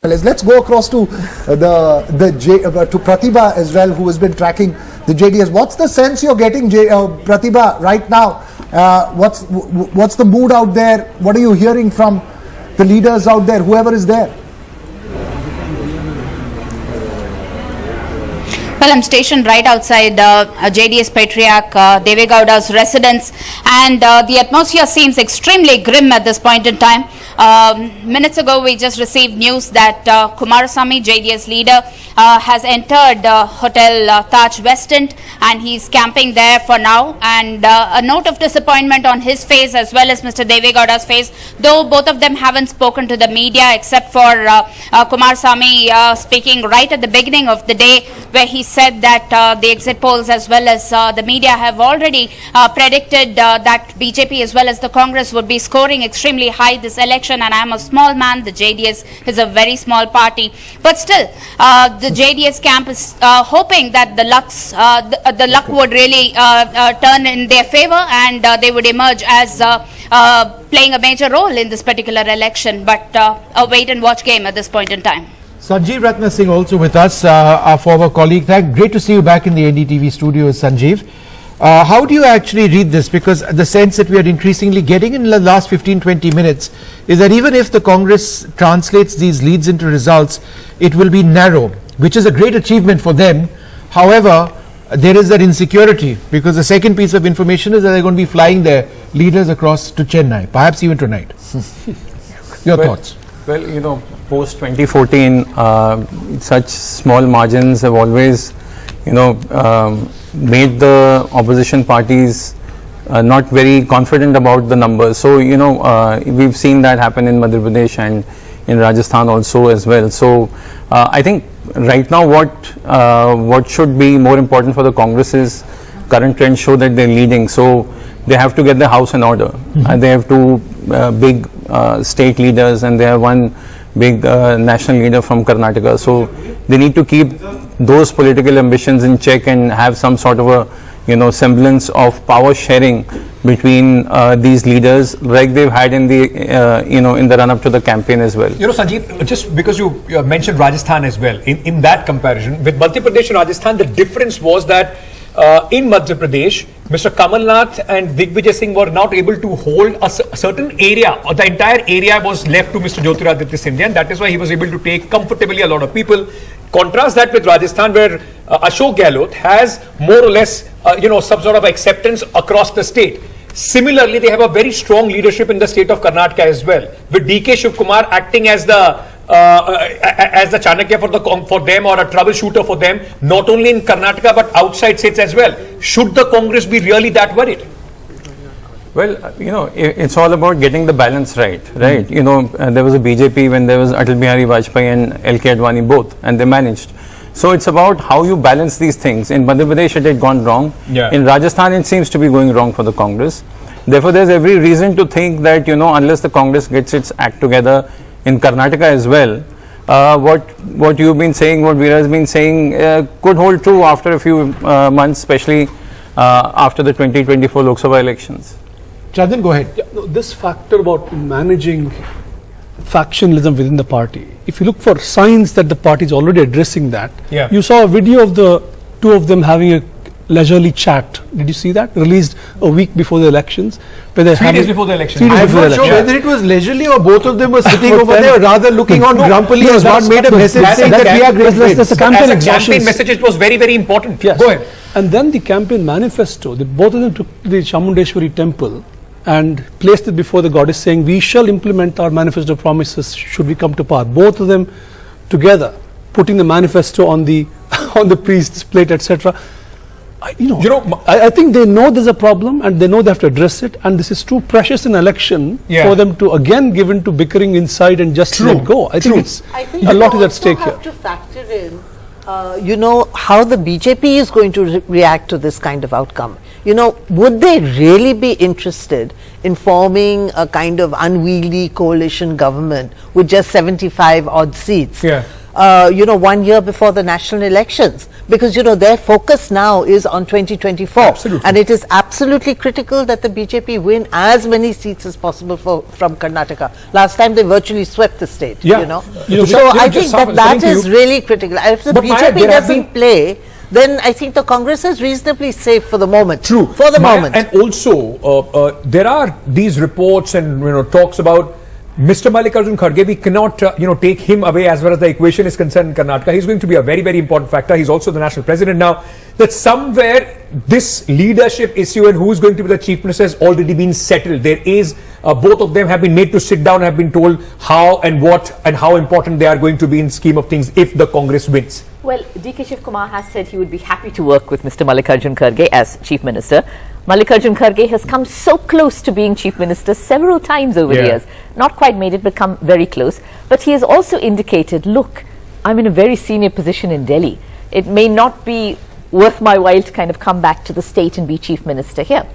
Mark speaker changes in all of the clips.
Speaker 1: Let's go across to to Pratibha as well, who has been tracking the JDS. What's the sense you're getting, Pratibha, right now? What's the mood out there? What are you hearing from the leaders out there, whoever is there?
Speaker 2: Well, I'm stationed right outside JDS Patriarch Deve Gowda's residence, and the atmosphere seems extremely grim at this point in time. Minutes ago, we just received news that Kumaraswamy, JDS leader, has entered Hotel Taj West End, and he's camping there for now. And a note of disappointment on his face as well as Mr. Deve Gowda's face, though both of them haven't spoken to the media except for Kumaraswamy speaking right at the beginning of the day, where he said that the exit polls as well as the media have already predicted that BJP as well as the Congress would be scoring extremely high this election. And I'm a small man, the JDS is a very small party, but still the JDS camp is hoping that the luck would really turn in their favor, and they would emerge as playing a major role in this particular election. But a wait and watch game at this point in time.
Speaker 3: Sanjeev Ratna Singh also with us, our former colleague. Great to see you back in the NDTV studios, Sanjeev. How do you actually read this? Because the sense that we are increasingly getting in the last 15-20 minutes is that even if the Congress translates these leads into results, it will be narrow, which is a great achievement for them. However, there is that insecurity, because the second piece of information is that they're going to be flying their leaders across to Chennai, perhaps even tonight. Your thoughts?
Speaker 4: Well, you know, post 2014, such small margins have always, you know, made the opposition parties not very confident about the numbers. So, you know, we've seen that happen in Madhya Pradesh and in Rajasthan also as well. So, I think right now what should be more important for the Congress is current trends show that they're leading. So, they have to get the house in order. They have two big state leaders, and they have one big national leader from Karnataka. So they need to keep those political ambitions in check and have some sort of a, you know, semblance of power sharing between these leaders, like they've had in the you know, in the run up to the campaign as well.
Speaker 5: You know, Sanjeev, just because you mentioned Rajasthan as well, in that comparison with Madhya Pradesh and Rajasthan, the difference was that in Madhya Pradesh, Mr. Kamal Nath and Digvijay Singh were not able to hold a certain area, or the entire area was left to Mr. Jyotiraditya Scindia, and that is why he was able to take comfortably a lot of people. Contrast that with Rajasthan, where Ashok Gehlot has more or less, you know, some sort of acceptance across the state. Similarly, they have a very strong leadership in the state of Karnataka as well, with DK Shivkumar acting as the Chanakya for them, or a troubleshooter for them, not only in Karnataka but outside states as well. Should the Congress be really that worried?
Speaker 4: Well, you know, it's all about getting the balance right? You know, there was a BJP when there was Atal Bihari Vajpayee and LK Advani both, and they managed. So it's about how you balance these things. In Madhya Pradesh, it had gone wrong. Yeah. In Rajasthan, it seems to be going wrong for the Congress. Therefore, there's every reason to think that, you know, unless the Congress gets its act together in Karnataka as well, what you've been saying, what Veera has been saying, could hold true after a few months, especially after the 2024 Lok Sabha elections.
Speaker 3: Chandan, go ahead.
Speaker 6: Yeah, no, this factor about managing factionalism within the party, if you look for signs that the party is already addressing that, you saw a video of the two of them having a leisurely chat. Did you see that? Released a week before the elections. Where they
Speaker 5: 3 days before the election.
Speaker 3: I'm not sure whether it was leisurely or both of them were sitting over there, or rather looking on grumpily, has not made a message saying that we are great friends.
Speaker 5: As a campaign message, it was very, very important.
Speaker 6: Yes.
Speaker 5: Go ahead.
Speaker 6: And then the campaign manifesto, both of them took the Chamundeshwari temple and placed it before the goddess, saying, we shall implement our manifesto promises should we come to power. Both of them together, putting the manifesto on the priest's plate, etc. I think they know there's a problem, and they know they have to address it, and this is too precious an election for them to again give in to bickering inside and just let go. I think a lot is at stake here.
Speaker 7: You have to factor in, you know, how the BJP is going to react to this kind of outcome. You know, would they really be interested in forming a kind of unwieldy coalition government with just 75 odd seats? You know, 1 year before the national elections? because their focus now is on 2024.
Speaker 5: Absolutely.
Speaker 7: And it is absolutely critical that the BJP win as many seats as possible from Karnataka. Last time they virtually swept the state.
Speaker 5: Yeah.
Speaker 7: So I think that is really critical. If the
Speaker 5: But Maya,
Speaker 7: BJP
Speaker 5: there have
Speaker 7: doesn't
Speaker 5: been-
Speaker 7: play, then I think the Congress is reasonably safe for the moment.
Speaker 5: True.
Speaker 7: For the moment.
Speaker 5: And also, there are these reports and talks about Mr. Mallikarjun Kharge. We cannot take him away as far as the equation is concerned in Karnataka. He's going to be a very, very important factor. He's also the national president now. That somewhere this leadership issue and who is going to be the chief minister has already been settled. There is both of them have been made to sit down, have been told how and what and how important they are going to be in scheme of things if the Congress wins.
Speaker 8: Well, DK Shiv Kumar has said he would be happy to work with Mr. Mallikarjun Kharge as Chief Minister. Mallikarjun Kharge has come so close to being Chief Minister several times over the years. Not quite made it, but come very close. But he has also indicated, look, I'm in a very senior position in Delhi. It may not be worth my while to kind of come back to the state and be Chief Minister here.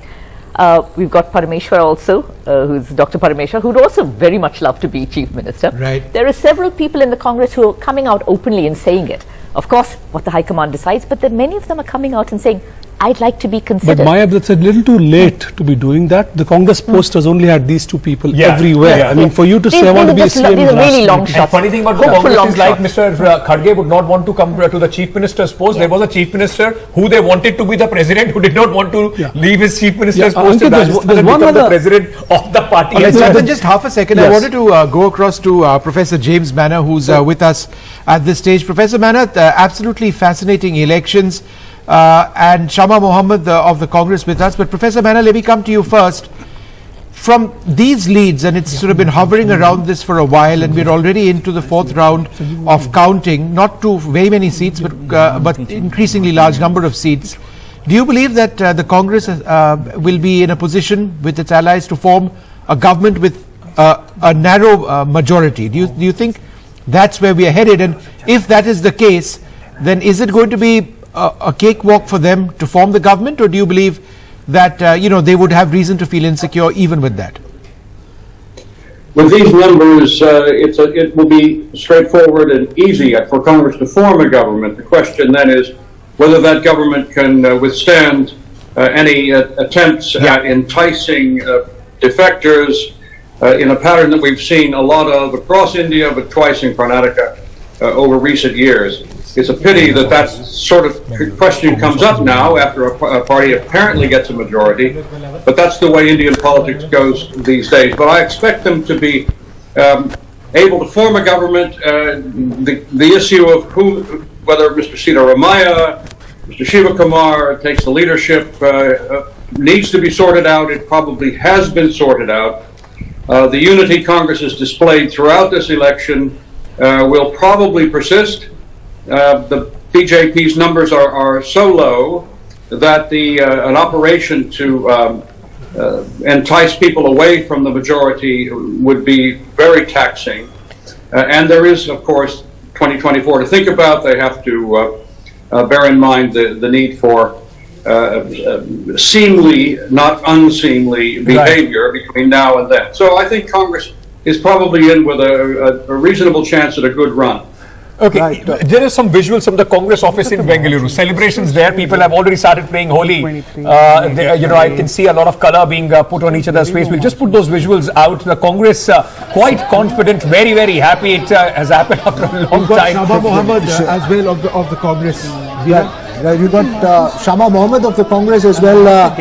Speaker 8: We've got Parameshwar also, who's Dr. Parameshwar, who'd also very much love to be Chief Minister.
Speaker 3: Right.
Speaker 8: There are several people in the Congress who are coming out openly and saying it. Of course, what the High Command decides, but then many of them are coming out and saying, I'd like to be considered.
Speaker 6: But Maya, that's a little too late to be doing that. The Congress posters only had these two people everywhere. I mean, for you to say I want to be a CM.
Speaker 8: These are really long
Speaker 5: And
Speaker 8: shots.
Speaker 5: funny thing about the Congress is like Mr. Kharge would not want to come to the chief minister's post. There was a chief minister who they wanted to be the president, who did not want to leave his chief minister's post in Rajasthan and become the president of the party.
Speaker 3: Okay,
Speaker 5: as
Speaker 3: so
Speaker 5: well.
Speaker 3: then just half a second. I wanted to go across to Professor James Manna, who's with us at this stage. Professor Manna, absolutely fascinating elections. And Shama Mohammed of the Congress with us. But Professor Manna, let me come to you first. From these leads, and it's sort of been hovering around this for a while, and we're already into the fourth round of counting, not to very many seats, but increasingly large number of seats. Do you believe that the Congress will be in a position with its allies to form a government with a narrow majority? Do you think that's where we are headed? And if that is the case, then is it going to be a cakewalk for them to form the government, or do you believe that they would have reason to feel insecure even with that?
Speaker 9: With these numbers, it will be straightforward and easy for Congress to form a government. The question then is whether that government can withstand any attempts at enticing defectors in a pattern that we've seen a lot of across India, but twice in Karnataka over recent years. It's a pity that that sort of question comes up now after a party apparently gets a majority, but that's the way Indian politics goes these days. But I expect them to be able to form a government. The issue of whether Mr. Sitaramaya, Mr. Shiva Kumar takes the leadership needs to be sorted out. It probably has been sorted out. The unity Congress has displayed throughout this election will probably persist. The BJP's numbers are so low that an operation to entice people away from the majority would be very taxing. And there is, of course, 2024 to think about. They have to bear in mind the need for seemly, not unseemly behavior between now and then. So I think Congress is probably in with a reasonable chance at a good run.
Speaker 5: Okay, there are some visuals from the Congress office in Bengaluru. Celebrations there. People have already started playing Holi. I can see a lot of color being put on each other's face. We'll just put those visuals out. The Congress quite confident, very, very happy. It has happened after a long time.
Speaker 3: Shama Mohammed as well of the Congress.
Speaker 1: You got Shama Mohammed of the Congress as well.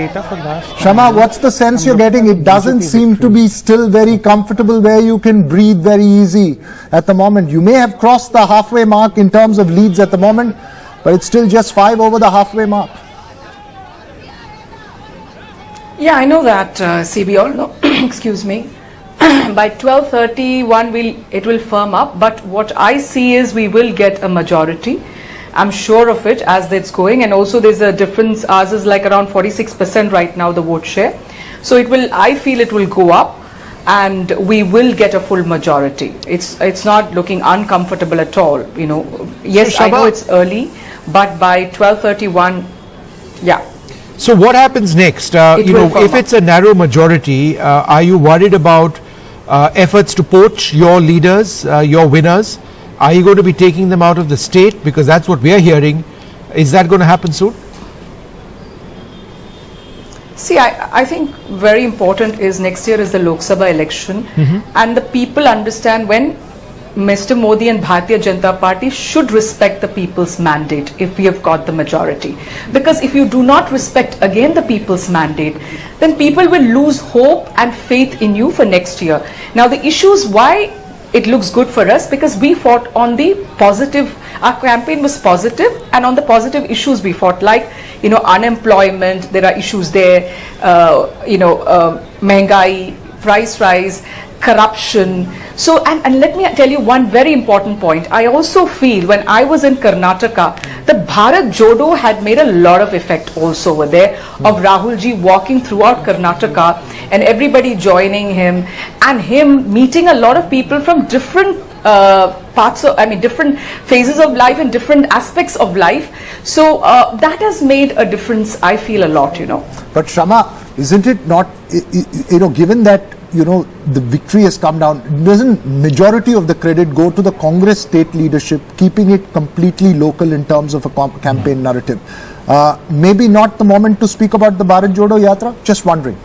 Speaker 1: Shama, what's the sense you're getting? It doesn't seem to be still very comfortable where you can breathe very easy at the moment. You may have crossed the halfway mark in terms of leads at the moment, but it's still just 5 over the halfway mark.
Speaker 10: Yeah, I know that, CB. Although, excuse me, by 12:31 it will firm up. But what I see is we will get a majority. I'm sure of it as it's going, and also there's a difference. Ours is like around 46% right now, the vote share. So it will. I feel it will go up, and we will get a full majority. It's not looking uncomfortable at all. Yes,
Speaker 3: so
Speaker 10: I know it's early, but by 12:31, yeah.
Speaker 3: So what happens next? If it's a narrow majority, are you worried about efforts to poach your leaders, your winners? Are you going to be taking them out of the state? Because that's what we are hearing. Is that going to happen soon?
Speaker 10: See, I think very important is next year is the Lok Sabha election, and the people understand when Mr. Modi and Bharatiya Janata Party should respect the people's mandate if we have got the majority. Because if you do not respect again the people's mandate, then people will lose hope and faith in you for next year. Now the issues why it looks good for us, because we fought on the positive, our campaign was positive, and on the positive issues we fought, like, you know, unemployment, there are issues there, mehengai, price rise, corruption. So, and let me tell you one very important point. I also feel when I was in Karnataka, the Bharat Jodo had made a lot of effect also over there, of Rahul ji walking throughout Karnataka and everybody joining him, and him meeting a lot of people from different parts of, different phases of life and different aspects of life. So that has made a difference, I feel, a lot, you know.
Speaker 1: But Shama, isn't it not, given that, the victory has come down, doesn't majority of the credit go to the Congress state leadership, keeping it completely local in terms of a campaign narrative? Maybe not the moment to speak about the Bharat Jodo Yatra? Just wondering.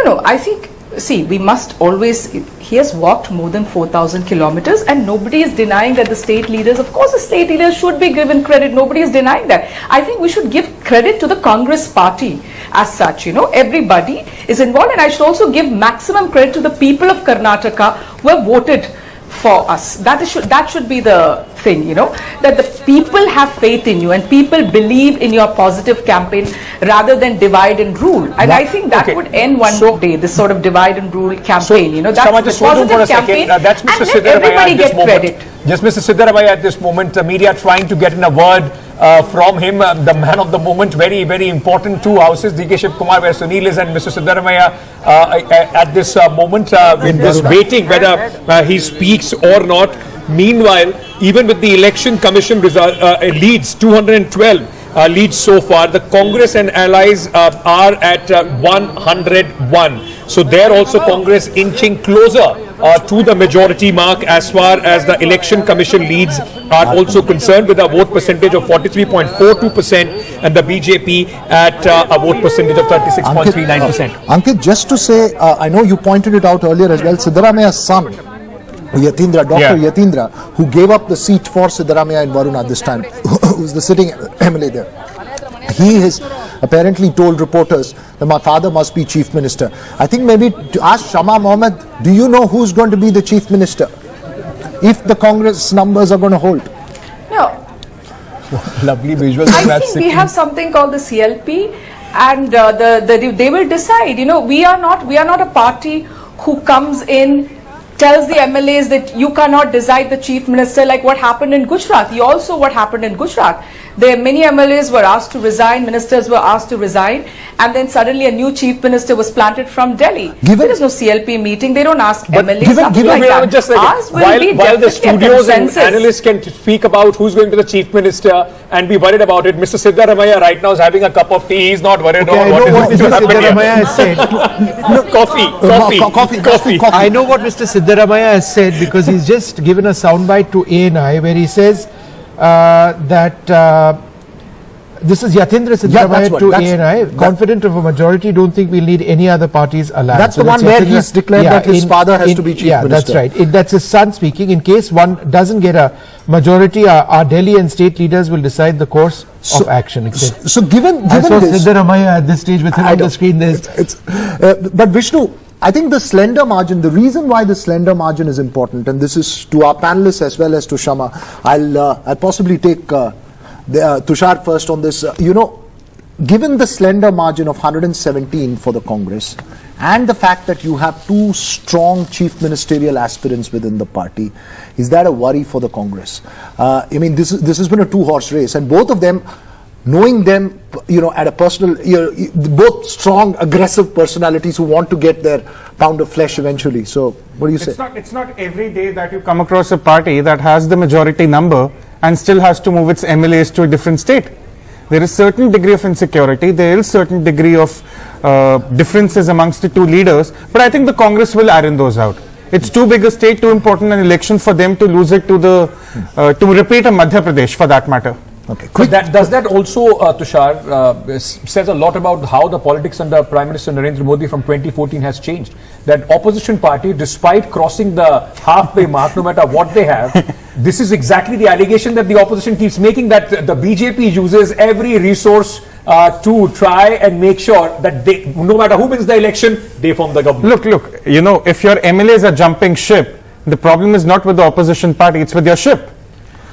Speaker 10: No, I think, see, we must always, he has walked more than 4,000 kilometers, and nobody is denying that the state leaders, of course the state leaders should be given credit, nobody is denying that. I think we should give credit to the Congress party as such, everybody is involved, and I should also give maximum credit to the people of Karnataka who have voted for us. That should be the thing, that the people have faith in you and people believe in your positive campaign rather than divide and rule. And I think that would end one day, this sort of divide and rule campaign. That's the positive campaign,
Speaker 5: that's Mr.
Speaker 10: and let everybody get credit.
Speaker 5: Just Mr. Siddaramaiah at this moment, the media trying to get in a word from him, the man of the moment, very, very important. Two houses, DK Shiv Kumar, where Sunil is, and Mr. Siddaramaiah at this moment, is waiting whether he speaks or not. Meanwhile, even with the election commission result, leads, 212 leads so far, the Congress and allies are at 101. So there also Congress inching closer to the majority mark as far as the election commission leads are also concerned, with a vote percentage of 43.42% and the BJP at a vote percentage of 36.39%.
Speaker 1: Ankit, just to say, I know you pointed it out earlier as well, Siddaramaiah's son, Yatindra, Dr. Yatindra, who gave up the seat for Siddaramaiah in Varuna this time, who's the sitting MLA there. He has apparently told reporters that my father must be chief minister. I think maybe to ask Shama Mohammed, do you know who's going to be the chief minister if the Congress numbers are going to hold?
Speaker 10: No.
Speaker 5: Lovely visuals.
Speaker 10: I think we have something called the CLP, and they will decide. We are not a party who comes in, tells the MLAs that you cannot decide the chief minister, like what happened in Gujarat. You all saw what happened in Gujarat. There many MLAs were asked to resign, ministers were asked to resign, and then suddenly a new chief minister was planted from Delhi. There is no CLP meeting, they don't ask MLAs, nothing like that.
Speaker 5: Just like while the studios and analysts can speak about who's going to the chief minister and be worried about it, Mr. Siddaramaiah right now is having a cup of tea, he's not worried about what is going to happen here.
Speaker 3: Siddaramaiah has said. Coffee. I know what Mr. Siddaramaiah has said, because he's just given a soundbite to ANI where he says that this is Yatindra Siddaramaiah to ANI, confident of a majority, don't think we'll need any other parties alliance.
Speaker 1: That's the one where he's declared that his father has to be chief minister.
Speaker 3: That's right. That's his son speaking. In case one doesn't get a majority, our Delhi and state leaders will decide the course of action.
Speaker 1: So given
Speaker 3: I saw
Speaker 1: this,
Speaker 3: Siddaramaiah at this stage with him on the screen.
Speaker 1: But Vishnu, I think the slender margin, the reason why the slender margin is important, and this is to our panelists as well as to Shama, I'll possibly take Tushar first on this. Given the slender margin of 117 for the Congress, and the fact that you have two strong chief ministerial aspirants within the party, is that a worry for the Congress? This has been a two-horse race, and both of them, knowing them, at a personal, both strong, aggressive personalities who want to get their pound of flesh eventually. So, what do you say?
Speaker 11: It's not every day that you come across a party that has the majority number and still has to move its MLAs to a different state. There is certain degree of insecurity, there is certain degree of differences amongst the two leaders, but I think the Congress will iron those out. It's too big a state, too important an election for them to lose it to to repeat a Madhya Pradesh for that matter.
Speaker 1: Okay.
Speaker 5: But does that also, Tushar, says a lot about how the politics under Prime Minister Narendra Modi from 2014 has changed? That opposition party, despite crossing the halfway mark, no matter what they have, this is exactly the allegation that the opposition keeps making, that the BJP uses every resource to try and make sure that they, no matter who wins the election, they form the government.
Speaker 11: Look, you know, if your MLAs are jumping ship, the problem is not with the opposition party, it's with your ship.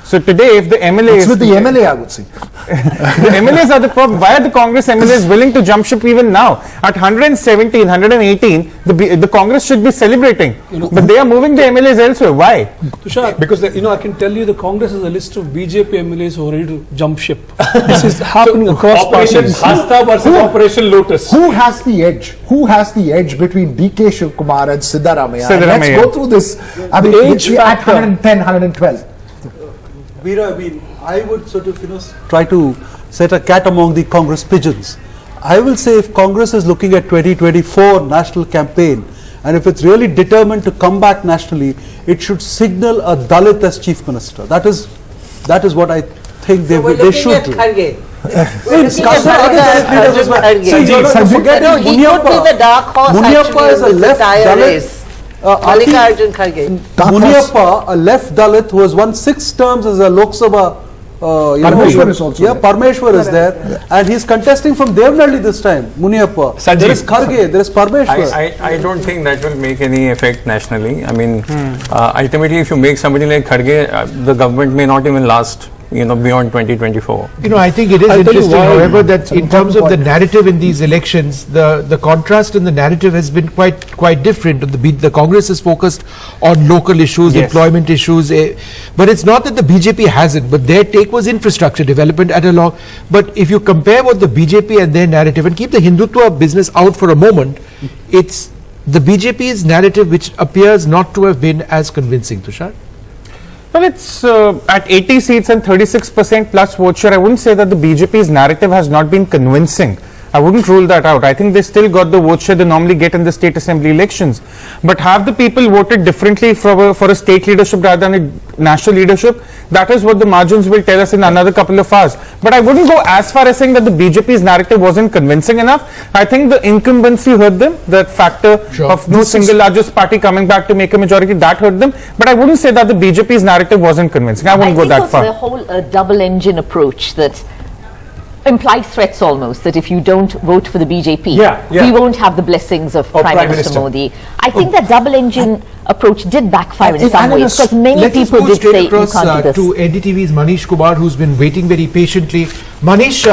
Speaker 11: So today, if the MLA
Speaker 1: It's with the MLA, I would say.
Speaker 11: the MLAs are the problem. Why are the Congress MLAs willing to jump ship even now? At 117, 118, the Congress should be celebrating. But they are moving the MLAs elsewhere. Why?
Speaker 6: Tushar, because I can tell you the Congress has a list of BJP MLAs who are ready to jump ship. This is happening across
Speaker 5: Operation
Speaker 6: parties.
Speaker 5: Hasta versus Operation Lotus.
Speaker 1: Who has the edge? Who has the edge between DK Shivkumar and Siddaramaiah? And let's
Speaker 11: Siddaramaiah.
Speaker 1: go through this. I mean,
Speaker 6: age
Speaker 1: we at
Speaker 6: factor.
Speaker 1: 110, 112.
Speaker 12: Veera, I mean, I would sort of, try to set a cat among the Congress pigeons. I will say if Congress is looking at 2024 national campaign, and if it's really determined to come back nationally, it should signal a Dalit as chief minister. That is what I think they should do.
Speaker 7: No, he could be the dark horse
Speaker 12: Muniappa is a
Speaker 7: actually in this
Speaker 12: left
Speaker 7: entire
Speaker 12: Dalit.
Speaker 7: race. Mallikarjun Kharge.
Speaker 12: Muniappa, a left Dalit who has won 6 terms as a Lok Sabha.
Speaker 1: Parmeshwar is also
Speaker 12: yeah,
Speaker 1: there.
Speaker 12: Parmeshwar is there, and he's contesting from Devnalli this time. Muniappa.
Speaker 5: Sanjeev.
Speaker 12: There is Kharge, there is Parmeshwar.
Speaker 4: I don't think that will make any effect nationally. I mean, ultimately, if you make somebody like Kharge, the government may not even last, beyond 2024.
Speaker 3: I think it is
Speaker 6: I'll tell you
Speaker 3: interesting,
Speaker 6: why.
Speaker 3: however, that in
Speaker 1: important
Speaker 3: terms of the
Speaker 1: point.
Speaker 3: narrative in these elections, the contrast in the narrative has been quite different. The Congress is focused on local issues,
Speaker 11: Yes.
Speaker 3: employment issues, but it's not that the BJP hasn't, but their take was infrastructure development at a long. But if you compare what the BJP and their narrative, and keep the Hindutva business out for a moment, it's the BJP's narrative which appears not to have been as convincing, Tushar.
Speaker 11: Well, it's at 80 seats and 36% plus vote share. I wouldn't say that the BJP's narrative has not been convincing. I wouldn't rule that out. I think they still got the vote share they normally get in the state assembly elections. But have the people voted differently for a state leadership rather than a national leadership? That is what the margins will tell us in another couple of hours. But I wouldn't go as far as saying that the BJP's narrative wasn't convincing enough. I think the incumbency hurt them, that factor of no single largest party coming back to make a majority, that hurt them. But I wouldn't say that the BJP's narrative wasn't convincing. I wouldn't go that far.
Speaker 8: I think also the whole double engine approach that implied threats almost, that if you don't vote for the BJP, we won't have the blessings of Prime Minister Modi. I think that double engine approach did backfire in some ways, because many people did say you can't do this.
Speaker 3: To NDTV's Manish Kumar, who's been waiting very patiently. Manish,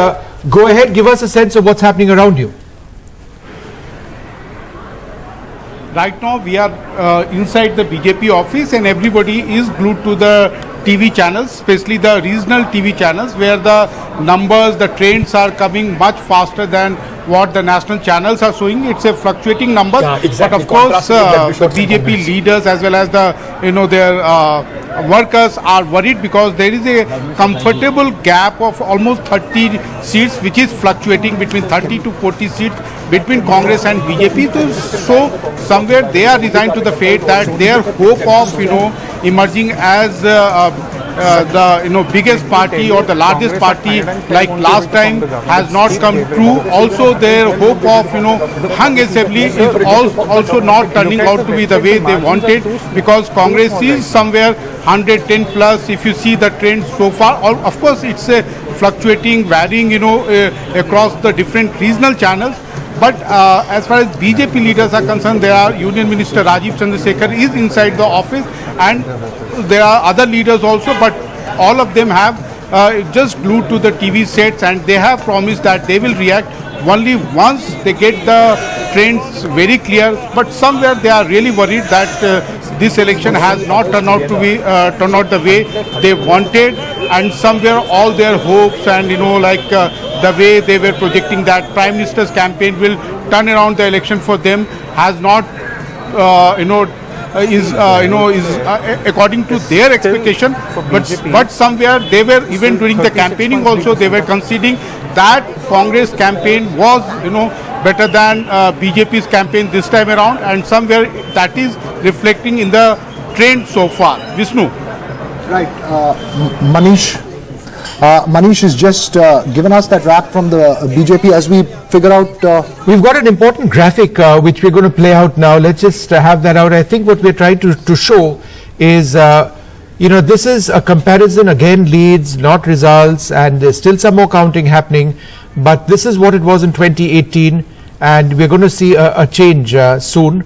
Speaker 3: go ahead, give us a sense of what's happening around you.
Speaker 13: Right now we are inside the BJP office, and everybody is glued to the TV channels, especially the regional TV channels, where the numbers, the trends are coming much faster than what the national channels are showing. It's a fluctuating number, but of course the BJP leaders as well as the their workers are worried, because there is a comfortable gap of almost 30 seats, which is fluctuating between 30 to 40 seats between Congress and BJP. So somewhere they are resigned to the fate that their hope of emerging as the biggest party or the largest party like last time has not come true. Also their hope of hung assembly is also not turning out to be the way they wanted, because Congress is somewhere 110 plus if you see the trend so far. Of course it's a fluctuating, varying across the different regional channels. But as far as BJP leaders are concerned, there are Union Minister Rajiv Chandrasekhar is inside the office, and there are other leaders also, but all of them have just glued to the TV sets, and they have promised that they will react only once they get the trends very clear. But somewhere they are really worried that this election has not turned out to be turned out the way they wanted, and somewhere all their hopes and the way they were projecting that Prime Minister's campaign will turn around the election for them has not is according to their expectation. But somewhere they were, even during the campaigning also, they were conceding that Congress campaign was better than BJP's campaign this time around, and somewhere that is reflecting in the trend so far. Vishnu.
Speaker 1: Right, Manish. Manish has just given us that wrap from the BJP as we figure out.
Speaker 3: We've got an important graphic which we're going to play out now. Let's just have that out. I think what we're trying to show is, this is a comparison, again, leads, not results, and there's still some more counting happening. But this is what it was in 2018, and we're going to see a change soon.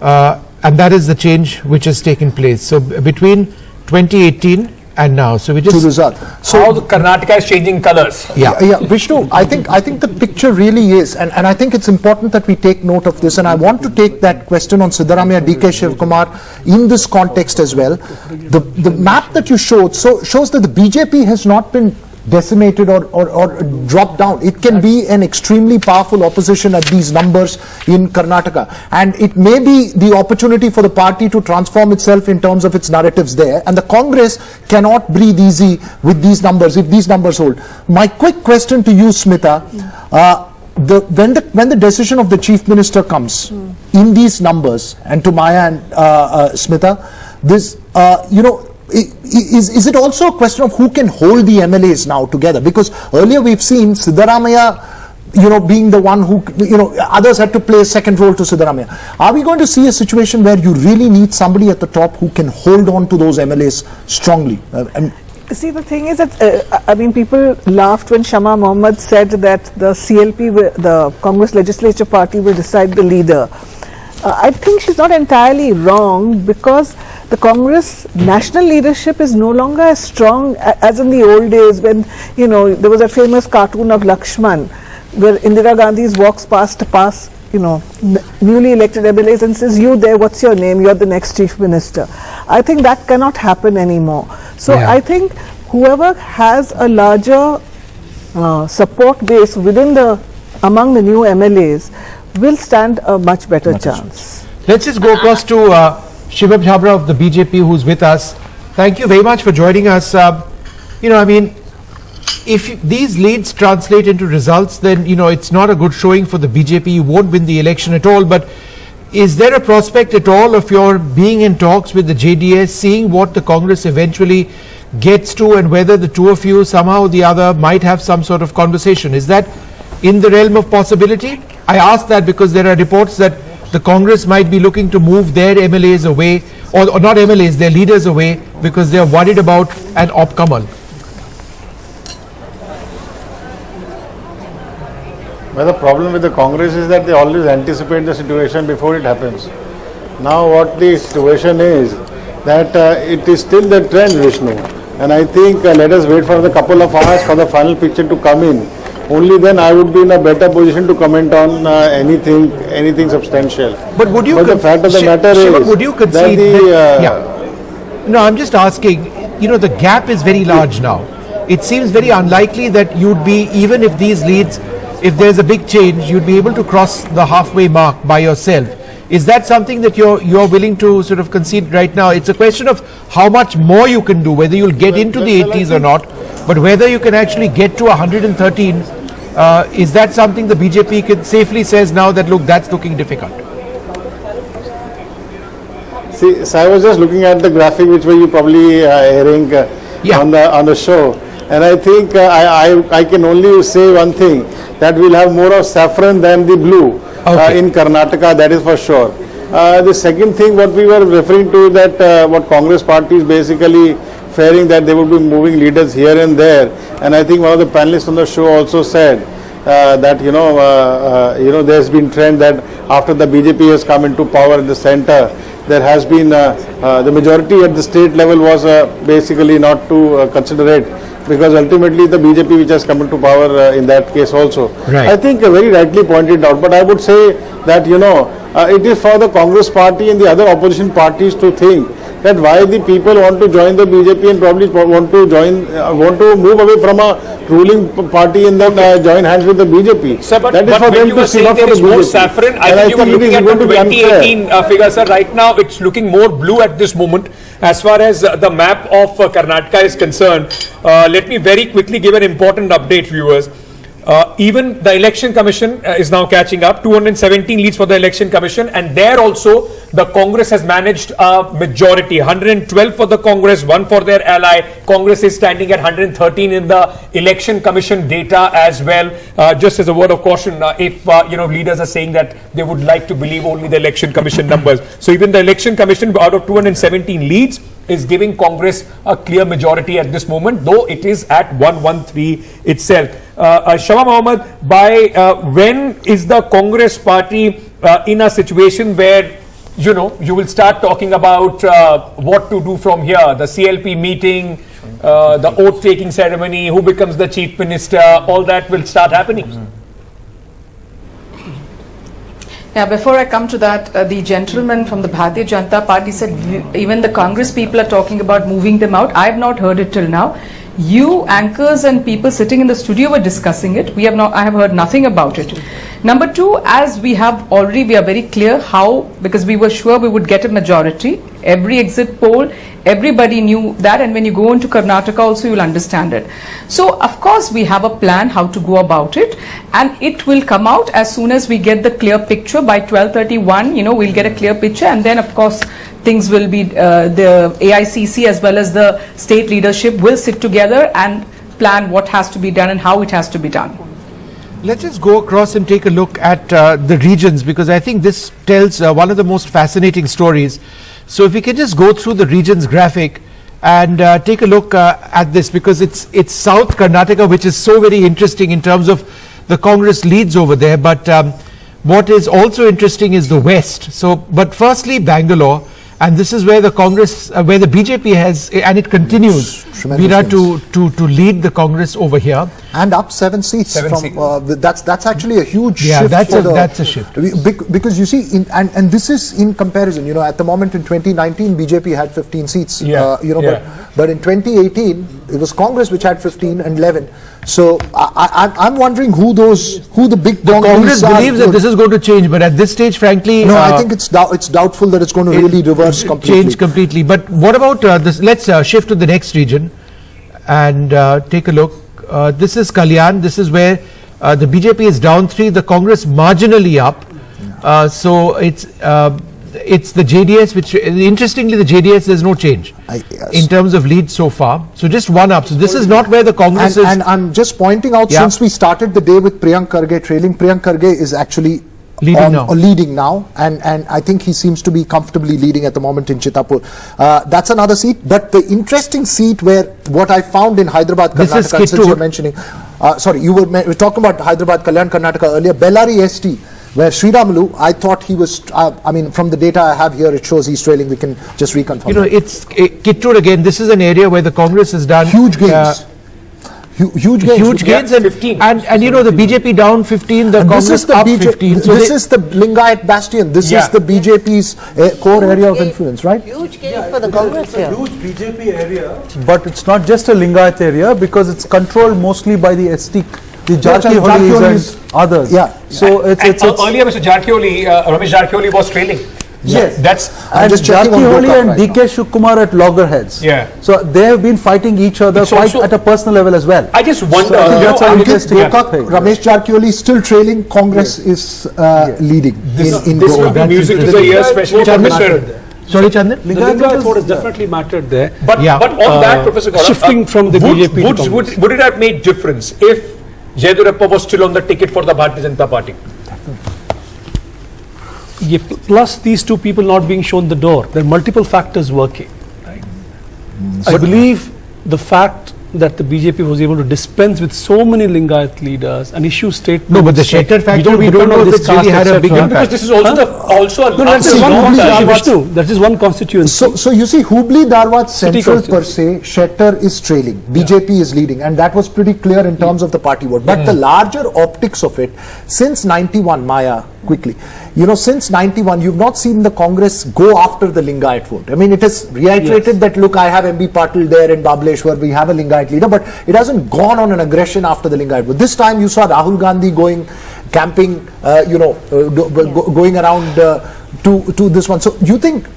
Speaker 3: And that is the change which has taken place. So between 2018 and now, so we just
Speaker 1: to result. So
Speaker 5: how the Karnataka is changing colors.
Speaker 1: Yeah, Vishnu, I think the picture really is, and I think it's important that we take note of this, and I want to take that question on Siddaramaiah, DK Shivakumar in this context as well. The map that you showed shows that the BJP has not been decimated or dropped down. It can be an extremely powerful opposition at these numbers in Karnataka, and it may be the opportunity for the party to transform itself in terms of its narratives there, and the Congress cannot breathe easy with these numbers if these numbers hold. My quick question to you, Smita, when the decision of the Chief Minister comes in these numbers, and to Maya and Smita, this is it also a question of who can hold the MLAs now together? Because earlier we've seen Siddaramaiah, being the one who, others had to play a second role to Siddaramaiah. Are we going to see a situation where you really need somebody at the top who can hold on to those MLAs strongly?
Speaker 14: See, the thing is that, people laughed when Shama Mohammed said that the CLP, the Congress Legislature Party, will decide the leader. I think she's not entirely wrong, because the Congress national leadership is no longer as strong as in the old days when, there was a famous cartoon of Lakshman where Indira Gandhi walks past newly elected MLAs and says, "You there, what's your name? You're the next Chief Minister." I think that cannot happen anymore. So I think whoever has a larger support base among the new MLAs will stand a much better chance.
Speaker 3: Let's just go across to Shibab Jhabra of the BJP, who's with us. Thank you very much for joining us. If these leads translate into results, then it's not a good showing for the BJP. You won't win the election at all. But is there a prospect at all of your being in talks with the JDS, seeing what the Congress eventually gets to, and whether the two of you somehow or the other might have some sort of conversation? Is that in the realm of possibility? I ask that because there are reports that the Congress might be looking to move their MLAs away, or not MLAs, their leaders away, because they are worried about an op-Kamal.
Speaker 15: Well, the problem with the Congress is that they always anticipate the situation before it happens. Now what the situation is, that it is still the trend, Vishnu, and I think let us wait for the couple of hours for the final picture to come in. Only then I would be in a better position to comment on anything substantial.
Speaker 3: But would you?
Speaker 15: But the fact of the matter is,
Speaker 3: would you concede No, I'm just asking. The gap is very large now. It seems very unlikely that you'd be, even if these leads, if there's a big change, you'd be able to cross the halfway mark by yourself. Is that something that you're willing to sort of concede right now? It's a question of how much more you can do, whether you'll get into the 80s or not, but whether you can actually get to 113. Is that something the BJP can safely says now that, look, that's looking difficult?
Speaker 15: See, so I was just looking at the graphic which were you probably airing on the show, and I think I can only say one thing, that we'll have more of saffron than the blue in Karnataka, that is for sure. The second thing what we were referring to, that what Congress party is basically fearing that they would be moving leaders here and there, and I think one of the panelists on the show also said that there's been trend that after the BJP has come into power in the center, there has been the majority at the state level was basically not to consider it, because ultimately the BJP which has come into power in that case also.
Speaker 3: Right.
Speaker 15: I think very rightly pointed out, but I would say that it is for the Congress party and the other opposition parties to think that why the people want to join the BJP and probably want to move away from a ruling party and then join hands with the BJP.
Speaker 5: Sir, but
Speaker 15: that is for
Speaker 5: when
Speaker 15: them
Speaker 5: you
Speaker 15: to
Speaker 5: were
Speaker 15: see,
Speaker 5: saying
Speaker 15: not
Speaker 5: there
Speaker 15: for the
Speaker 5: is more
Speaker 15: BJP.
Speaker 5: saffron, I think you were looking at the 2018 figure, sir. Right now it's looking more blue at this moment as far as the map of Karnataka is concerned. Let me very quickly give an important update, viewers. Even the Election Commission is now catching up. 217 leads for the Election Commission, and there also the Congress has managed a majority. 112 for the Congress, 1 for their ally. Congress is standing at 113 in the Election Commission data as well. Just as a word of caution, if leaders are saying that they would like to believe only the Election Commission numbers. So even the Election Commission, out of 217 leads, is giving Congress a clear majority at this moment, though it is at 113 itself. Shama Mohammed, by when is the Congress party in a situation where you will start talking about what to do from here? The CLP meeting, the oath taking ceremony, who becomes the chief minister, all that will start happening.
Speaker 10: Yeah, before I come to that, the gentleman from the Bharatiya Janata Party said even the Congress people are talking about moving them out. I have not heard it till now. You anchors and people sitting in the studio were discussing it. I have heard nothing about it. Number two, as we are very clear how, because we were sure we would get a majority. Every exit poll, everybody knew that, and when you go into Karnataka also you'll understand it. So of course we have a plan how to go about it, and it will come out as soon as we get the clear picture. By 12:31, we'll get a clear picture, and then of course things will be, the AICC as well as the state leadership will sit together and plan what has to be done and how it has to be done.
Speaker 3: Let's just go across and take a look at the regions, because I think this tells one of the most fascinating stories. So if we can just go through the regions graphic and take a look at this, because it's South Karnataka, which is so very interesting in terms of the Congress leads over there. But what is also interesting is the West. So, but firstly, Bangalore. And this is where the Congress, where the BJP has, and it continues, Veera, to lead the Congress over here.
Speaker 1: And up 7 seats. That's actually a huge shift.
Speaker 3: That's a shift.
Speaker 1: Because you see, and this is in comparison, at the moment in 2019, BJP had 15 seats. But in 2018, it was Congress which had 15 and 11. So I'm wondering who the big
Speaker 3: Congress believes that this is going to change, but at this stage, frankly,
Speaker 1: no, I think it's doubtful that it's going to really reverse completely.
Speaker 3: Change completely. But what about this? Let's shift to the next region and take a look. This is Kalyan. This is where the BJP is down 3, the Congress marginally up. So it's the JDS, which interestingly the JDS there's no change in terms of lead so far. So just 1 up. So this is not where the Congress is.
Speaker 1: And I'm just pointing out, since we started the day with Priyank Kharge trailing, Priyank Kharge is actually leading now, and I think he seems to be comfortably leading at the moment in Chittapur. That's another seat, but the interesting seat where what I found in Hyderabad, Karnataka, since you're mentioning, sorry, you were talking about Hyderabad, Kalyan, Karnataka earlier, Bellary ST, where Sriramulu, I thought he was, from the data I have here, it shows he's trailing. We can just reconfirm.
Speaker 3: It's Kittur again. This is an area where the Congress has done
Speaker 1: huge gains. Huge gains,
Speaker 3: and 15. And the BJP down 15, the Congress up 15.
Speaker 1: So this is the Lingayat bastion. This is the BJP's core area of influence, right?
Speaker 7: Huge gain for the Congress here.
Speaker 12: Huge BJP area, but it's not just a Lingayat area because it's controlled mostly by the ST. The Jarkholis and others.
Speaker 1: Yeah.
Speaker 12: So it's
Speaker 5: earlier, Mr. Jarkhoili, Ramesh Jarkhoili was trailing.
Speaker 12: Yes,
Speaker 5: that's
Speaker 12: and Jarkhoili and DK Shivkumar at loggerheads.
Speaker 5: Yeah.
Speaker 12: So they have been fighting each other quite at a personal level as well.
Speaker 5: I just wonder.
Speaker 1: Ramesh Jarkhoili is still trailing. Congress is leading.
Speaker 5: This will be music to the ear, especially for Mr.
Speaker 3: Sorry, Chandan?
Speaker 6: The Lingayat vote has definitely mattered there.
Speaker 5: But on that, Professor Gaurav,
Speaker 6: shifting from the BJP
Speaker 5: would it have made difference if Jayadurappa was still on the ticket for the Bharatiya Janata Party?
Speaker 6: Yeah, plus these two people not being shown the door, there are multiple factors working. Right? I believe the fact that the BJP was able to dispense with so many Lingayat leaders and issue statements.
Speaker 3: No, but the Shettar factor, we don't know if it's really had a big impact.
Speaker 5: Because this is also a
Speaker 6: that is one constituency.
Speaker 1: So you see, Hubli Dharwad Central per se, Shettar is trailing, BJP is leading, and that was pretty clear in terms of the party vote. But the larger optics of it, since 91, Maya, quickly, since 91, you've not seen the Congress go after the Lingayat vote. I mean, it has reiterated that, look, I have MB Patil there in Bableshwar, we have a Lingayat leader, but it hasn't gone on an aggression after the Lingayat vote. This time you saw Rahul Gandhi going, camping, going around to this one. So you think...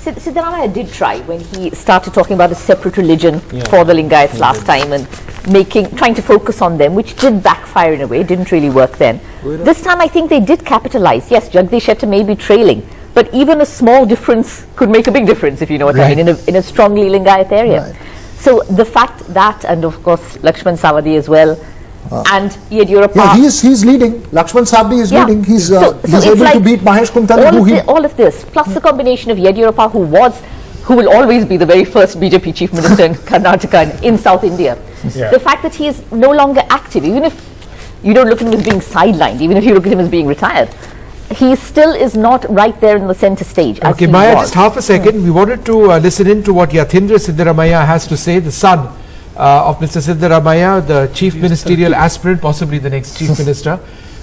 Speaker 8: Siddaramaiah did try when he started talking about a separate religion for the Lingayats last time, and trying to focus on them, which did backfire in a way, didn't really work then. This time I think they did capitalize. Yes, Jagdish Shetty may be trailing, but even a small difference could make a big difference, if you know what I mean, in a strongly Lingayat area.
Speaker 1: Right.
Speaker 8: So the fact that, and of course Lakshman Savadi as well, and Yediyurappa.
Speaker 1: Yeah, he's leading. Lakshman Sabdi is leading. He's able to beat Mahesh Kumtali.
Speaker 8: All of this, plus the combination of Yediyurappa, who will always be the very first BJP chief minister in Karnataka and in South India.
Speaker 5: Yeah.
Speaker 8: The fact that he is no longer active, even if you don't look at him as being sidelined, even if you look at him as being retired, he still is not right there in the center stage.
Speaker 3: Okay, Maya, just half a second. We wanted to listen in to what Yatindra Siddaramaiah has to say, the son of Mr. Siddaramaiah, the chief ministerial aspirant, possibly the next chief minister.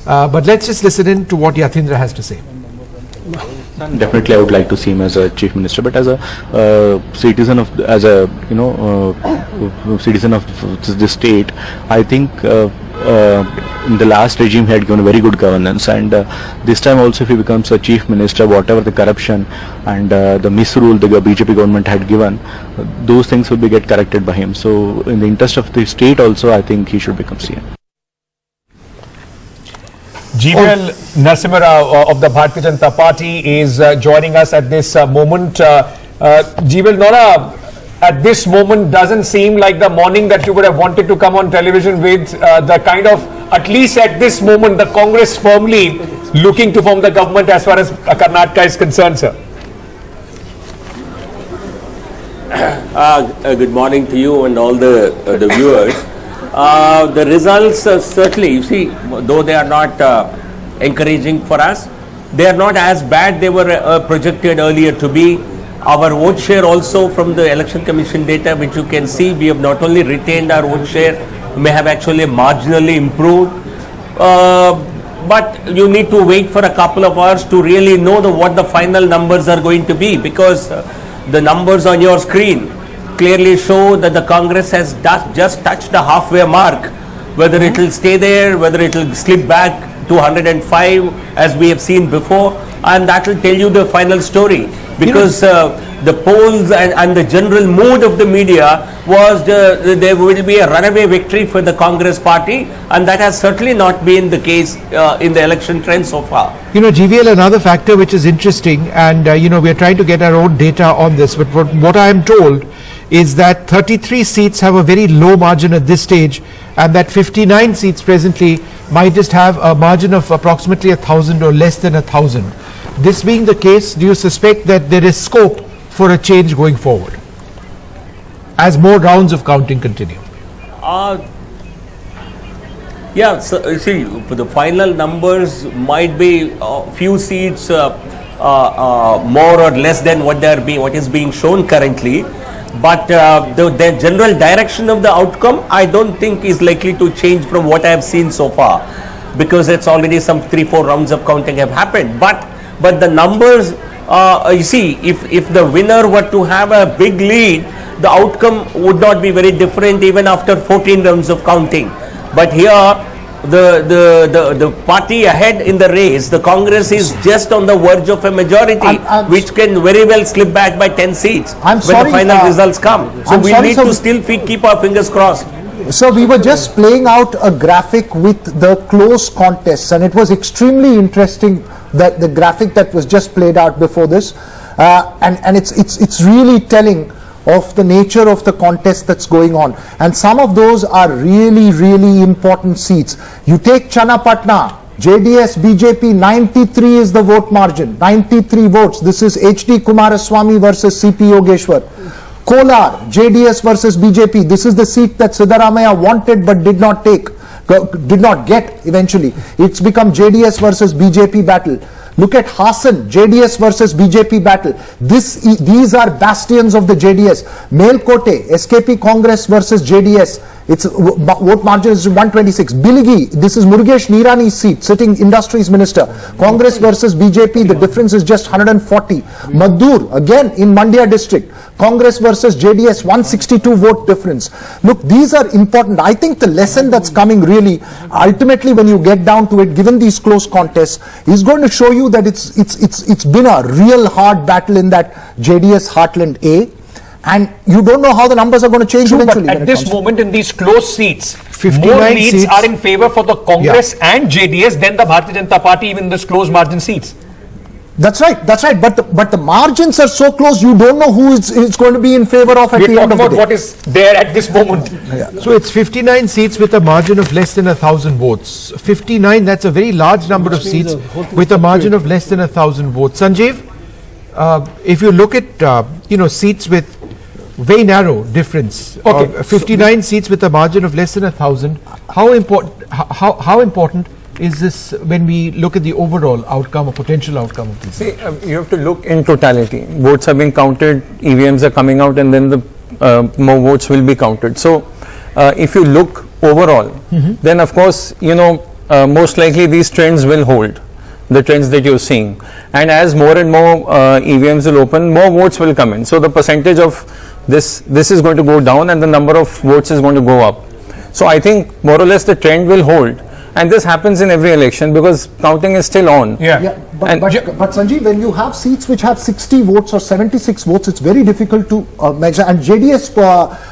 Speaker 3: But let's just listen in to what Yatindra has to say.
Speaker 16: Definitely, I would like to see him as a chief minister, but as a citizen of, citizen of this state, I think in the last regime he had given very good governance, and this time also, if he becomes a chief minister, whatever the corruption and the misrule the BJP government had given, those things will be get corrected by him. So, in the interest of the state, also, I think he should become CM.
Speaker 5: GVL Narasimha Rao of the Bharatiya Janata Party is joining us at this moment. GVL Nora, at this moment doesn't seem like the morning that you would have wanted to come on television with, the kind of, at least at this moment, the Congress firmly looking to form the government as far as Karnataka is concerned, sir.
Speaker 17: Good morning to you and all the viewers. The results certainly, you see, though they are not encouraging for us, they are not as bad they were projected earlier to be. Our vote share also from the Election Commission data, which you can see, we have not only retained our vote share, may have actually marginally improved. But you need to wait for a couple of hours to really know what the final numbers are going to be, because the numbers on your screen clearly show that the Congress has just touched the halfway mark. Whether it will stay there, whether it will slip back to 105 as we have seen before, and that will tell you the final story. Because the polls and the general mood of the media was there will be a runaway victory for the Congress party, and that has certainly not been the case in the election trend so far.
Speaker 3: You know, GVL, another factor which is interesting, and you know, we are trying to get our own data on this, but what I am told is that 33 seats have a very low margin at this stage, and that 59 seats presently might just have a margin of approximately 1,000 or less than 1,000. This being the case, do you suspect that there is scope for a change going forward as more rounds of counting continue?
Speaker 17: Yeah, so you see, the final numbers might be a few seats more or less than what is being shown currently. But the general direction of the outcome, I don't think is likely to change from what I have seen so far, because it's already some 3-4 rounds of counting have happened. But the numbers, you see, if the winner were to have a big lead, the outcome would not be very different even after 14 rounds of counting. But here, the party ahead in the race, the Congress is just on the verge of a majority, which can very well slip back by 10 seats when the final results come. So we need to still keep our fingers crossed.
Speaker 1: So we were just playing out a graphic with the close contests, and it was extremely interesting, that the graphic that was just played out before this, and it's really telling of the nature of the contest that's going on, and some of those are really important seats. You take Channapatna, JDS, BJP, 93 is the vote margin, 93 votes. This is HD Kumaraswamy versus CP Yogeshwar. Kolar, JDS versus BJP. This is the seat that Siddaramaiah wanted but did not get eventually. It's become JDS versus BJP battle. Look at Hassan, JDS versus BJP battle. These are bastions of the JDS. Melkote, SKP Congress versus JDS. Its vote margin is 126. Biligi, this is Murugesh Nirani's seat, sitting industries minister. Congress versus BJP, the difference is just 140. Maddur, again in Mandya district. Congress versus JDS, 162 vote difference. Look, these are important. I think the lesson that's coming really, ultimately when you get down to it, given these close contests, is going to show you that it's been a real hard battle in that JDS Heartland A. And you don't know how the numbers are going to change
Speaker 5: True,
Speaker 1: eventually.
Speaker 5: but at this moment in these close seats,
Speaker 3: 59
Speaker 5: more leads
Speaker 3: seats
Speaker 5: are in favor for the Congress and JDS than the Bharatiya Janata Party, even in this close margin seats.
Speaker 1: That's right. But the margins are so close, you don't know who is going to be in favor of at
Speaker 5: We're
Speaker 1: the end
Speaker 5: talking
Speaker 1: of the
Speaker 5: about
Speaker 1: day.
Speaker 5: what is there at this moment.
Speaker 3: So it's 59 seats with a margin of less than 1,000 votes. 59, that's a very large number of seats with a margin of less than 1,000 votes. Sanjeev, if you look at seats with very narrow difference, 59 seats with a margin of less than 1,000, how important is this when we look at the overall outcome or potential outcome of this?
Speaker 4: See, you have to look in totality. Votes have been counted, EVMs are coming out, and then the more votes will be counted. So, if you look overall, then of course, most likely these trends will hold, the trends that you're seeing. And as more and more EVMs will open, more votes will come in. So, the percentage of this is going to go down and the number of votes is going to go up. So, I think more or less the trend will hold. And this happens in every election because counting is still on.
Speaker 1: But Sanjeev, when you have seats which have 60 votes or 76 votes, it's very difficult to measure. And JDS,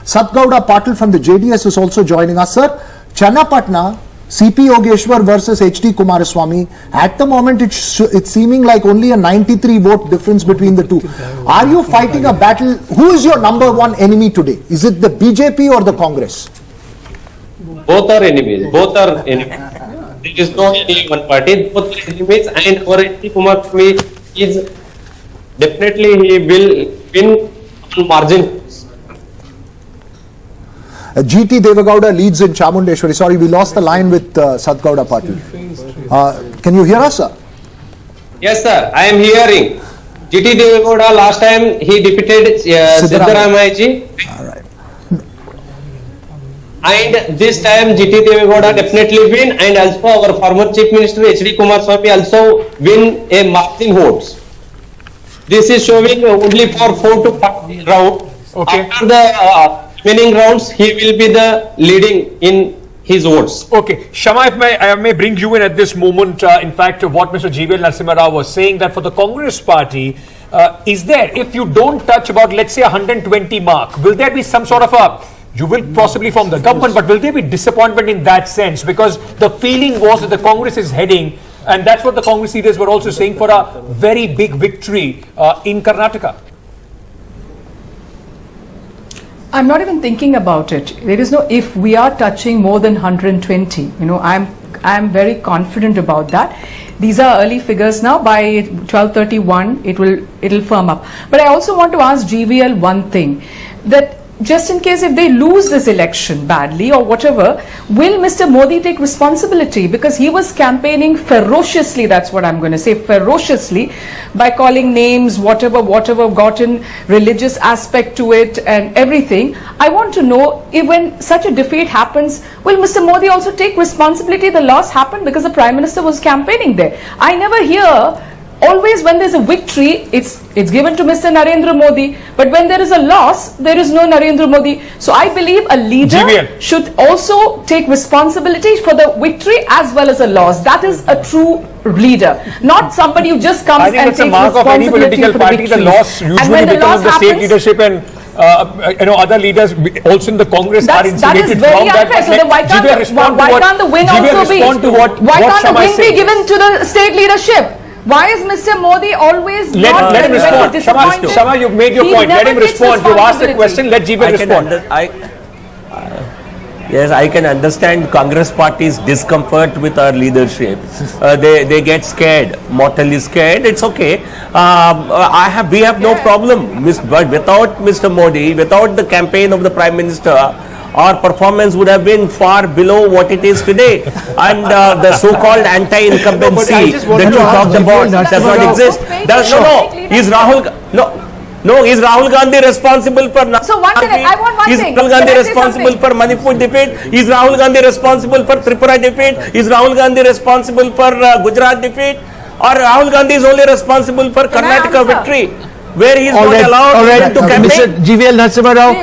Speaker 1: Satgowda Patil from the JDS is also joining us. Sir, Channapatna, CP Yogeshwar versus HD Kumaraswamy. At the moment, it's seeming like only a 93 vote difference between the two. Are you fighting a battle? Who is your number one enemy today? Is it the BJP or the Congress?
Speaker 18: Both are enemies. There is no any one party. Both are enemies, and our HD Kumaraswamy is definitely he will win on margin.
Speaker 1: GT Devagowda leads in Chamundeshwari. Sorry, we lost the line with Satgowda Patil. Can you hear us, sir?
Speaker 18: Yes, sir. I am hearing. GT Devagowda last time he defeated Siddaramaiah. And this time GT Devagowda definitely win, and also our former Chief Minister HD Kumaraswamy also win a margin votes. This is showing only for 4 to 5 rounds. After the remaining rounds, he will be the leading in his votes.
Speaker 5: Okay, Shama, if I may bring you in at this moment, in fact, what Mr. GVL Narasimha Rao was saying, that for the Congress party, is there, if you don't touch about, let's say, 120 mark, will there be some sort of you will possibly form the government, but will there be disappointment in that sense? Because the feeling was that the Congress is heading, and that's what the Congress leaders were also saying, for a very big victory in Karnataka.
Speaker 10: I'm not even thinking about it. There is no if. We are touching more than 120. I'm very confident about that. These are early figures now. By 12:31, it'll firm up. But I also want to ask GVL one thing, that just in case if they lose this election badly or whatever, will Mr. Modi take responsibility? Because he was campaigning ferociously, that's what I'm going to say, ferociously, by calling names, whatever, got in religious aspect to it and everything. I want to know, if when such a defeat happens, will Mr. Modi also take responsibility? The loss happened because the Prime Minister was campaigning there. I never hear. Always when there's a victory, it's given to Mr. Narendra Modi, but when there is a loss, there is no Narendra Modi. So I believe a leader should also take responsibility for the victory as well as a loss. That is a true leader, not somebody who just comes and takes responsibility for the victory.
Speaker 5: I think that's a mark of any political party. The loss usually because of the state leadership and other leaders also in the Congress are insulated from that.
Speaker 10: So then why can't the win also be? Why can't the win be given to the state leadership? Why is Mr. Modi always not
Speaker 5: let him respond? Shama, you've made your point. Let him respond. You've asked the question. Let GVL respond.
Speaker 17: Yes, I can understand Congress party's discomfort with our leadership. They get scared, mortally scared. It's okay. We have no problem. But without Mr. Modi, without the campaign of the Prime Minister, our performance would have been far below what it is today. And the so-called anti-incumbency that you talked about does not exist. Is Rahul Gandhi responsible for
Speaker 10: So one minute, I want one thing.
Speaker 17: Is Rahul Gandhi responsible for Manipur defeat? Is Rahul Gandhi responsible for Tripura defeat? Is Rahul Gandhi responsible for Gujarat defeat? Or Rahul Gandhi is only responsible for Karnataka victory, where he is not allowed to campaign?
Speaker 3: Mr. GVL Narasimha Rao,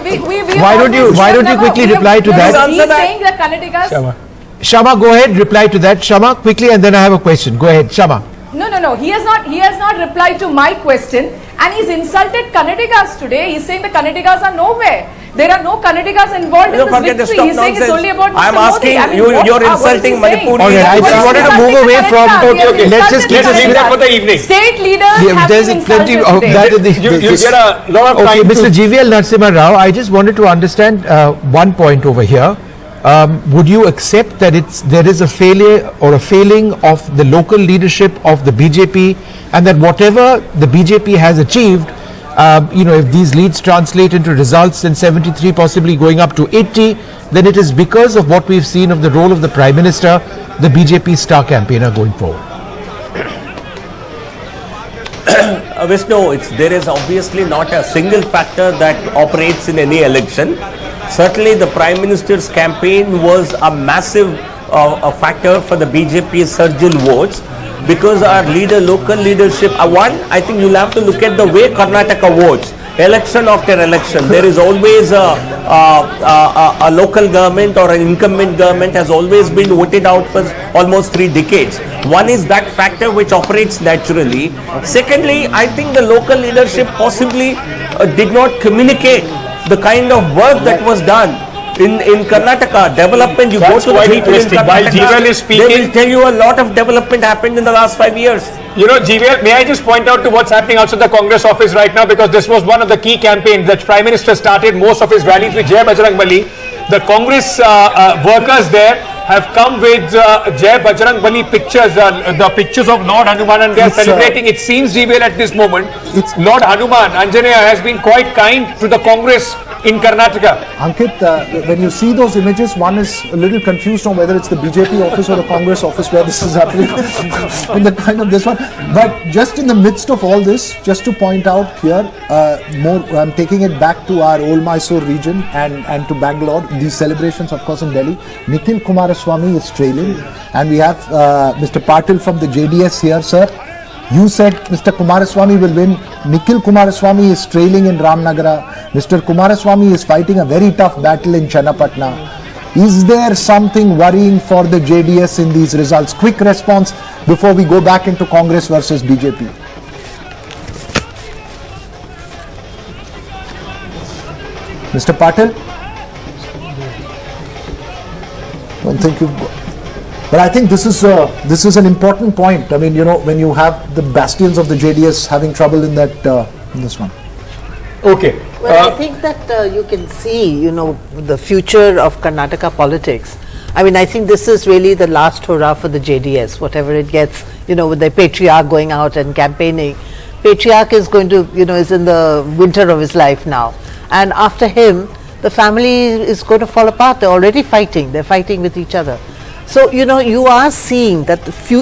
Speaker 3: why don't you quickly reply to that?
Speaker 10: He's saying that Karnataka.
Speaker 3: Shama, go ahead, reply to that. Shama, quickly, and then I have a question. Go ahead, Shama.
Speaker 10: No. He has not replied to my question. And he's insulted Kannadigas today. He's saying the Kannadigas are nowhere. There are no Kannadigas involved in this victory. He's saying it's only about Mr.
Speaker 17: I'm asking
Speaker 10: Modi.
Speaker 17: you, you're insulting Manipuri.
Speaker 3: All right, I just wanted to move away from.
Speaker 5: Okay.
Speaker 3: Let's just keep
Speaker 5: Let's leave that for the evening.
Speaker 10: State leaders have
Speaker 3: there's
Speaker 10: been
Speaker 3: plenty
Speaker 10: insulted
Speaker 3: of
Speaker 10: today.
Speaker 3: that.
Speaker 5: You get a lot of
Speaker 3: Okay,
Speaker 5: time
Speaker 3: Mr.
Speaker 5: to-
Speaker 3: GVL Narasimha Rao, I just wanted to understand one point over here. Would you accept that there is a failure or a failing of the local leadership of the BJP, and that whatever the BJP has achieved, if these leads translate into results in 73 possibly going up to 80, then it is because of what we've seen of the role of the Prime Minister, the BJP star campaigner going forward?
Speaker 17: Vishnu, there is obviously not a single factor that operates in any election. Certainly the Prime Minister's campaign was a massive a factor for the BJP's surge in votes, because our local leadership, I think you'll have to look at the way Karnataka votes, election after election. There is always a local government or an incumbent government has always been voted out for almost 3 decades. One is that factor which operates naturally. Secondly, I think the local leadership possibly did not communicate the kind of work that was done in Karnataka. Development, you
Speaker 5: That's
Speaker 17: go to the
Speaker 5: quite
Speaker 17: people in
Speaker 5: interesting. While GVL is
Speaker 17: Karnataka, they will
Speaker 5: speaking,
Speaker 17: tell you a lot of development happened in the last 5 years.
Speaker 5: You know, GVL, may I just point out to what's happening outside the Congress office right now, because this was one of the key campaigns that Prime Minister started most of his rallies with Jai Bajrangbali. The Congress workers there have come with Jai Bajrangbali pictures, the pictures of Lord Hanuman, and they are celebrating. It seems, GVL, at this moment, Lord Hanuman, Anjaneya, has been quite kind to the Congress in Karnataka.
Speaker 1: Ankit, when you see those images, one is a little confused on whether it's the BJP office or the Congress office where this is happening in the kind of this one. But just in the midst of all this, just to point out here, I'm taking it back to our old Mysore region and to Bangalore. These celebrations, of course, in Delhi. Nikhil Kumaraswamy is trailing, and we have Mr. Patil from the JDS here, sir. You said Mr. Kumaraswamy will win. Nikhil Kumaraswamy is trailing in Ramnagara. Mr. Kumaraswamy is fighting a very tough battle in Channapatna. Is there something worrying for the JDS in these results? Quick response before we go back into Congress versus BJP. Mr. Patil? Don't think you've got. But I think this is an important point. I mean, when you have the bastions of the JDS having trouble in that in this one.
Speaker 5: Okay.
Speaker 7: Well, I think that you can see, the future of Karnataka politics. I mean, I think this is really the last hurrah for the JDS, whatever it gets, with the patriarch going out and campaigning. Patriarch is going to, is in the winter of his life now. And after him, the family is going to fall apart. They're already fighting. They're fighting with each other. So, you are seeing that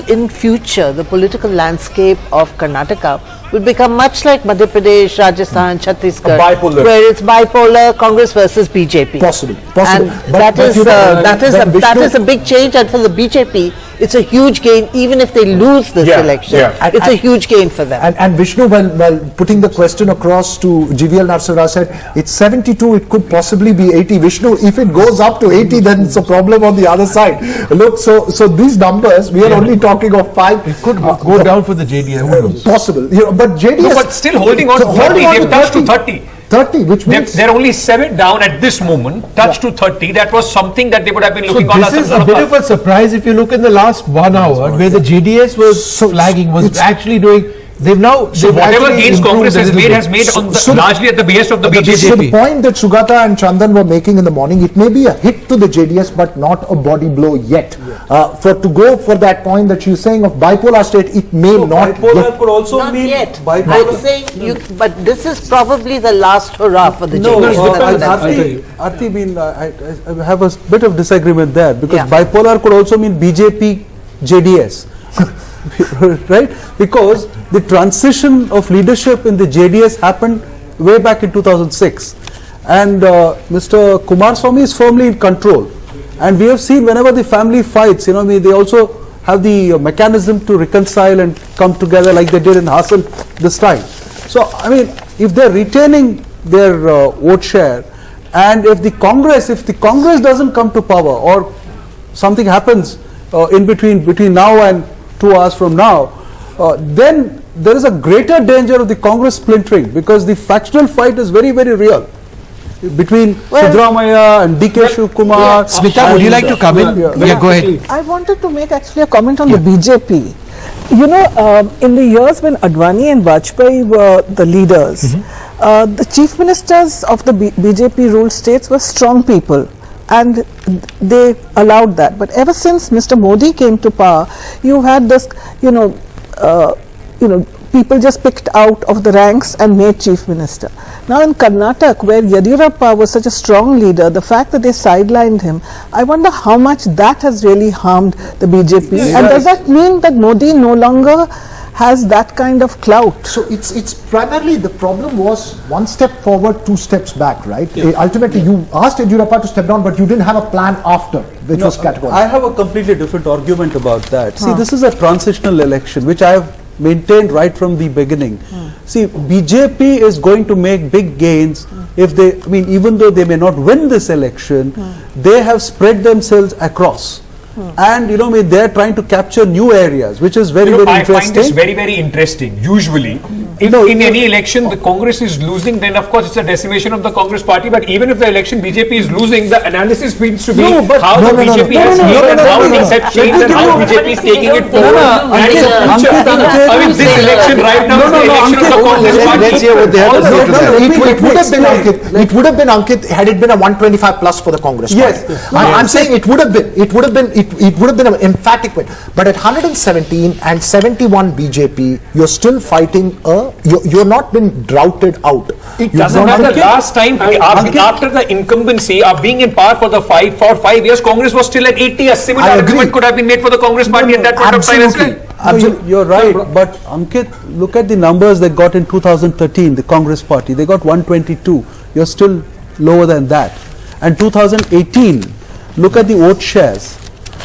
Speaker 7: in future, the political landscape of Karnataka will become much like Madhya Pradesh, Rajasthan, Chhattisgarh, where it's bipolar, Congress versus BJP.
Speaker 1: Possible.
Speaker 7: And that is a big change, and for the BJP, it's a huge gain. Even if they lose this election, it's a huge gain for them.
Speaker 1: And Vishnu, while putting the question across to GVL Narasimha Rao, said it's 72, it could possibly be 80. Vishnu, if it goes up to 80, then it's a problem on the other side. Look, so these numbers, we are only talking of 5.
Speaker 3: It could go down for the JDS.
Speaker 1: Possible. But JDS...
Speaker 5: No, but still holding on to 30. They've touched to 30.
Speaker 1: 30, which means...
Speaker 5: They're only 7 down at this moment, touched to 30. That was something that they would have been looking on.
Speaker 3: This is a bit of a surprise if you look in the last 1 hour, where the JDS was flagging, was actually doing... They've
Speaker 5: whatever gains Congress has made largely at the behest of the BJP.
Speaker 1: So the point that Sugata and Chandan were making in the morning, it may be a hit to the JDS, but not a body blow yet. To go for that point that she's saying of bipolar state, it may not
Speaker 12: bipolar
Speaker 1: yet.
Speaker 12: could also
Speaker 7: Not
Speaker 12: mean
Speaker 7: yet.
Speaker 12: bipolar.
Speaker 7: I'm saying, but this is probably the last hurrah for the
Speaker 12: No,
Speaker 7: JDS.
Speaker 12: I have a bit of disagreement there, because bipolar could also mean BJP, JDS. Right? Because the transition of leadership in the JDS happened way back in 2006, and Mr. Kumaraswamy is firmly in control, and we have seen whenever the family fights, they also have the mechanism to reconcile and come together like they did in Hassan this time. So, I mean, if they're retaining their vote share, and if the Congress doesn't come to power, or something happens in between now and 2 hours from now, then there is a greater danger of the Congress splintering because the factional fight is very, very real between Siddaramaiah and DK Shivakumar.
Speaker 3: Smita, would you like to come in? Yeah, go ahead.
Speaker 14: I wanted to make actually a comment on the BJP. You know, in the years when Advani and Vajpayee were the leaders, the chief ministers of the BJP ruled states were strong people, and they allowed that. But ever since Mr. Modi came to power, you had this, people just picked out of the ranks and made chief minister. Now in Karnataka, where Yadurappa was such a strong leader, the fact that they sidelined him, I wonder how much that has really harmed the BJP. And does that mean that Modi no longer has that kind of clout?
Speaker 1: So it's primarily the problem was one step forward, two steps back, right? Ultimately, you asked Yadurappa to step down, but you didn't have a plan after, which was categorical.
Speaker 12: I have a completely different argument about that. See, this is a transitional election, which I have maintained right from the beginning. See, BJP is going to make big gains if they, even though they may not win this election, they have spread themselves across. And they are trying to capture new areas, which is very, very interesting.
Speaker 5: I find this very, very interesting. Usually, if in any election the Congress is losing, then of course it's a decimation of the Congress party. But even if the election BJP is losing, the analysis seems to be how the BJP has and how it accepts change and how BJP is taking it forward. And in the future, this election right now is the election of the Congress party.
Speaker 3: Let's hear what they have to say to that.
Speaker 1: It would have been Ankit had it been a 125 plus for the Congress party. I'm saying it would have been. It would have been an emphatic win. But at 117 and 71 BJP, you're still fighting you're not been droughted out.
Speaker 5: It doesn't matter. Last time, after the incumbency, being in power for 5 years, Congress was still at 80. A similar argument could have been made for the Congress party at that point of time as well.
Speaker 12: Absolutely. You're right. But Ankit, look at the numbers they got in 2013, the Congress party. They got 122. You're still lower than that. And 2018, look at the vote shares.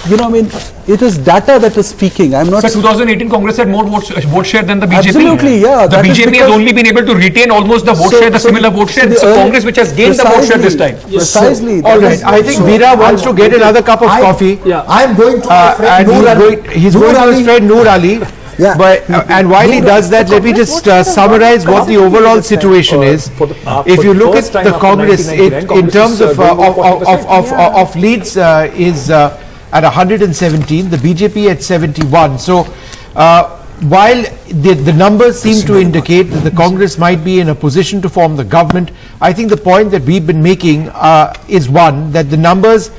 Speaker 12: It is data that is speaking. I'm not.
Speaker 5: So 2018 Congress had more vote share than the BJP.
Speaker 12: Absolutely, yeah.
Speaker 5: The BJP has only been able to retain almost the vote share, the similar vote share. It's Congress which has gained the vote share this time.
Speaker 12: Precisely.
Speaker 3: All right. I think Veera wants to get another cup of coffee.
Speaker 1: I'm going to my friend
Speaker 3: Noor Ali. He's going to his friend Noor Ali. But and while he does that, let me just summarize what the overall situation is. If you look at the Congress, in terms of leads, is at 117, the BJP at 71. So while the numbers seem to indicate that the Congress might be in a position to form the government, I think the point that we've been making is one, that the numbers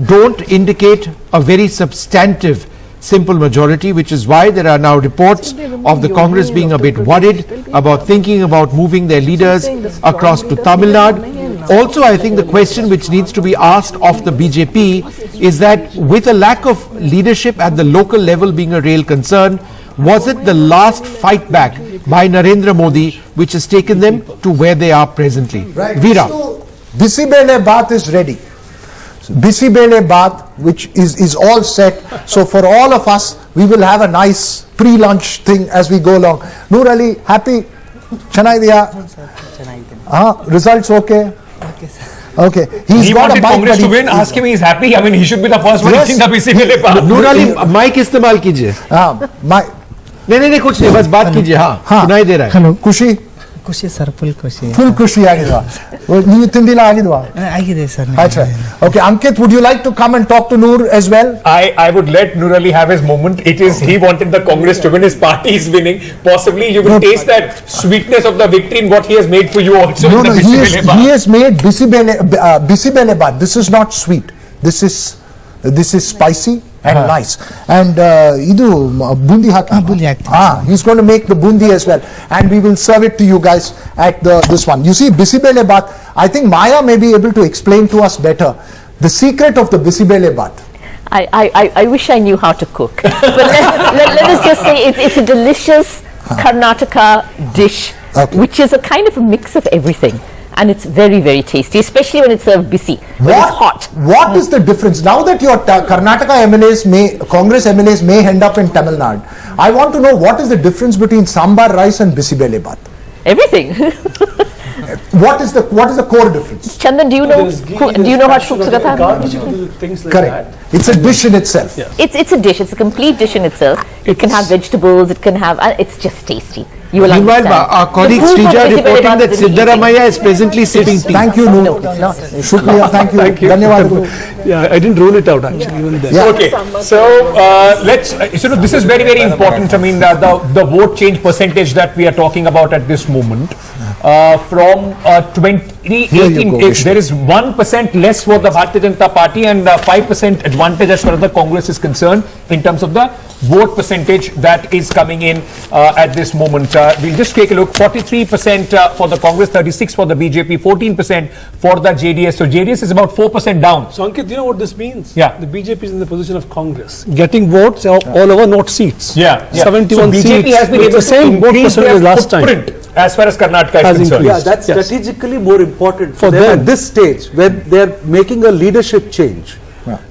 Speaker 3: don't indicate a very substantive simple majority, which is why there are now reports of the Congress being a bit worried about thinking about moving their leaders across to Tamil Nadu. Also, I think the question which needs to be asked of the BJP is that with a lack of leadership at the local level being a real concern, was it the last fight back by Narendra Modi which has taken them to where they are presently?
Speaker 1: Right.
Speaker 3: Veera.
Speaker 1: So, Bisibele Bath is ready. Bisibele Bath, which is all set. So for all of us, we will have a nice pre-lunch thing as we go along. Noor Ali, happy? Chennai diya? Results okay? Okay.
Speaker 5: He wanted Congress to win. Ask him he's happy. He should be the first one in the Bisibele Bath.
Speaker 3: Noor Ali, mic इस्तेमाल कीजिए. नहीं कुछ नहीं, बस बात कीजिए. हाँ, सुनाई दे रहा है.
Speaker 1: Hello, खुशी.
Speaker 19: ಖುಷಿ ಸರ್, ಫುಲ್ ಖುಷಿ.
Speaker 1: ಫುಲ್ ಖುಷಿ ಆಗಿದ್ವಾ? ನೀವು ತಿಂಡಿಲ್ಲ ಆಗಿದ್ವಾ?
Speaker 19: ಆಗಿದೆ sir.
Speaker 1: Okay, Ankit, would you like to come and talk to Noor as well?
Speaker 5: I would let Noor Ali have his moment. It is, he wanted the Congress to win, his party is winning. Possibly you will taste that sweetness of the victory in what he has made for you also.
Speaker 1: He has made Bisibele Bath. This is not sweet. This is spicy and nice. And idu bundi he's going to make the bundi as well, and we will serve it to you guys at this one. You see, Bisibele Bath, I think Maya may be able to explain to us better the secret of the Bisibele Bath.
Speaker 8: I wish I knew how to cook. But let us just say it's a delicious Karnataka dish, which is a kind of a mix of everything. And it's very, very tasty, especially when it's served bisi, when it's hot.
Speaker 1: What is the difference? Now that your Karnataka MLAs Congress MLAs may end up in Tamil Nadu, I want to know what is the difference between sambar rice and Bisibele Bath?
Speaker 8: Everything.
Speaker 1: What is the core difference?
Speaker 8: Chandan, do you know how Shuk Sugata?
Speaker 6: Things like
Speaker 1: Correct. It's a dish in itself.
Speaker 8: It's a dish. It's a complete dish in itself. It can have vegetables. It can have. It's just tasty. You will
Speaker 3: Meanwhile,
Speaker 8: understand.
Speaker 3: our colleague Srija reporting that Siddaramaiah is presently sipping tea.
Speaker 1: Thank you,
Speaker 8: No.
Speaker 1: Shukriya, thank you. Dhanyawad.
Speaker 6: Yeah, I didn't rule it out actually even then.
Speaker 5: Okay, so let's. So this is very, very important. I mean, the vote change percentage that we are talking about at this moment, from 2018, there is 1% less for the Bharatiya Janata Party and 5% advantage as far as the Congress is concerned in terms of the vote percentage that is coming in at this moment. We'll just take a look. 43% for the Congress, 36% for the BJP, 14% for the JDS. So JDS is about 4% down.
Speaker 6: So Ankit, you know what this means?
Speaker 5: Yeah.
Speaker 6: The BJP is in the position of Congress, getting votes all over, not seats.
Speaker 5: Yeah.
Speaker 6: 71
Speaker 5: so BJP
Speaker 6: seats.
Speaker 5: has been
Speaker 6: It's
Speaker 5: able
Speaker 6: the same
Speaker 5: to
Speaker 6: vote
Speaker 5: increase
Speaker 6: percentage
Speaker 5: their
Speaker 6: last time.
Speaker 5: footprint as far as Karnataka is concerned.
Speaker 12: Yeah, that's strategically more important for them at this stage when they're making a leadership change.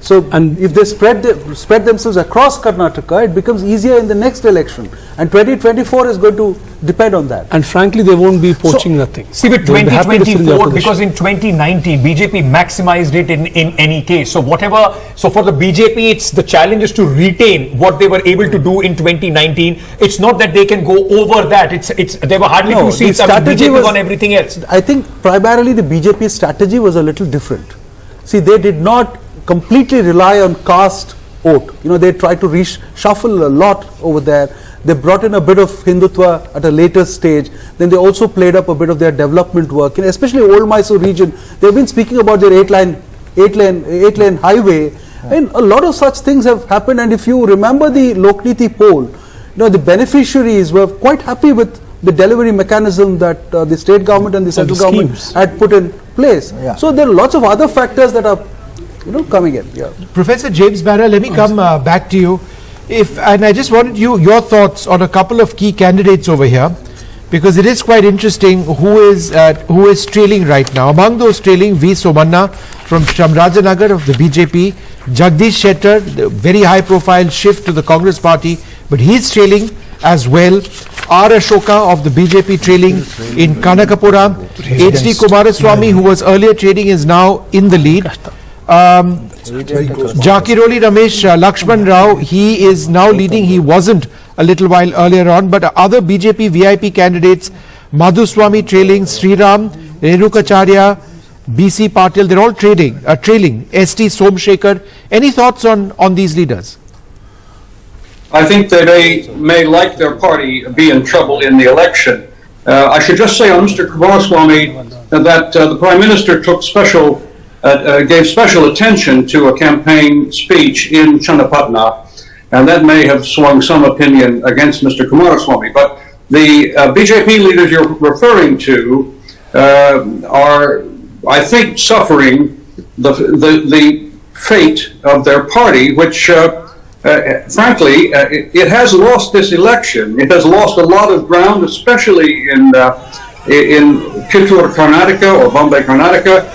Speaker 12: So, and if they spread themselves across Karnataka, it becomes easier in the next election. And 2024 is going to depend on that.
Speaker 6: And frankly, they won't be poaching nothing.
Speaker 5: See, with 2024, because in 2019, BJP maximized it in any case. So so for the BJP, it's the challenge is to retain what they were able to do in 2019. It's not that they can go over that. There were hardly 2 seats. BJP was on everything else.
Speaker 12: I think primarily the BJP strategy was a little different. See, they did not completely rely on caste vote. You know, they tried to reshuffle a lot over there. They brought in a bit of Hindutva at a later stage. Then they also played up a bit of their development work. And especially Old Mysore region, they've been speaking about their eight lane highway. And a lot of such things have happened. And if you remember the Lokniti poll, you know, the beneficiaries were quite happy with the delivery mechanism that the state government and the central government had put in place. So there are lots of other factors that are coming in.
Speaker 3: Professor James Barra, let me come back to you. And I just wanted your thoughts on a couple of key candidates over here, because it is quite interesting who is trailing right now. Among those trailing, V. Somanna from Chamrajanagar of the BJP, Jagdish Shettar, the very high profile shift to the Congress party, but he's trailing as well. R. Ashoka of the BJP trailing in Kanakapura. H.D. Kumaraswamy, who was earlier trading, is now in the lead. Jakiroli Ramesh Lakshman Rao, he is now leading. He wasn't a little while earlier on, but other BJP VIP candidates, Madhuswamy trailing, Sriram, Renukacharya, BC Patil, they're all trailing. ST Somshekhar. Any thoughts on these leaders?
Speaker 9: I think that they may, like their party, be in trouble in the election. I should just say on Mr. Kumaraswamy that the Prime Minister gave special attention to a campaign speech in Channapatna, and that may have swung some opinion against Mr. Kumaraswamy. But the BJP leaders you're referring to are, I think, suffering the fate of their party, which frankly, it has lost this election. It has lost a lot of ground, especially in Kittur, Karnataka, or Bombay, Karnataka.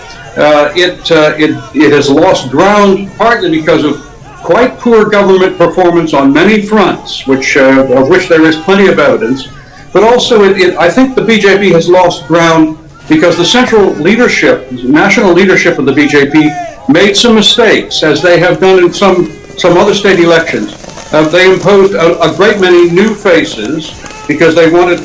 Speaker 9: It has lost ground partly because of quite poor government performance on many fronts, of which there is plenty of evidence. But also, I think the BJP has lost ground because the central leadership, national leadership of the BJP, made some mistakes, as they have done in some other state elections. They imposed a great many new faces because they wanted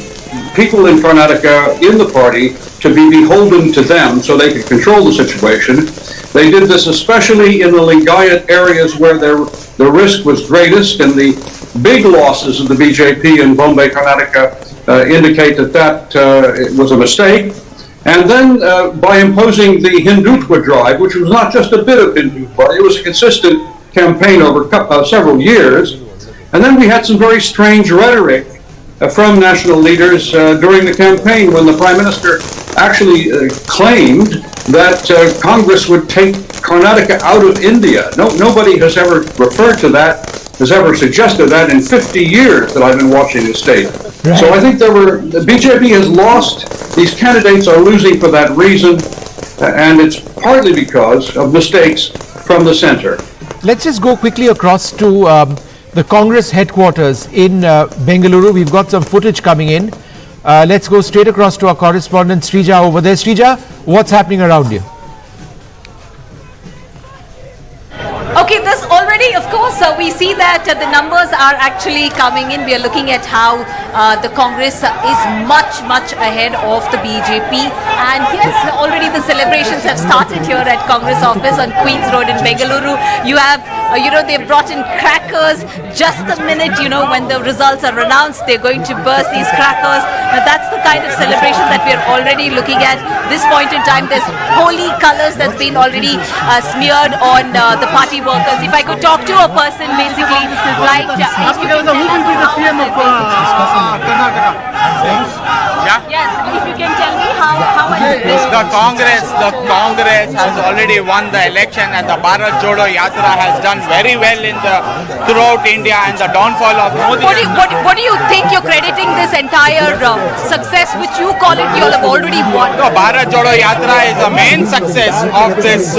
Speaker 9: people in Karnataka in the party to be beholden to them so they could control the situation. They did this especially in the Lingayat areas where the risk was greatest, and the big losses of the BJP in Bombay, Karnataka indicate that was a mistake. And then by imposing the Hindutva drive, which was not just a bit of Hindutva, it was a consistent campaign over several years. And then we had some very strange rhetoric from national leaders during the campaign when the Prime Minister actually claimed that Congress would take Karnataka out of India. Nobody has ever referred to that, has ever suggested that in 50 years that I've been watching the state. Right. So I think the BJP has lost, these candidates are losing for that reason, and it's partly because of mistakes from the center.
Speaker 3: Let's just go quickly across to the Congress headquarters in Bengaluru. We've got some footage coming in. Let's go straight across to our correspondent Srija over there. Srija, what's happening around you?
Speaker 20: Okay, this already, of course, we see that the numbers are actually coming in. We are looking at how the Congress is much, much ahead of the BJP. And yes, already the celebrations have started here at Congress office on Queen's Road in Bengaluru. You have, they brought in crackers just the minute, when the results are announced, they're going to burst these crackers. Now that's the kind of celebration that we are already looking at. This point in time, there's holy colors that's been already smeared on the party workers. If I could talk to a person basically like
Speaker 13: who will be the CM of Karnataka?
Speaker 20: Yes, if you can tell me how
Speaker 21: The Congress has already won the election, and the Bharat Jodo Yatra has done very well throughout India, and the downfall of Modi.
Speaker 20: What do you think you're crediting this entire success, which you call it, you all have already won?
Speaker 21: No, Bharat Jodo Yatra is the main success of this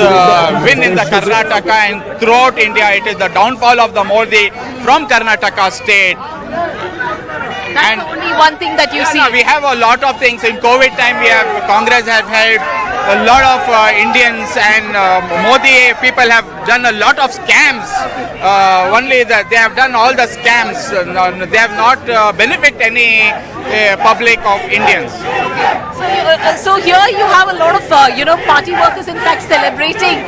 Speaker 21: win in the Karnataka, and throughout India it is the downfall of the Modi from Karnataka state.
Speaker 20: That's only one thing that you see.
Speaker 21: No, we have a lot of things. In COVID time, Congress has helped a lot of Indians, and Modi people have done a lot of scams. Only that they have done all the scams. They have not benefit any public of Indians.
Speaker 20: So here you have a lot of party workers in fact celebrating,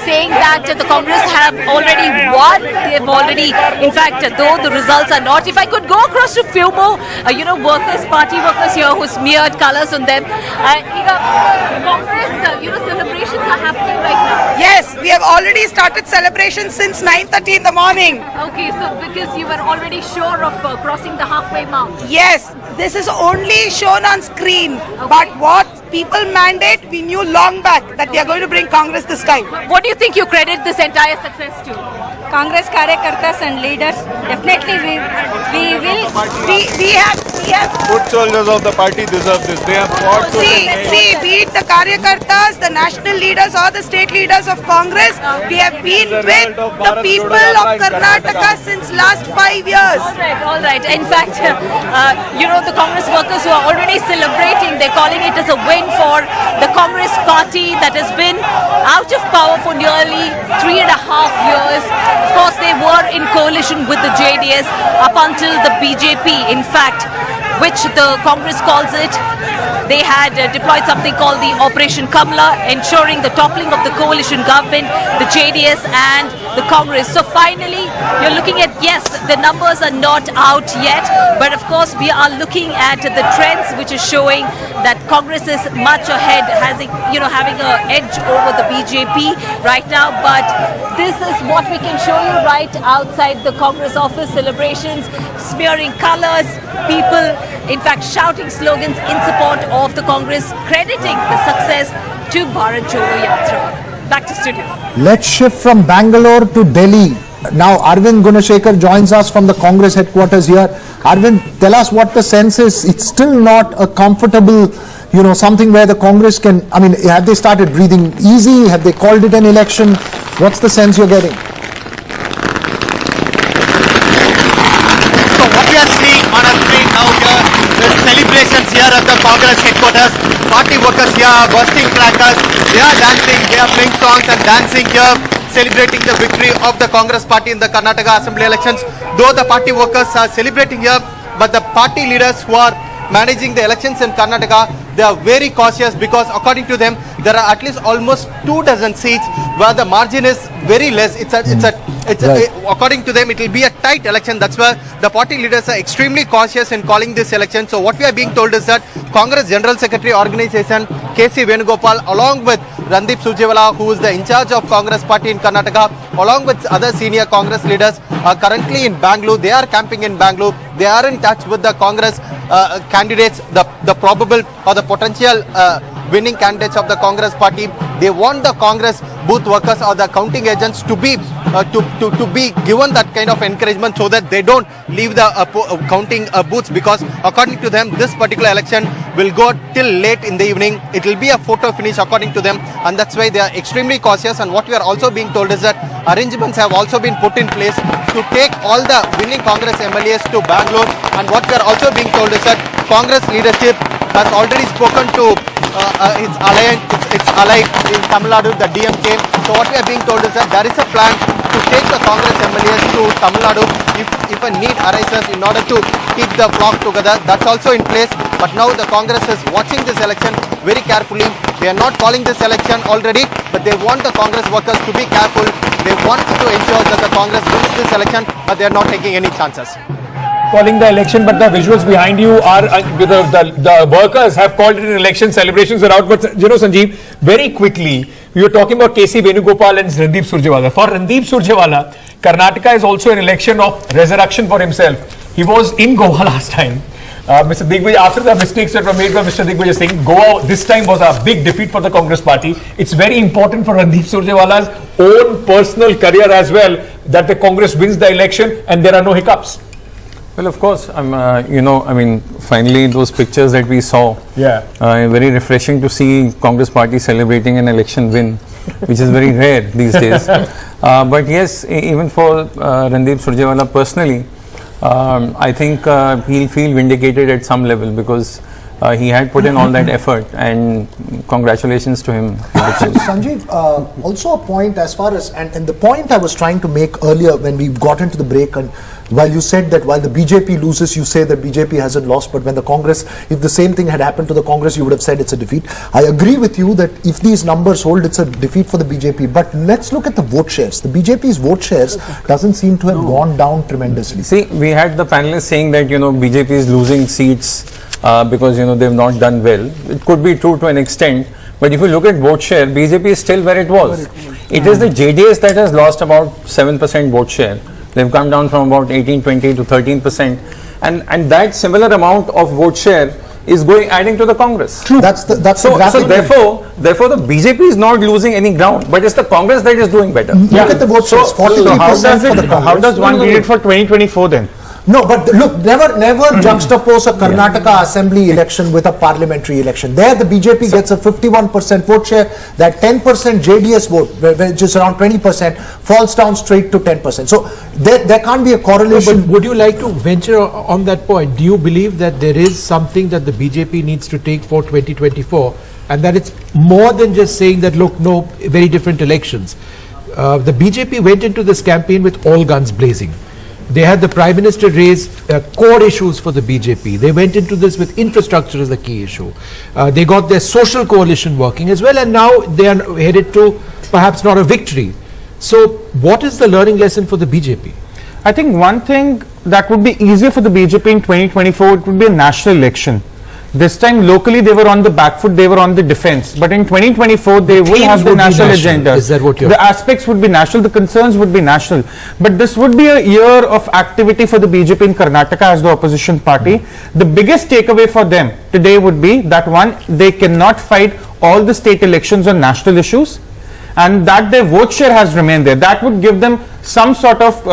Speaker 20: saying that the Congress have already won. They have already, in fact, though the results are not. If I could go across to few more, party workers here who smeared colors on them. Congress, celebrations are happening right now.
Speaker 22: Yes, we have already started celebrations since 9:30 in the morning.
Speaker 20: Okay, so because you were already sure of crossing the halfway mark.
Speaker 22: Yes, this is only shown on screen, but what people mandate, we knew long back that they are going to bring Congress this time.
Speaker 20: What do you think you credit this entire success to?
Speaker 22: Congress Karyakartas and leaders, definitely we have
Speaker 21: Good soldiers of the party deserve this. They have fought so
Speaker 22: See, be it the Karyakartas, the national leaders or the state leaders of Congress, we have been with the people of Karnataka since last 5 years.
Speaker 20: All right. In fact, the Congress workers who are already celebrating, they're calling it as a win for the Congress party that has been out of power for nearly 3.5 years. Of course, they were in coalition with the JDS up until the BJP, in fact, which the Congress calls it. They had deployed something called the Operation Kamla, ensuring the toppling of the coalition government, the JDS and the Congress. So finally, you're looking at, yes, the numbers are not out yet, but of course we are looking at the trends, which is showing that Congress is much ahead, having an edge over the BJP right now. But this is what we can show you right outside the Congress office. Celebrations, smearing colors, people in fact shouting slogans in support of the Congress, crediting the success to Bharat Jodo Yatra. Back to studio.
Speaker 1: Let's shift from Bangalore to Delhi. Now Arvind Gunashekhar joins us from the Congress headquarters here. Arvind, tell us what the sense is. It's still not a comfortable, something where the Congress can, have they started breathing easy? Have they called it an election? What's the sense you're getting?
Speaker 23: So what we are seeing on our screen now here is celebrations here at the Congress headquarters. Party workers here are bursting crackers. They are dancing, they are playing songs and dancing here, celebrating the victory of the Congress party in the Karnataka Assembly elections. Though the party workers are celebrating here, but the party leaders who are managing the elections in Karnataka, they are very cautious because according to them, there are at least almost 24 seats where the margin is very less. According to them, it will be a tight election. That's why the party leaders are extremely cautious in calling this election. So what we are being told is that Congress General Secretary Organization K.C. Venugopal, along with Randeep Surjewala, who is the in charge of Congress party in Karnataka, along with other senior Congress leaders, are currently in Bangalore. They are camping in Bangalore. They are in touch with the Congress candidates, the probable or the potential winning candidates of the Congress party. They want the Congress booth workers or the counting agents to be given that kind of encouragement so that they don't leave the counting booths, because according to them this particular election will go till late in the evening. It will be a photo finish according to them, and that's why they are extremely cautious. And what we are also being told is that arrangements have also been put in place to take all the winning Congress MLAs to Bangalore, and what we are also being told is that Congress leadership has already spoken to its ally in Tamil Nadu, the DMK. So what we are being told is that there is a plan to take the Congress MLAs to Tamil Nadu if a need arises in order to keep the flock together. That's also in place. But now the Congress is watching this election very carefully. They are not calling this election already, but they want the Congress workers to be careful. They want to ensure that the Congress wins this election, but they are not taking any chances.
Speaker 5: Calling the election, but the visuals behind you are the workers have called it an election. Celebrations are out. But you know, Sanjeev, very quickly, we were talking about KC Venugopal and Randeep Surjewala. For Randeep Surjewala, Karnataka is also an election of resurrection for himself. He was in Goa last time. Mr. Digvijay, after the mistakes that were made by Mr. Digvijay Singh, Goa this time was a big defeat for the Congress party. It's very important for Randeep Surjewala's own personal career as well that the Congress wins the election and there are no hiccups.
Speaker 4: Well, of course, finally those pictures that we saw, very refreshing to see Congress party celebrating an election win, which is very rare these days. But yes, even for Randeep Surjewala personally, I think he'll feel vindicated at some level, because he had put in all that effort, and congratulations to him.
Speaker 1: Sanjeev, also a point as far as, and the point I was trying to make earlier when we got into the break, and while you said that while the BJP loses, you say that BJP hasn't lost, but when the Congress, if the same thing had happened to the Congress, you would have said it's a defeat. I agree with you that if these numbers hold, it's a defeat for the BJP. But let's look at the vote shares. The BJP's vote shares doesn't seem to have gone down tremendously.
Speaker 4: See, we had the panelists saying that, BJP is losing seats because, they've not done well. It could be true to an extent. But if you look at vote share, BJP is still where it was. It is the JDS that has lost about 7% vote share. They've come down from about 18-20 to 13%, and that similar amount of vote share is adding to the Congress.
Speaker 1: True. So
Speaker 4: therefore the BJP is not losing any ground, but it's the Congress that is doing better.
Speaker 1: Look at the vote shares. 43%
Speaker 13: How does one read it for 2024 then?
Speaker 1: No, but look, never juxtapose a Karnataka assembly election with a parliamentary election. There the BJP gets a 51% vote share. That 10% JDS vote, which is around 20%, falls down straight to 10%. So there can't be a correlation.
Speaker 3: But would you like to venture on that point? Do you believe that there is something that the BJP needs to take for 2024, and that it's more than just saying that, look, no, very different elections? The BJP went into this campaign with all guns blazing. They had the Prime Minister raise core issues for the BJP. They went into this with infrastructure as the key issue. They got their social coalition working as well, and now they are headed to perhaps not a victory. So what is the learning lesson for the BJP?
Speaker 13: I think one thing that would be easier for the BJP in 2024, it would be a national election. This time locally they were on the back foot, they were on the defense. But in 2024 they will have the national agenda.
Speaker 3: Is that what you're...
Speaker 13: The aspects would be national, the concerns would be national. But this would be a year of activity for the BJP in Karnataka as the opposition party. The biggest takeaway for them today would be that, one, they cannot fight all the state elections on national issues, and that their vote share has remained there. That would give them some sort of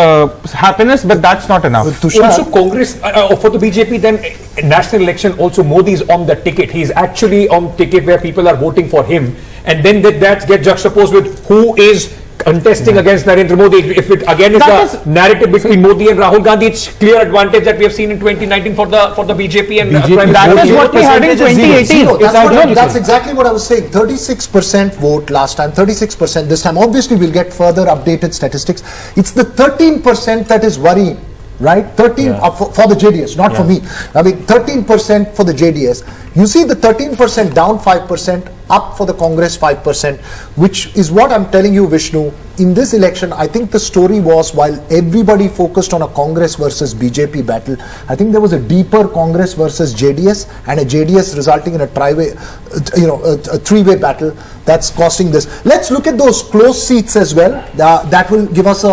Speaker 13: happiness, but that's not enough.
Speaker 5: Also, Congress, for the BJP, then national election, also Modi is on the ticket. He is actually on ticket where people are voting for him. And then that gets juxtaposed with who is contesting against Narendra Modi. If it again is the narrative between Modi and Rahul Gandhi, it's clear advantage that we have seen in 2019 for the BJP and
Speaker 13: that is what we had in 2018.
Speaker 1: That's exactly what I was saying. 36% vote last time, 36% this time. Obviously, we'll get further updated statistics. It's the 13% that is worrying. Right, 13 for the JDS, not for me. I mean, 13% for the JDS. You see the 13% down 5%, up for the Congress 5%, which is what I'm telling you, Vishnu. In this election, I think the story was, while everybody focused on a Congress versus BJP battle, I think there was a deeper Congress versus JDS, and a JDS resulting in a a three-way battle that's costing this. Let's look at those close seats as well. That will give us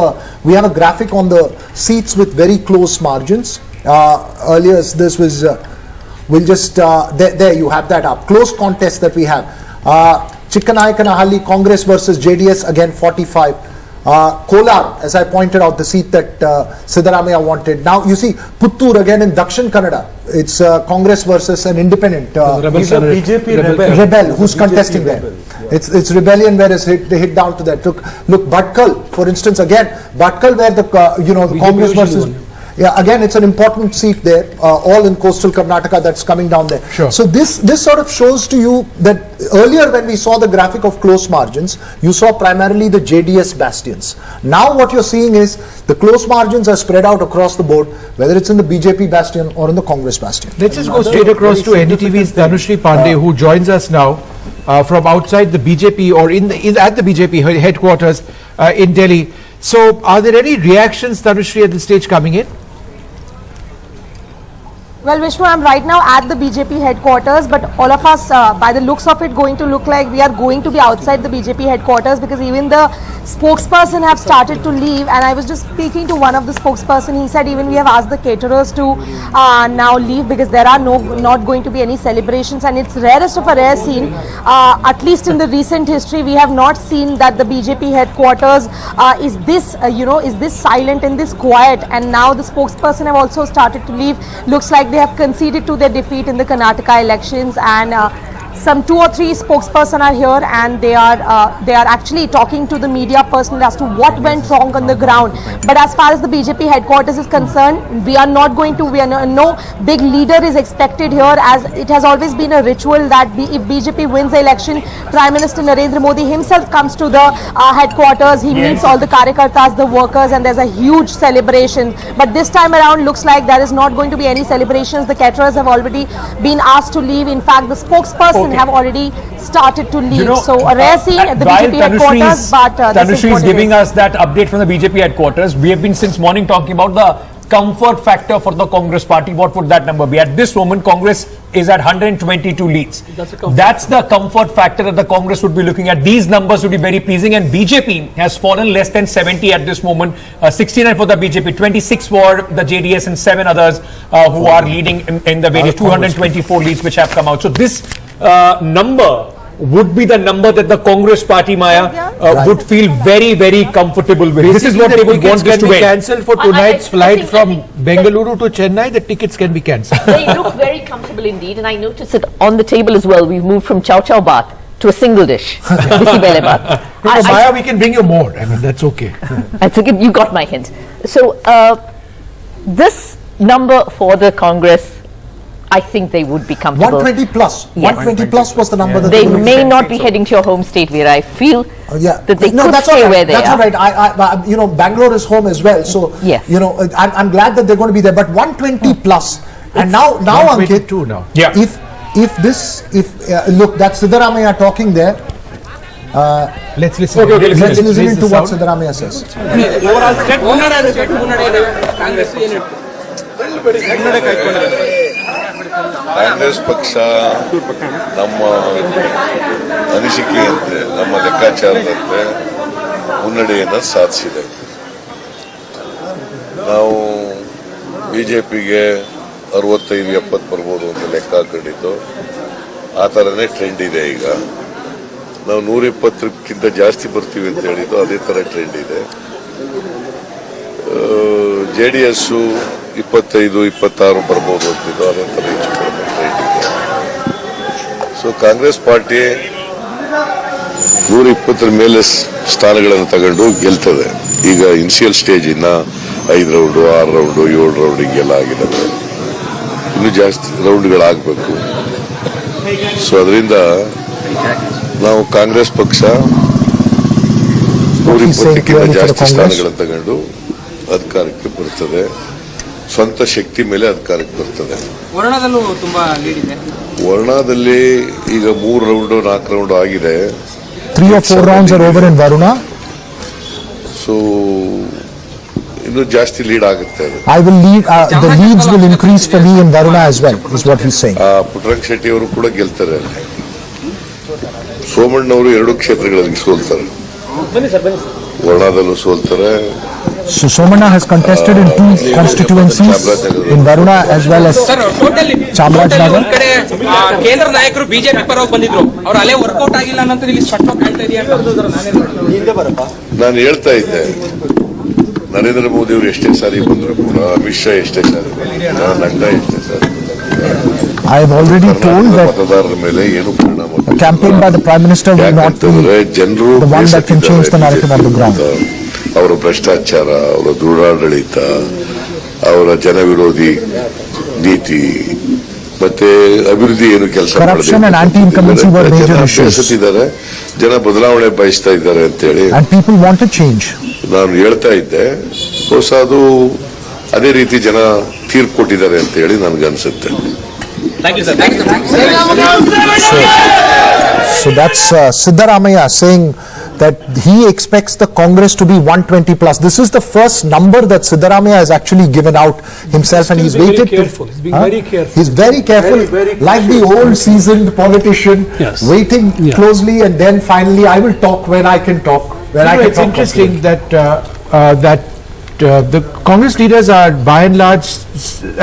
Speaker 1: we have a graphic on the seats with very close margins. Earlier this was, we'll just, there you have that up. Close contest that we have. Chikkanayakkanahalli, Congress versus JDS, again 45. Kolar, as I pointed out, the seat that Siddaramaiah wanted. Now you see Puttur again in Dakshin Kannada. It's Congress versus an independent
Speaker 12: BJP
Speaker 1: rebel who's contesting there. It's rebellion where they hit down to that. Look, Bhatkal, for instance, again Bhatkal where the the Congress versus. Yeah, again, it's an important seat there, all in coastal Karnataka that's coming down there.
Speaker 3: Sure.
Speaker 1: So this sort of shows to you that earlier when we saw the graphic of close margins, you saw primarily the JDS bastions. Now what you're seeing is the close margins are spread out across the board, whether it's in the BJP bastion or in the Congress bastion.
Speaker 3: Let's just go straight across to NDTV's Dhanushri Pandey, who joins us now from outside the BJP or at the BJP headquarters in Delhi. So are there any reactions, Dhanushri, at this stage coming in?
Speaker 2: Well, Vishnu, I'm right now at the BJP headquarters, but all of us, by the looks of it, going to look like we are going to be outside the BJP headquarters, because even the spokesperson have started to leave. And I was just speaking to one of the spokesperson. He said even we have asked the caterers to now leave because there are not going to be any celebrations, and it's rarest of a rare scene. At least in the recent history, we have not seen that the BJP headquarters is this is this silent and this quiet. And now the spokesperson have also started to leave. Looks like they have conceded to their defeat in the Karnataka elections, and some 2 or 3 spokespersons are here, and they are actually talking to the media personnel as to what went wrong on the ground. But as far as the BJP headquarters is concerned, we are not going to. No big leader is expected here, as it has always been a ritual that if BJP wins the election, Prime Minister Narendra Modi himself comes to the headquarters. He meets all the karyakartas, the workers, and there's a huge celebration. But this time around, looks like there is not going to be any celebrations. The caterers have already been asked to leave. In fact, the spokesperson have already started to leave. So a rare scene at the BJP headquarters, but
Speaker 5: Tanushree is giving us that update from the BJP headquarters. We have been since morning talking about the comfort factor for the Congress party. What would that number be? At this moment, Congress is at 122 leads. That's the comfort factor that the Congress would be looking at. These numbers would be very pleasing, and BJP has fallen less than 70 at this moment. 69 for the BJP, 26 for the JDS, and 7 others who are leading in the various 224 leads which have come out. So this number would be the number that the Congress party, Maya, would feel very, very comfortable with. This is what they would want this to be.
Speaker 3: Cancelled for tonight's flight from Bengaluru to Chennai. The tickets can be cancelled.
Speaker 8: They look very comfortable indeed, and I noticed that on the table as well. We've moved from chow chow bath to a single dish, bisi bele bath.
Speaker 3: Maya, we can bring you more. I mean, that's okay.
Speaker 8: That's okay. You got my hint. So this number for the Congress, I think they would be comfortable.
Speaker 1: 120 plus. Yes. 120 plus was the number that
Speaker 8: they may not be heading to your home state, where I feel that they could stay where they are.
Speaker 1: That's all right. I Bangalore is home as well. So,
Speaker 8: yes.
Speaker 1: I'm glad that they're going to be there. But 120 plus. And now Ankit,
Speaker 3: now.
Speaker 1: Yeah. Look, that's Siddaramaiah talking there.
Speaker 3: Let's listen.
Speaker 1: Okay, let's listen to what Siddaramaiah says.
Speaker 11: Congress ಪಕ್ಷ ನಮ್ಮ ಅನಿಸಿಕೆಯಂತೆ ನಮ್ಮ ಲೆಕ್ಕಾಚಾರದಂತೆ ಮುನ್ನಡೆಯನ್ನು ಸಾಧಿಸಿದೆ. ನಾವು ಬಿಜೆಪಿಗೆ 65-70 ಬರ್ಬೋದು ಅಂತ ಲೆಕ್ಕ ಹಾಕೊಂಡಿದ್ದು, ಆ ಥರನೇ ಟ್ರೆಂಡ್ ಇದೆ. ಈಗ ನಾವು 120ಕ್ಕಿಂತ ಜಾಸ್ತಿ ಬರ್ತೀವಿ ಅಂತ ಹೇಳಿದ್ದು, ಅದೇ ಥರ ಟ್ರೆಂಡ್ ಇದೆ. JDS 25-26 ಬರ್ಬೋದು ಅಂತಿದ್ದು, ಅದೇ ಥರ ಹೆಚ್ಚು ಕಡಿಮೆ ಟ್ರೆಂಡ್ ಇದೆ. ಸೊ ಕಾಂಗ್ರೆಸ್ ಪಾರ್ಟಿ 120 ಮೇಲೆ ಸ್ಥಾನಗಳನ್ನು ತಗೊಂಡು ಗೆಲ್ತದೆ. ಈಗ ಇನಿಷಿಯಲ್ ಸ್ಟೇಜ್ ಇನ್ನ 5 ರೌಂಡು 6 ರೌಂಡು 7 ರೌಂಡ್ ಹಿಂಗೆಲ್ಲ ಆಗಿರುತ್ತೆ. ಇನ್ನೂ ಜಾಸ್ತಿ ರೌಂಡ್ಗಳಾಗಬೇಕು. ಸೊ ಅದರಿಂದ ನಾವು ಕಾಂಗ್ರೆಸ್ ಪಕ್ಷ 120ಕ್ಕಿಂತ ಜಾಸ್ತಿ ಸ್ಥಾನಗಳನ್ನು ತಗೊಂಡು ಅಧಿಕಾರಕ್ಕೆ ಬರ್ತದೆ. ಸ್ವಂತ ಶಕ್ತಿ ಮೇಲೆ ಅಧಿಕಾರಕ್ಕೆ ಬರ್ತದೆ.
Speaker 15: ವರ್ಣದಲ್ಲೂ ತುಂಬಾ ಲೀಡ್ ಇದೆ.
Speaker 11: ವರ್ಣದಲ್ಲಿ ಈಗ 3 ರೌಂಡ್ 4 ರೌಂಡ್ ಆಗಿದೆ.
Speaker 1: 3 or 4 rounds are over in Varuna.
Speaker 11: So ಇನ್ನೂ ಜಾಸ್ತಿ ಲೀಡ್ ಆಗುತ್ತೆ.
Speaker 1: The leads will increase for me in Varuna as well, is what he's saying.
Speaker 11: Puttaranga Shetty ಅವರು ಕೂಡ ಗೆಲ್ತಾರೆ. ಸೋಮಣ್ಣವರು 2 ಕ್ಷೇತ್ರಗಳಲ್ಲಿ ಸೋಲ್ತಾರೆ. ವರ್ಣದಲ್ಲೂ ಸೋಲ್ತಾರೆ,
Speaker 1: So Somana has contested in 2 constituencies, in Varuna as well as Chamrajnagar.
Speaker 15: ಕೇಂದ್ರ ನಾಯಕರು BJP ಪರವಾಗಿ ಬಂದಿದ್ರು ಅವ್ರ ಅಲೆ ವರ್ಕೌಟ್ ಆಗಿಲ್ಲ ಅನ್ನೋದು ಇಲ್ಲಿ ಸ್ಪಷ್ಟವಾಗಿ ಕಾಣ್ತಾ ಇದೆಯಾ?
Speaker 11: ನಾನು ಹೇಳ್ತಾ ಇದ್ದೆ, ನರೇಂದ್ರ ಮೋದಿ ಅವರು ಎಷ್ಟೇ ಸಾರಿ ಬಂದ್ರು ಕೂಡ, ಅಮಿತ್ ಶಾ ಎಷ್ಟೇ ಸಾರಿ ಬಂದ್ರು, ನಡ್ಡಾ ಎಷ್ಟೇ ಸಾರಿ
Speaker 1: I have already told that
Speaker 11: ಮತದಾರರ ಮೇಲೆ ಏನು ಪರಿಣಾಮ
Speaker 1: a campaign by the Prime Minister will not be
Speaker 11: ಜನರು
Speaker 1: the one that can change the narrative on the ground.
Speaker 11: ಅವರ ಭ್ರಷ್ಟಾಚಾರ, ಅವರ ದುರಾಡಳಿತ, ಅವರ ಜನ ವಿರೋಧಿ ನೀತಿ, ಮತ್ತೆ ಅಭಿವೃದ್ಧಿ ಏನು ಕೆಲಸ
Speaker 1: Corruption and anti-incumbency were major issues.
Speaker 11: ಜನ ಬದಲಾವಣೆ ಬಯಸ್ತಾ ಇದ್ದಾರೆ ಅಂತ ಹೇಳಿ
Speaker 1: And people want to change.
Speaker 11: ನಾನು ಹೇಳ್ತಾ ಇದ್ದೆ, ಹೊಸ ಅದು ಅದೇ ರೀತಿ ಜನ ತೀರ್ಪು ಕೊಟ್ಟಿದ್ದಾರೆ ಅಂತ ಹೇಳಿ ನನಗನ್ಸುತ್ತೆ.
Speaker 1: So that's Siddaramaiah saying that he expects the Congress to be 120 plus. This is the first number that Siddaramaiah has actually given out himself, and he's waited.
Speaker 6: He's being very careful.
Speaker 1: He's very careful, like the old seasoned politician, waiting closely, and then finally, I will talk when I can talk.
Speaker 3: It's interesting that the Congress leaders are by and large,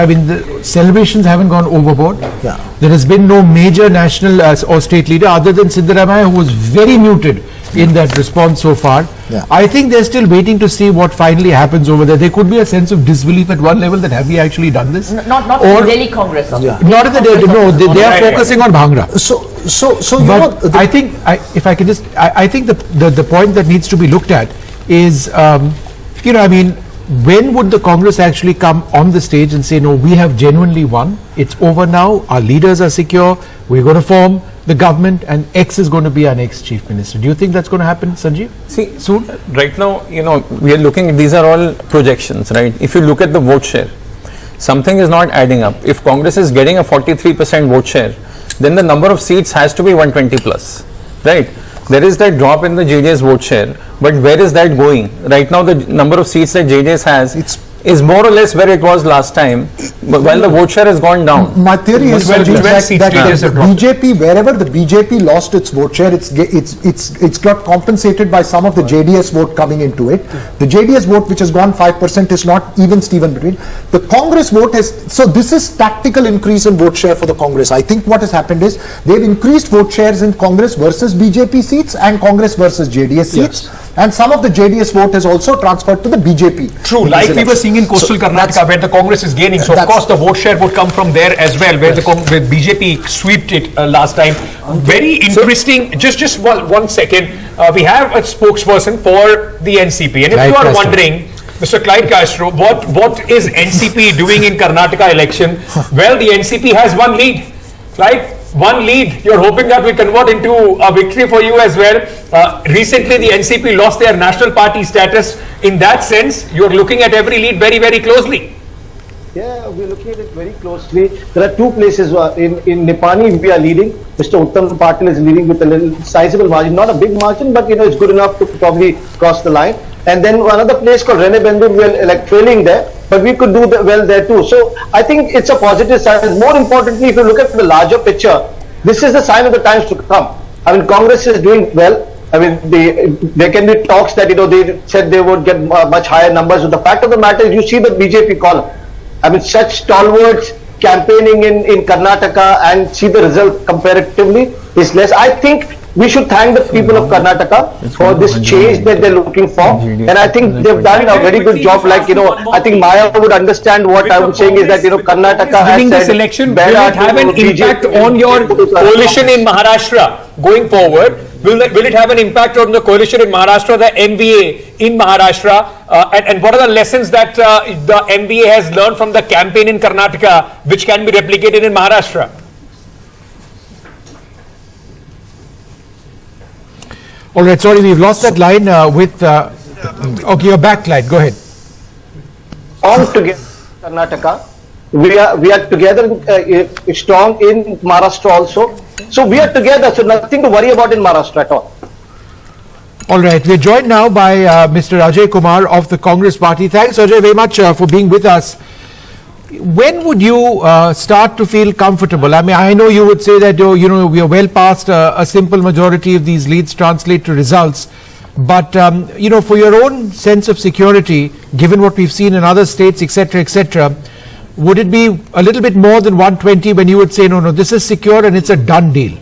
Speaker 3: I mean, the celebrations haven't gone overboard.
Speaker 1: Yeah.
Speaker 3: There has been no major national or state leader other than Siddaramaiah, who was very muted in that response so far.
Speaker 1: Yeah.
Speaker 3: I think they're still waiting to see what finally happens over there. There could be a sense of disbelief at one level that have we actually done this?
Speaker 8: Not
Speaker 3: Or
Speaker 8: in the Delhi Congress.
Speaker 3: not in the Delhi, no, they are focusing on Bhangra.
Speaker 1: So you know,
Speaker 3: I think, if I can just, I think the point that needs to be looked at is, you know, I mean, when would the Congress actually come on the stage and say, no, we have genuinely won, it's over now, our leaders are secure, we're going to form the government and X is going to be our next chief minister. Do you think that's going to happen, Sanjeev?
Speaker 4: See, soon, right now, you know, we are looking, these are all projections, right? If you look at the vote share, something is not adding up. If Congress is getting a 43% vote share, then the number of seats has to be 120 plus, right? There is that drop in the JJ's vote share, but where is that going? Right now, the number of seats that JJ's has is more or less where it was last time, while the vote share has gone down.
Speaker 1: My theory is that the BJP, wherever the BJP lost its vote share, it's got compensated by some of the JDS vote coming into it. The JDS vote, which has gone 5%, is not even Steven between. The Congress vote has, so this is tactical increase in vote share for the Congress. I think what has happened is they've increased vote shares in Congress versus BJP seats and Congress versus JDS seats. And some of the JDS vote has also transferred to the BJP.
Speaker 5: True, like we were seeing in coastal Karnataka, where the Congress is gaining. So of course the vote share would come from there as well, where where BJP swept it last time. Very interesting. Just one second. We have a spokesperson for the NCP, and if you are wondering, Mr. Clyde Castro, what is NCP doing in Karnataka election? Well, the NCP has one lead, right? One lead. You're hoping that will convert into a victory for you as well. Recently, the NCP lost their national party status. In that sense, you're looking at every lead very, very closely.
Speaker 10: Yeah, we're looking at it very closely. There are 2 places. In Nipani, we are leading. Mr. Uttam Patil is leading with a little sizable margin. Not a big margin, but you know it's good enough to probably cross the line. And then another place called Renebendu, we are like trailing there, but we could do well there too. So I think it's a positive sign. More importantly, if you look at the larger picture, this is the sign of the times to come. I mean, Congress is doing well. I mean, there can be talks that, you know, they said they would get much higher numbers. But the fact of the matter is, you see the BJP column. I mean, such stalwarts campaigning in Karnataka, and see the result comparatively is less. I think we should thank the people of Karnataka for this change that they're looking for. And I think they've done a very good job. Like, you know, I think Maya would understand what I'm saying is that, you know, Karnataka has
Speaker 5: Winning this election, will it have an impact on your coalition in Maharashtra going forward? Will it have an impact on the coalition in Maharashtra, the MBA in Maharashtra? And what are the lessons that the MBA has learned from the campaign in Karnataka, which can be replicated in Maharashtra?
Speaker 3: All right, sorry, we've lost that line with, okay, you're back, Clyde, go ahead.
Speaker 10: On together, Karnataka. We are together strong in Maharashtra also. So we are together, so nothing to worry about in Maharashtra at all.
Speaker 3: All right, we're joined now by Mr. Ajay Kumar of the Congress Party. Thanks, Ajay, very much for being with us. When would you start to feel comfortable? I mean, I know you would say that, you know, we are well past a simple majority of these leads translate to results. But, for your own sense of security, given what we've seen in other states, etc., would it be a little bit more than 120 when you would say, no, this is secure and it's a done deal?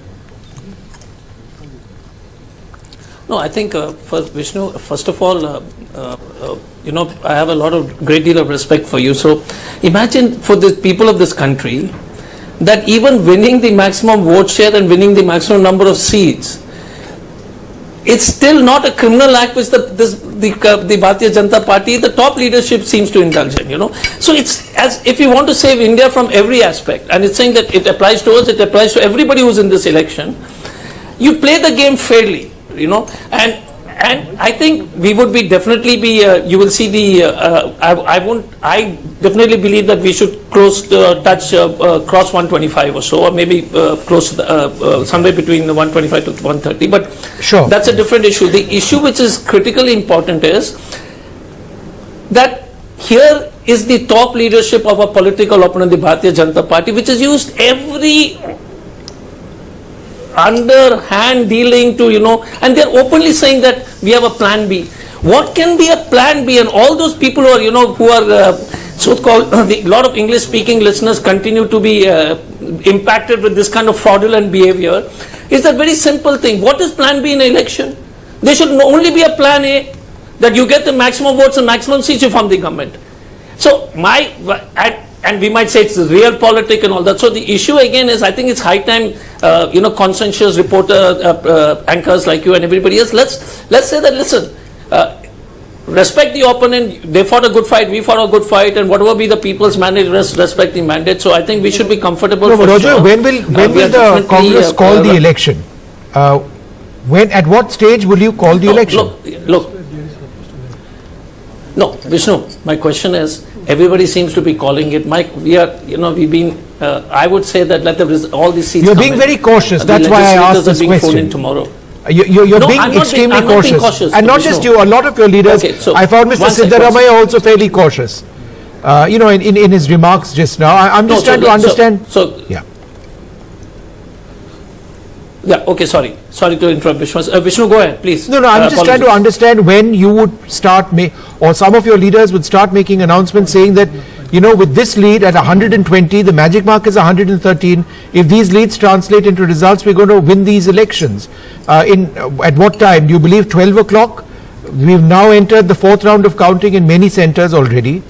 Speaker 6: No, I think Vishnu, first of all, I have a great deal of respect for you. So imagine for the people of this country that even winning the maximum vote share and winning the maximum number of seats, it's still not a criminal act which the Bharatiya Janata Party, the top leadership seems to indulge in, So it's as if you want to save India from every aspect, and it's saying that it applies to us, it applies to everybody who's in this election. You play the game fairly, and I think we would be definitely be, you will see the, I definitely believe that we should cross 125 or so, or maybe close to somewhere between the 125 to 130, but
Speaker 3: sure,
Speaker 6: that's a different issue. The issue which is critically important is that here is the top leadership of a political opponent, the Bharatiya Janata Party, which has used every underhand dealing to, and they're openly saying that we have a plan B. What can be a plan B? And all those people who are, who are so-called, a lot of English-speaking listeners continue to be impacted with this kind of fraudulent behavior. It's a very simple thing. What is plan B in an election? There should only be a plan A, that you get the maximum votes and maximum seats, you form the government. So and we might say it's real politics and all that. So the issue again is, I think it's high time, conscientious reporter, anchors like you and everybody else, let's say that, listen, respect the opponent, they fought a good fight, we fought a good fight, and whatever be the people's mandate, respect the mandate. So I think we should be comfortable.
Speaker 3: No,
Speaker 6: for
Speaker 3: Roger,
Speaker 6: sure.
Speaker 3: when will the Congress call the election? At what stage will you call the election?
Speaker 6: Look. No, Vishnu, my question is, everybody seems to be calling it, Mike, we've been, I would say that let all these seats
Speaker 3: You're
Speaker 6: come
Speaker 3: being
Speaker 6: in.
Speaker 3: very cautious, that's why I asked this question.
Speaker 6: Tomorrow.
Speaker 3: You're being extremely cautious. And not just you, a lot of your leaders.
Speaker 6: Okay, so
Speaker 3: I found Mr. Siddaramaiah also fairly cautious, in his remarks just now. I'm just trying to understand.
Speaker 6: Yeah, okay, sorry to interrupt, Vishnu. Vishnu, go ahead, please.
Speaker 3: No, I'm just trying to understand when you would start, or some of your leaders would start making announcements saying that, with this lead at 120, the magic mark is 113. If these leads translate into results, we're going to win these elections. At what time? Do you believe 12 o'clock? We've now entered the fourth round of counting in many centers already.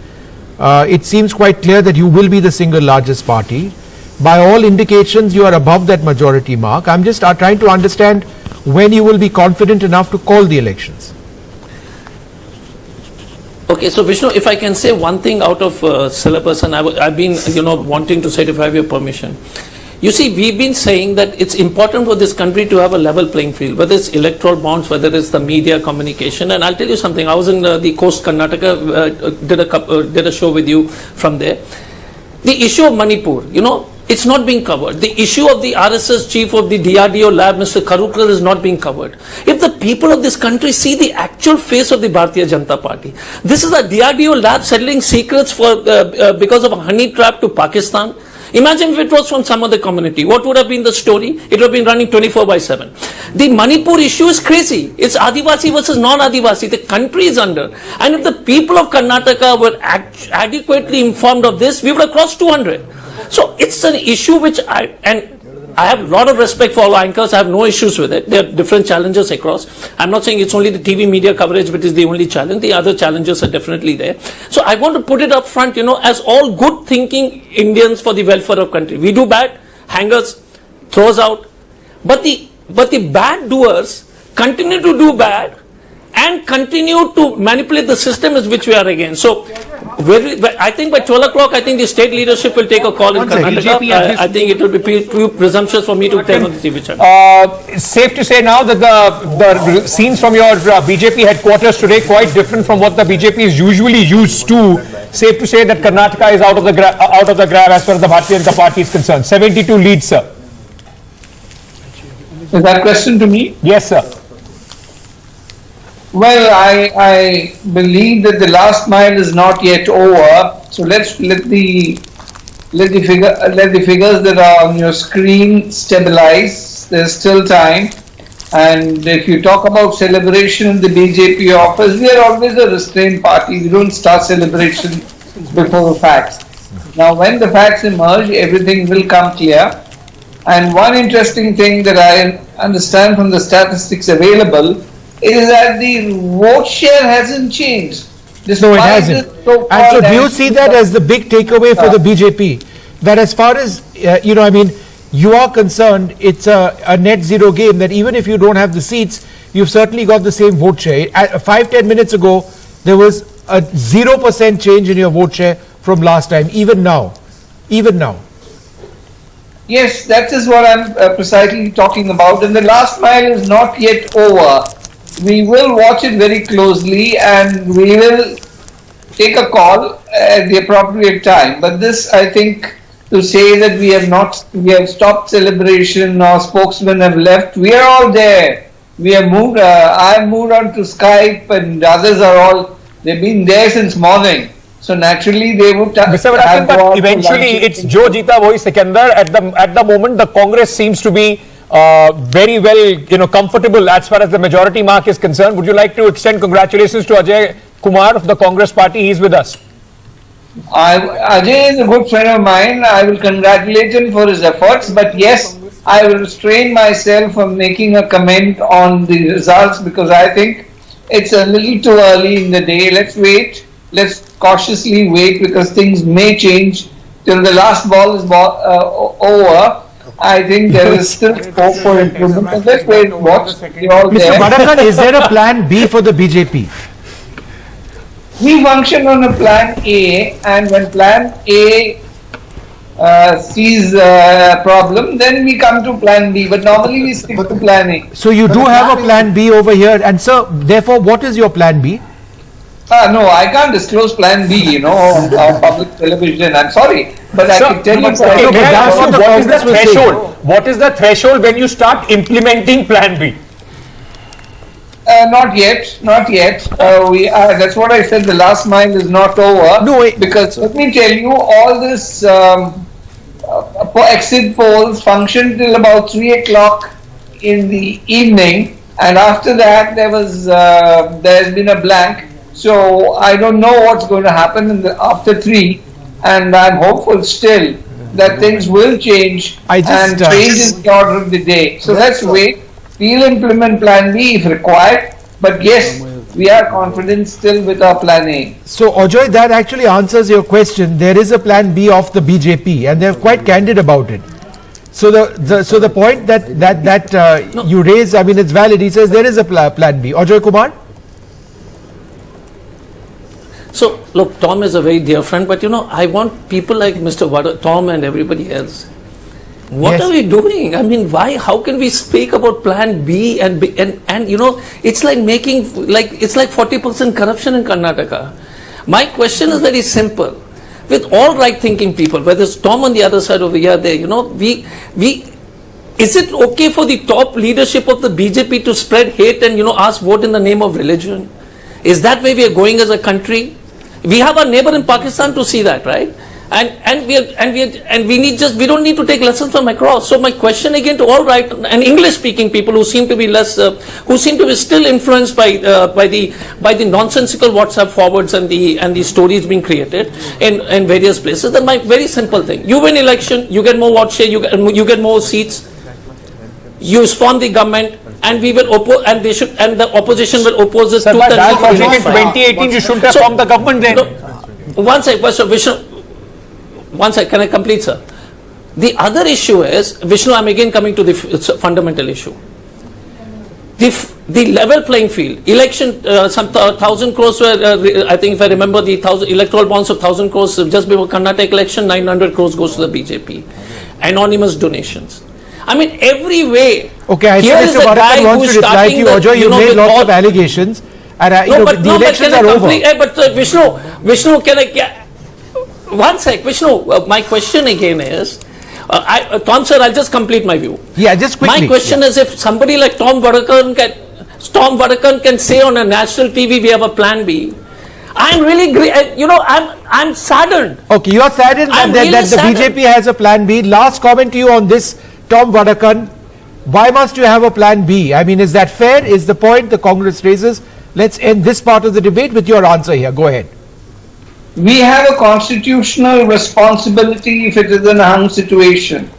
Speaker 3: It seems quite clear that you will be the single largest party. By all indications, you are above that majority mark. I'm just trying to understand when you will be confident enough to call the elections.
Speaker 6: Okay, so Vishnu, if I can say one thing out of syllabus, and I've been, wanting to say it, if I have your permission. You see, we've been saying that it's important for this country to have a level playing field, whether it's electoral bonds, whether it's the media communication. And I'll tell you something, I was in the coast Karnataka, did a show with you from there. The issue of Manipur, it's not being covered. The issue of the RSS chief of the DRDO lab, Mr. Karukar, is not being covered. If the people of this country see the actual face of the Bharatiya Janata Party, this is a DRDO lab settling secrets for because of a honey trap to Pakistan. Imagine if it was from some other community. What would have been the story? It would have been running 24/7. The Manipur issue is crazy. It's Adivasi versus non-Adivasi. The country is under. And if the people of Karnataka were adequately informed of this, we would have crossed 200. So it's an issue which I have a lot of respect for all anchors. I have no issues with it. There are different challenges across. I'm not saying it's only the TV media coverage which is the only challenge. The other challenges are definitely there. So I want to put it up front, as all good thinking Indians for the welfare of country. We do bad, hangers, throws out. But the bad doers continue to do bad and continue to manipulate the system is which we are against. So I think by 12 o'clock, I think the state leadership will take a call in Karnataka. I think it will be presumptuous for me to tell on the TV channel.
Speaker 5: It's safe to say now that the scenes from your BJP headquarters today quite different from what the BJP is usually used to. Safe to say that Karnataka is out of the grab as far as the Bharatiya Janata Party is concerned. 72 leads, sir.
Speaker 16: Is that question to me?
Speaker 5: Yes, sir.
Speaker 16: Well, I believe that the last mile is not yet over. So let the figures that are on your screen stabilize. There's still time. And if you talk about celebration in the BJP office, we are always a restrained party. We don't start celebration before the facts. Now, when the facts emerge, everything will come clear. And one interesting thing that I understand from the statistics available is that the vote share hasn't changed.
Speaker 3: No, it hasn't. And so do you see that as the big takeaway for the BJP? That as far as, you are concerned, it's a net zero game, that even if you don't have the seats, you've certainly got the same vote share. 5-10 minutes ago, there was a 0% change in your vote share from last time, even now.
Speaker 16: Yes, that is what I'm precisely talking about. And the last mile is not yet over. We will watch it very closely and we will take a call at the appropriate time. But this, I think, to say that we have stopped celebration or spokesmen have left, we are all there. We have moved, I've moved on to Skype and others are all, they've been there since morning. So naturally they would
Speaker 5: Mr. Varakan, but eventually it's Jo Jeeta Wohi Sikandar. At the moment, the Congress seems to be very well, comfortable as far as the majority mark is concerned. Would you like to extend congratulations to Ajay Kumar of the Congress party? He's with us.
Speaker 16: Ajay is a good friend of mine. I will congratulate him for his efforts. But yes, I will restrain myself from making a comment on the results because I think it's a little too early in the day. Let's wait. Let's cautiously wait because things may change till the last ball is over. I think there is still scope for improvement. Let's wait and watch.
Speaker 3: Mr. Varakan, is there a plan B for the BJP?
Speaker 16: We function on a plan A, and when plan A sees a problem, then we come to plan B. But normally we stick to plan A.
Speaker 3: So you do have a plan B over here, and sir, therefore, what is your plan B?
Speaker 16: No, I can't disclose plan B, on public television. I'm sorry, but I can tell you.
Speaker 5: What is the threshold? What is the threshold when you start implementing plan B?
Speaker 16: Not yet. That's what I said. The last mile is not over.
Speaker 3: No,
Speaker 16: because let me tell you, all this exit polls function till about 3 o'clock in the evening, and after that there's been a blank. So I don't know what's going to happen after 3, and I'm hopeful still that things will change and change is the order of the day. So let's wait. We'll implement plan B if required, but yes, we are confident still with our plan A.
Speaker 3: So Ajoy, that actually answers your question. There is a plan B of the BJP, and they're quite candid about it. So the point that you raise, it's valid. He says there is a plan B. Ajoy Kumar.
Speaker 7: So, look, Tom is a very dear friend, but I want people like Mr. Tom and everybody else. What are we doing? Why? How can we speak about Plan B and it's like it's like 40% corruption in Karnataka. My question is very simple. With all right-thinking people, whether it's Tom on the other side over here, there, is it okay for the top leadership of the BJP to spread hate and ask vote in the name of religion? Is that where we are going as a country? We have our neighbor in Pakistan to see that, right? We don't need to take lessons from across. So my question again to all right and English-speaking people who seem to be still influenced by the nonsensical WhatsApp forwards and the stories being created in various places. Then my very simple thing: you win election, you get more vote share, you get more seats, you spawn the government. And we will oppose, and the opposition will oppose this.
Speaker 5: In 2018, you shouldn't have formed the government then.
Speaker 7: One sec, can I complete, sir? The other issue is, Vishnu, I'm again coming to the fundamental issue. The level playing field, election, some 1,000 crores were, I think if I remember, the electoral bonds of 1,000 crores just before Karnataka election, 900 crores goes to the BJP. Anonymous donations. Every way.
Speaker 3: Okay, I think Mr. Varakan wants to reply to you, Ajoy. You made lots of allegations, and the elections are over.
Speaker 7: But Vishnu, can I? One sec, Vishnu. My question again is, Tom sir, I'll just complete my view.
Speaker 3: Yeah, just quickly.
Speaker 7: My question is, if somebody like Tom Varakan can say on a national TV, we have a plan B. I'm really, I'm saddened.
Speaker 3: Okay, you are saddened that the BJP has a plan B. Last comment to you on this, Tom Varakan. why must you have a plan B? I mean, is that fair? Is the point the Congress raises? Let's end this part of the debate with your answer here. Go ahead.
Speaker 16: We have a constitutional responsibility if it is an hung situation.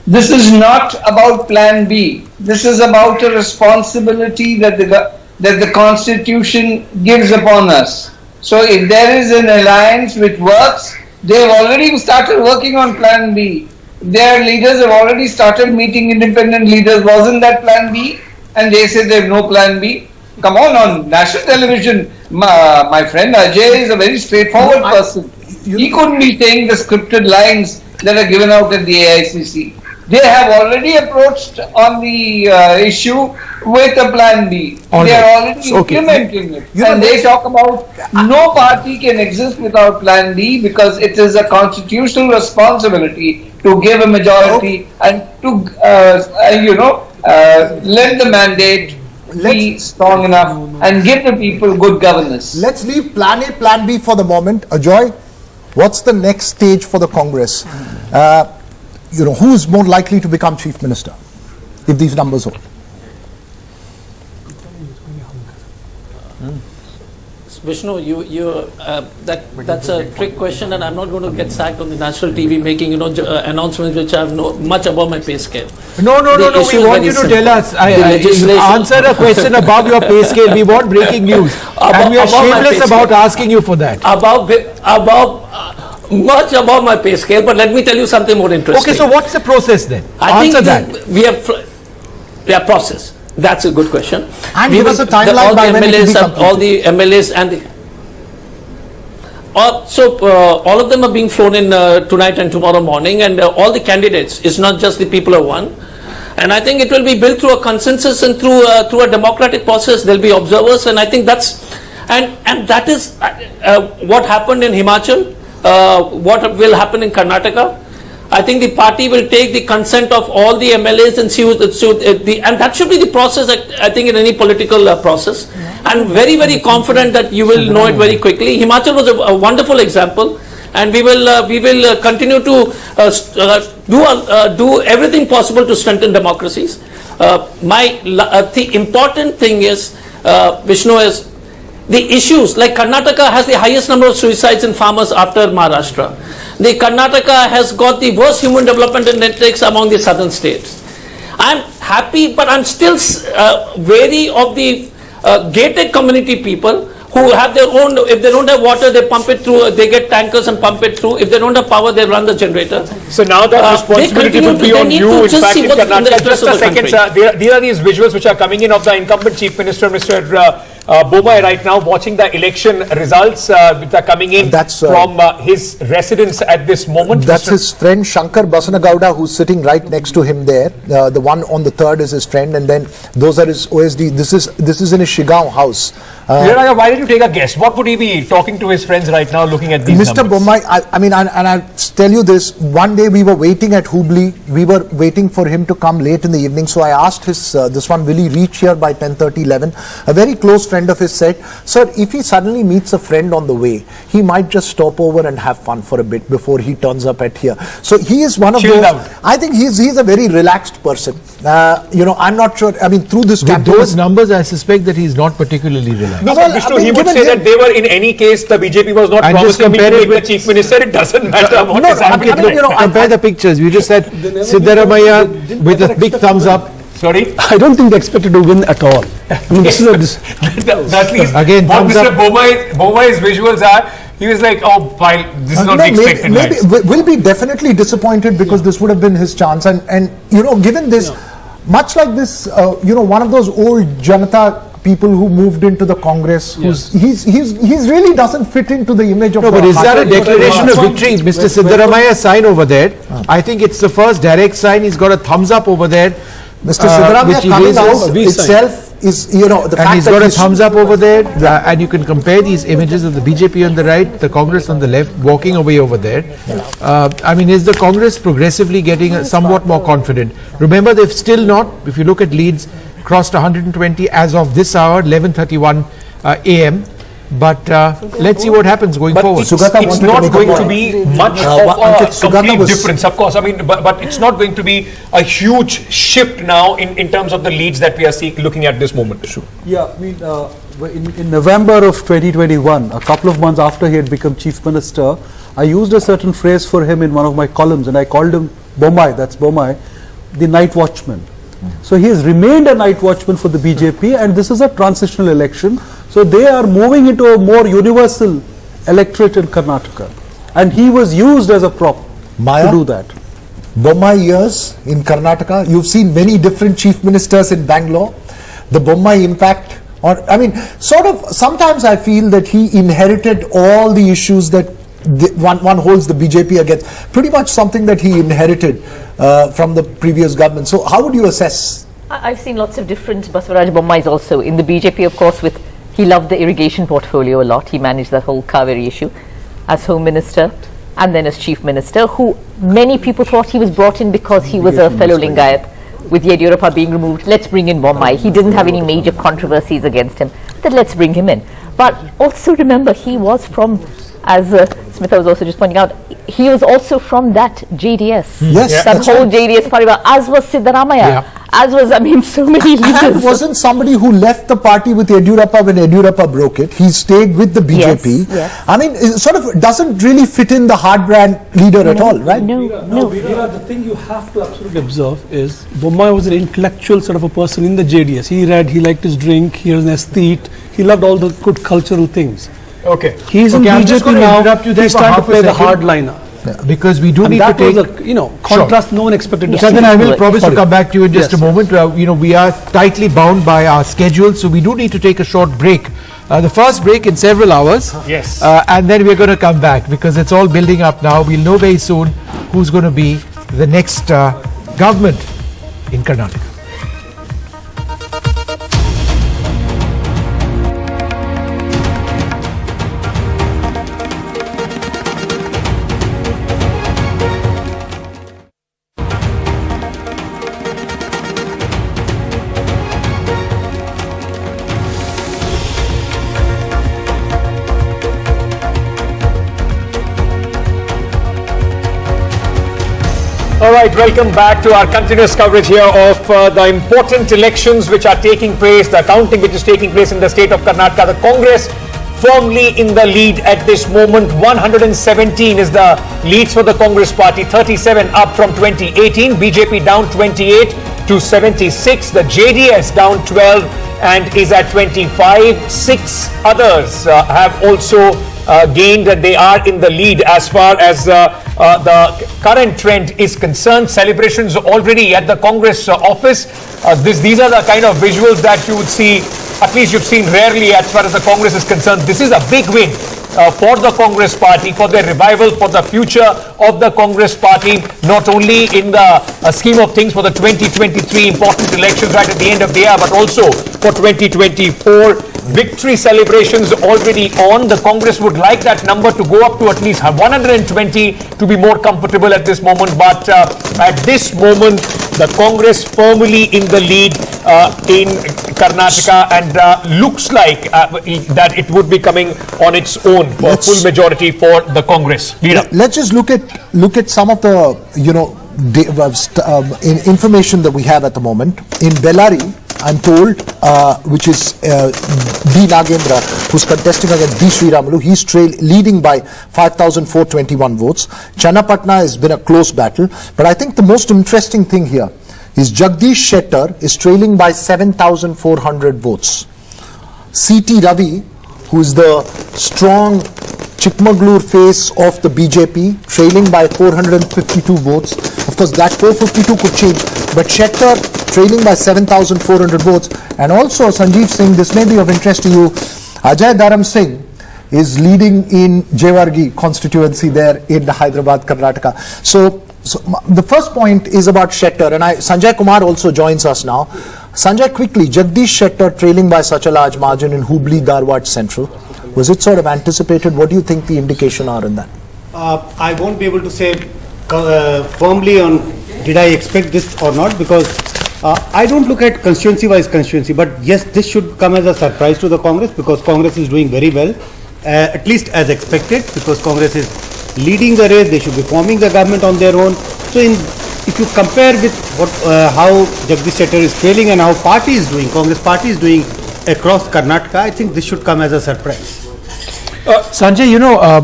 Speaker 16: This is not about plan B. This is about a responsibility that the Constitution gives upon us. So if there is an alliance which works, they have already started working on plan B. Their leaders have already started meeting independent leaders. Wasn't that plan B? And they say they have no plan B. Come on national television, my friend Ajay is a very straightforward person. He couldn't be saying the scripted lines that are given out at the AICC. They have already approached on the issue with a plan B. They are already implementing it. And they talk about no party can exist without plan B because it is a constitutional responsibility to give a majority and to, let the mandate be strong enough and give the people good governance.
Speaker 1: Let's leave plan A, plan B for the moment. Ajoy, what's the next stage for the Congress? Who's more likely to become Chief Minister if these numbers hold?
Speaker 7: Vishnu, that's a trick question, and I'm not going to get sacked on the national TV making announcements which have much above my pay scale.
Speaker 3: No. We want you to tell us. Answer a question above your pay scale. We want breaking news, and we are shameless about asking you for that.
Speaker 7: Much above my pay scale, but let me tell you something more interesting.
Speaker 3: Okay, so what's the process then?
Speaker 7: Answer that. We have process. That's a good question.
Speaker 1: And give us a timeline by when it will be completed.
Speaker 7: All the MLAs and all of them are being flown in tonight and tomorrow morning, and all the candidates. It's not just the people of one. And I think it will be built through a consensus and through a democratic process. There'll be observers, and I think that's and that is what happened in Himachal. What will happen in Karnataka? I think the party will take the consent of all the MLAs and see and that should be the process. I think in any political process. I'm very, very confident that you will know it very quickly. Himachal was a wonderful example, and we will continue to do everything possible to strengthen democracies. The important thing is, Vishnu, is the issues like Karnataka has the highest number of suicides in farmers after Maharashtra. The Karnataka has got the worst human development index among the southern states. I'm happy, but I'm still wary of the gated community people who have their own. If they don't have water, they pump it through. They get tankers and pump it through. If they don't have power, they run the generator.
Speaker 5: So now that responsibility will be on you. In fact, in Karnataka, just a second, sir. There are these visuals which are coming in of the incumbent Chief Minister, Mr. Bomai, right now watching the election results which are coming in from his residence at this moment.
Speaker 1: That's his friend Shankar Basanagowda, who's sitting right next to him there. The one on the third is his friend, and then those are his OSD. This is in his Shigao house.
Speaker 5: Why did you take a guess? What would he be talking to his friends right now, looking at these
Speaker 1: Mr.
Speaker 5: numbers?
Speaker 1: Bomai, I'll tell you this. One day we were waiting at Hubli. We were waiting for him to come late in the evening. So I asked this one, will he reach here by 10:30, 11? A very close friend of his said, sir, if he suddenly meets a friend on the way, he might just stop over and have fun for a bit before he turns up at here. So he is one of those. I think he's a very relaxed person. I'm not sure. I mean, through this campaign,
Speaker 3: those numbers, I suspect that he's not particularly relaxed.
Speaker 5: No, but Vishnu, he would say that they were in any case, the BJP was not promising him to make the Chief Minister. It doesn't matter what is happening.
Speaker 3: Compare the pictures. You just said Siddaramaiah with a big thumbs up.
Speaker 5: Sorry?
Speaker 6: I don't think they expected to win at all. I mean, this is
Speaker 5: at least again, what Mr. Bomai's visuals are, he was like, oh, fine, this is not the expected.
Speaker 1: Maybe will be definitely disappointed because this would have been his chance. And given this, much like this, one of those old Janata people who moved into the Congress, he's really doesn't fit into the image of.
Speaker 3: No, but is that a declaration of victory? Mr. Siddaramaiah sign over there. I think it's the first direct sign. He's got a thumbs up over there.
Speaker 1: Mr. Siddaramaiah coming out itself is, the
Speaker 3: and
Speaker 1: fact
Speaker 3: he's got a thumbs up over there, and you can compare these images of the BJP on the right, the Congress on the left, walking away over there. I mean, is the Congress progressively getting somewhat more confident? Remember, they've still not, if you look at leads, crossed 120 as of this hour, 11:31 a.m. But let's see what happens going
Speaker 5: But
Speaker 3: forward.
Speaker 5: it's not going to be much of a complete difference, of course. I mean, but it's not going to be a huge shift now in terms of the leads that we are looking at this moment. Sure.
Speaker 12: Yeah, I mean, in November of 2021, a couple of months after he had become Chief Minister, I used a certain phrase for him in one of my columns, and I called him Bommai, that's Bommai, the night watchman. So he has remained a night watchman for the BJP, and this is a transitional election. So they are moving into a more universal electorate in Karnataka. And he was used as a prop to do that.
Speaker 1: Bommai years in Karnataka, you've seen many different chief ministers in Bangalore. The Bommai impact on, I mean, sort of, sometimes I feel that he inherited all the issues that one holds the BJP against. Pretty much something that he inherited from the previous government. So how would you assess?
Speaker 8: I've seen lots of different Basavaraj Bommais also. In the BJP, of course, he loved the irrigation portfolio a lot. He managed that whole Kaveri issue as Home Minister and then as Chief Minister, who many people thought he was brought in because he was a fellow Lingayat. With Yediyurappa being removed, let's bring in Bommai. He didn't have any major controversies against him. Then let's bring him in. But also remember, he was from, as Smitha was also just pointing out, he was also from that JDS.
Speaker 1: Yes,
Speaker 8: that whole JDS Parivar, as was Siddaramaiah, as was, I mean, so many leaders.
Speaker 1: And wasn't somebody who left the party with Yediyurappa when Yediyurappa broke it. He stayed with the BJP.
Speaker 8: Yes.
Speaker 1: I mean, it sort of doesn't really fit in the hard brand leader at all, right?
Speaker 6: The thing you have to absolutely observe is Bommai was an intellectual sort of a person in the JDS. He read, he liked his drink, he was an aesthete, he loved all the good cultural things.
Speaker 5: Okay.
Speaker 6: He's in
Speaker 3: I'm just
Speaker 6: BJP
Speaker 3: going to
Speaker 6: now,
Speaker 3: interrupt you there
Speaker 6: he's
Speaker 3: for
Speaker 6: trying to
Speaker 3: half a
Speaker 6: play the
Speaker 3: second.
Speaker 6: hardliner.
Speaker 3: Because we do
Speaker 6: And
Speaker 3: need to
Speaker 6: that
Speaker 3: take...
Speaker 6: was a, contrast no one expected to see.
Speaker 3: Then I will promise to come back to you in just
Speaker 6: Yes.
Speaker 3: a moment. We are tightly bound by our schedule, so we do need to take a short break. The first break in several hours.
Speaker 5: Yes.
Speaker 3: And then we're going to come back because it's all building up now. We'll know very soon who's going to be the next government in Karnataka.
Speaker 5: All right, welcome back to our continuous coverage here of the important elections which are taking place, the counting which is taking place in the state of Karnataka. The Congress firmly in the lead at this moment. 117 is the leads for the Congress party, 37 up from 2018. BJP down 28 to 76. The JDS down 12 and is at 25. 6 others have also gained, and they are in the lead as far as the current trend is concerned. Celebrations already at the Congress office. These are the kind of visuals that you would see, at least you've seen rarely as far as the Congress is concerned. This is a big win for the Congress party, for their revival, for the future of the Congress party, not only in the scheme of things for the 2023 important elections right at the end of the year, but also for 2024. Victory celebrations already on. The Congress would like that number to go up to at least 120 to be more comfortable at this moment. But at this moment, the Congress firmly in the lead in Karnataka, and looks like that it would be coming on its own for full majority for the Congress.
Speaker 1: Let's just look at some of the information that we have at the moment. In Bellary, I'm told, which is B. Nagendra, who's contesting against B. Sriramulu. He's leading by 5,421 votes. Channapatna has been a close battle. But I think the most interesting thing here is Jagdish Shettar is trailing by 7,400 votes. C.T. Ravi, who is the strong Chikmagalur face of the BJP, trailing by 452 votes. Of course, that 452 could change, but Shettar trailing by 7,400 votes. And also, Sanjeev Singh, this may be of interest to you, Ajay Dharam Singh is leading in Jewargi constituency there in Hyderabad, Karnataka. So the first point is about Shettar, and Sanjay Kumar also joins us now. Sanjay, quickly, Jagdish Shettar trailing by such a large margin in Hubli, Dharwad Central. Was it sort of anticipated? What do you think the indication are in that?
Speaker 14: I won't be able to say firmly on did I expect this or not, because I don't look at constituency-wise constituency, but yes, this should come as a surprise to the Congress because Congress is doing very well, at least as expected, because Congress is leading the race. They should be forming the government on their own. So, if you compare with how Jagdish Shetty is trailing and how party is doing, Congress party is doing across Karnataka, I think this should come as a surprise.
Speaker 3: Sanjay,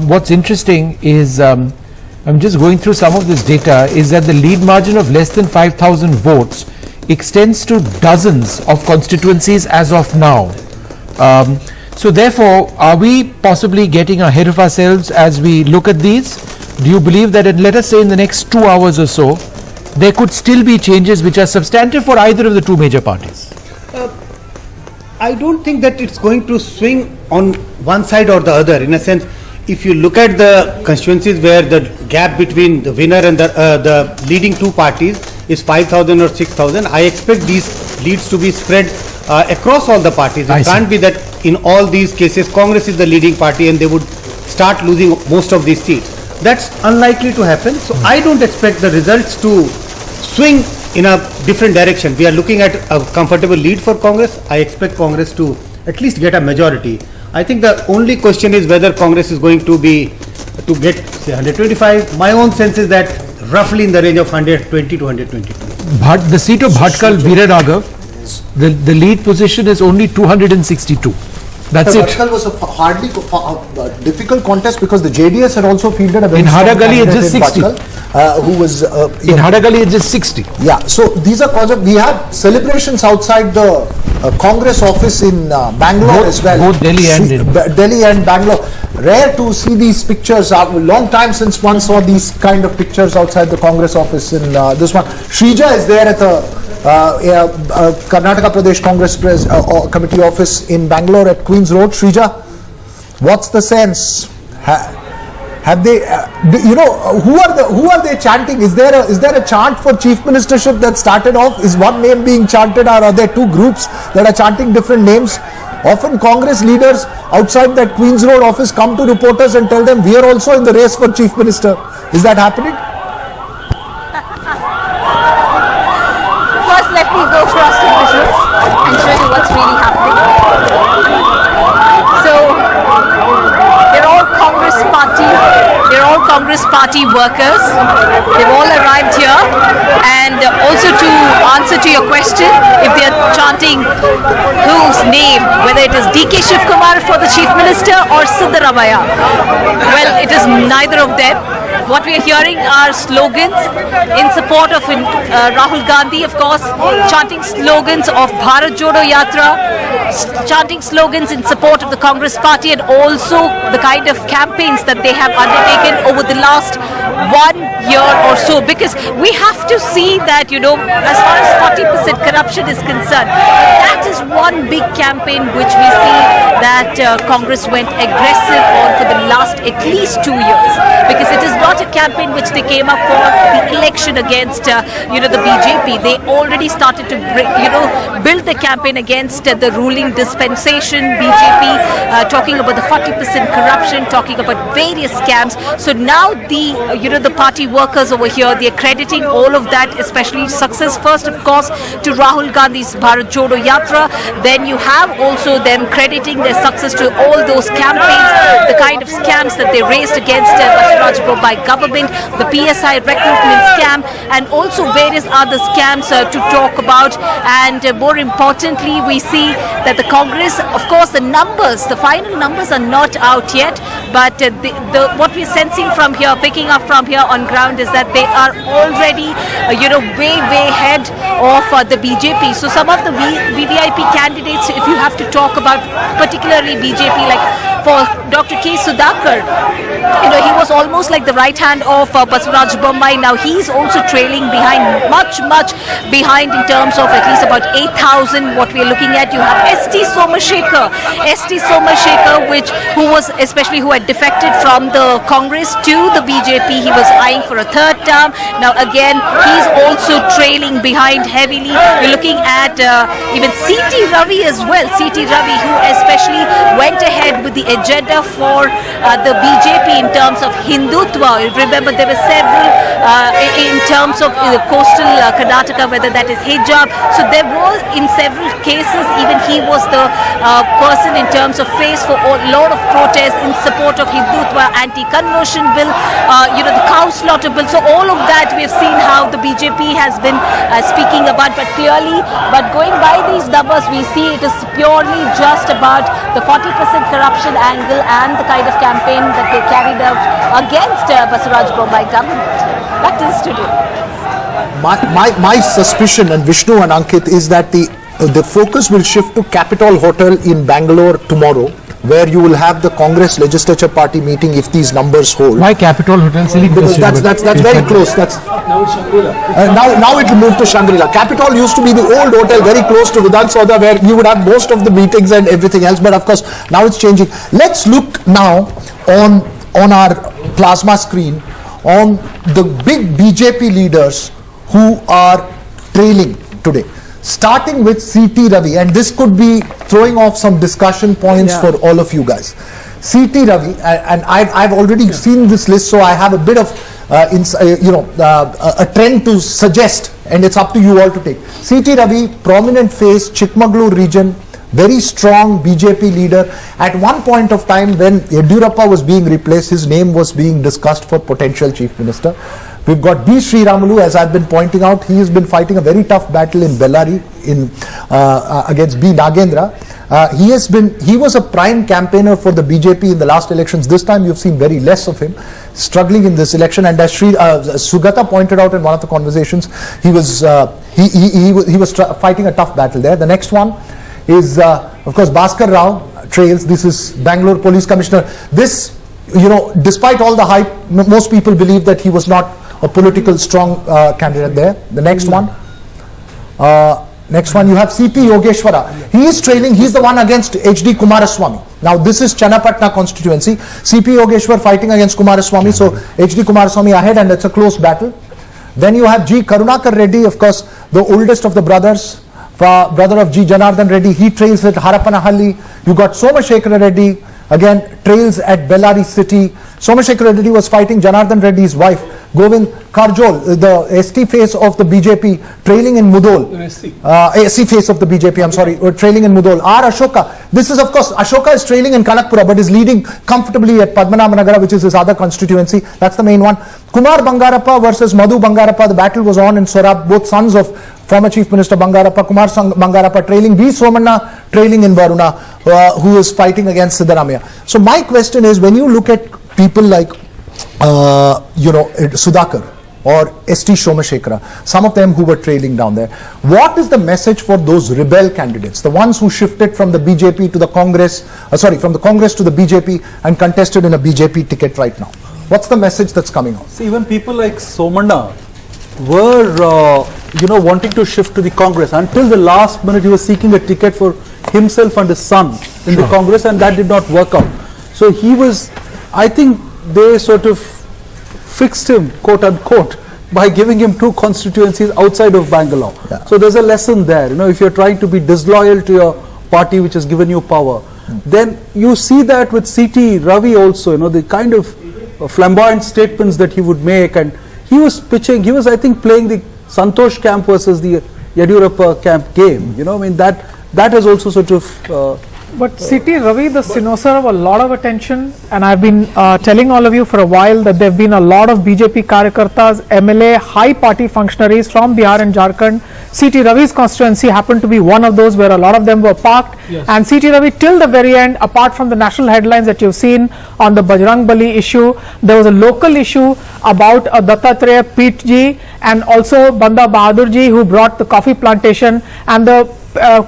Speaker 3: what's interesting is I'm just going through some of this data is that the lead margin of less than 5,000 votes extends to dozens of constituencies as of now. So therefore, are we possibly getting ahead of ourselves as we look at these? Do you believe that let us say in the next 2 hours or so, there could still be changes which are substantive for either of the two major parties?
Speaker 14: I don't think that it's going to swing on one side or the other. In a sense, if you look at the constituencies where the gap between the winner and the leading two parties is 5,000 or 6,000, I expect these leads to be spread across all the parties. It can't be that in all these cases Congress is the leading party and they would start losing most of these seats. That's unlikely to happen. So I don't expect the results to swing in a different direction. We are looking at a comfortable lead for Congress. I expect Congress to at least get a majority. I think the only question is whether Congress is going to get say 125. My own sense is that roughly in the range of 120 to 122.
Speaker 3: But the seat of Bhatkal Veeraraghav, the lead position is only 262. That's it.
Speaker 1: Bhatkal was a hardly difficult contest because the JDS had also fielded a very
Speaker 3: in Hadagali it's just 60.
Speaker 1: Who was
Speaker 3: in Hadagali it's just 60.
Speaker 1: Yeah, so these are causes. We had celebrations outside the Congress office in Bangalore as well.
Speaker 3: Both Delhi
Speaker 1: and Bangalore. Rare to see these pictures. A long time since one saw these kind of pictures outside the Congress office. In this one, Shrija is there at the Karnataka Pradesh Congress Committee office in Bangalore at Queen's Road. Shrija, what's the sense? Have they, who are they chanting? Is there a chant for chief ministership that started off? Is one name being chanted, or are there two groups that are chanting different names? Often Congress leaders outside that Queen's Road office come to reporters and tell them we are also in the race for chief minister. Is that happening?
Speaker 20: First, let me go across the visual and show you what's really happening. So, they're all Congress Party workers. They've all arrived here, and also to answer to your question, if they are chanting whose name, whether it is DK Shivkumar for the Chief Minister or Siddaramaiah, well, it is neither of them. What we are hearing are slogans in support of Rahul Gandhi, of course, chanting slogans of Bharat Jodo Yatra, chanting slogans in support of the Congress Party, and also the kind of campaigns that they have undertaken over the last 1 year or so. Because we have to see that, as far as 40% corruption is concerned, that is one big campaign which we see that Congress went aggressive on for the last at least 2 years. Because it is not a campaign which they came up for the election against, the BJP. They already started to, build the campaign against the ruling dispensation, BJP, talking about the 40% corruption, talking about various scams. So now the party workers over here, they're crediting all of that, especially success first, of course, to Rahul Gandhi's Bharat Jodo Yatra. Then you have also them crediting their success to all those campaigns, the kind of scams that they raised against Basuraj Bombay government, the PSI recruitment scam, and also various other scams to talk about. And more importantly, we see that the Congress, of course, the final numbers are not out yet, but what we're sensing from here, picking up from here on ground, is that they are already, way ahead of the BJP. So some of the VVIP candidates, if you have to talk about particularly BJP, like for Dr. K. Sudhakar, he was almost like the right hand of Basuraj Bombay. Now he's also trailing behind, much behind in terms of at least about 8,000. What we're looking at, you have ST Somashekar, who had defected from the Congress to the BJP. He was eyeing for a third term. Now again, he's also trailing behind heavily. You're looking at even CT Ravi as well. CT Ravi, who especially went ahead with the agenda for the BJP in terms of Hindutva. Remember, there were several in terms of coastal Karnataka, whether that is hijab. So there was, in several cases, even he was the person in terms of face for a lot of protests in support of Hindutva, anti-conversion bill, the cow slaughter bill. So all of that we have seen how the BJP has been speaking about, but clearly, but going by these numbers, we see it is purely just about the 40% corruption angle and the kind of campaign that they carried out against Basuraj Bommai government. Back to the studio.
Speaker 1: My suspicion, and Vishnu and Ankit, is that the focus will shift to Capitol Hotel in Bangalore tomorrow, where you will have the Congress Legislature Party meeting if these numbers hold.
Speaker 3: Why Capitol Hotel?
Speaker 1: Because that's very close. That's
Speaker 6: Now it's Shangri-La.
Speaker 1: now it will move to Shangri-La. Capitol used to be the old hotel very close to Vidhan Soda, where you would have most of the meetings and everything else. But of course, now it's changing. Let's look now on our plasma screen on the big BJP leaders who are trailing today. Starting with C.T. Ravi, and this could be throwing off some discussion points for all of you guys. C.T. Ravi, and I've already seen this list, so I have a bit of a trend to suggest, and it's up to you all to take. C.T. Ravi, prominent face, Chikmagalur region, very strong BJP leader. At one point of time when Yediyurappa was being replaced, his name was being discussed for potential chief minister. We've got B. Sriramulu, as I've been pointing out. He has been fighting a very tough battle in Bellary against B. Nagendra. He was a prime campaigner for the BJP in the last elections. This time you've seen very less of him, struggling in this election. And as Sugata pointed out in one of the conversations, he was fighting a tough battle there. The next one is, of course, Bhaskar Rao trails. This is Bangalore Police Commissioner. This, despite all the hype, most people believe that he was not a political strong candidate there. The next one. Next one, you have C.P. Yogeshwara. He is trailing. He's the one against H.D. Kumaraswamy. Now, this is Channapatna constituency. C.P. Yogeshwar fighting against Kumaraswamy. So, H.D. Kumaraswamy ahead, and it's a close battle. Then you have G. Karunakar Reddy, of course, the oldest of the brothers, brother of G. Janardhan Reddy. He trails at Harapanahalli. You got Somashekara Reddy, again, trails at Bellary city. Somashekara Reddy was fighting Janardhan Reddy's wife, Govind Karjol, the ST face of the BJP, trailing in Mudol. SC face of the BJP, I'm sorry, trailing in Mudol. R. Ashoka. This is, of course, Ashoka is trailing in Kanakpura, but is leading comfortably at Padmanabhanagara, which is his other constituency. That's the main one. Kumar Bangarappa versus Madhu Bangarappa. The battle was on in Sorab, both sons of former Chief Minister Bangarappa. Kumar Bangarappa trailing. B. Somanna trailing in Varuna, who is fighting against Siddaramaiah. So my question is, when you look at people like Sudhakar or S.T. Somashekara, some of them who were trailing down there, what is the message for those rebel candidates, the ones who shifted from the BJP to the Congress, from the Congress to the BJP and contested in a BJP ticket right now? What's the message that's coming out?
Speaker 12: See, even people like Somanna were, wanting to shift to the Congress. Until the last minute, he was seeking a ticket for himself and his son in the Congress, and that did not work out. So he was, I think they sort of fixed him, quote unquote, by giving him two constituencies outside of Bangalore. So there's a lesson there. If you're trying to be disloyal to your party which has given you power, then you see that with C.T. Ravi also, the kind of flamboyant statements that he would make, and he was pitching, he was, I think, playing the Santosh camp versus the Yediyurappa camp game. That has also sort of
Speaker 17: but C.T. Ravi, the cynosure of a lot of attention, and I've been telling all of you for a while that there have been a lot of BJP Karyakartas, MLA, high party functionaries from Bihar and Jharkhand. C.T. Ravi's constituency happened to be one of those where a lot of them were parked. Yes. And C.T. Ravi, till the very end, apart from the national headlines that you've seen on the Bajrang Bali issue, there was a local issue about Dattatreya Peetji and also Banda Bahadurji, who brought the coffee plantation, and the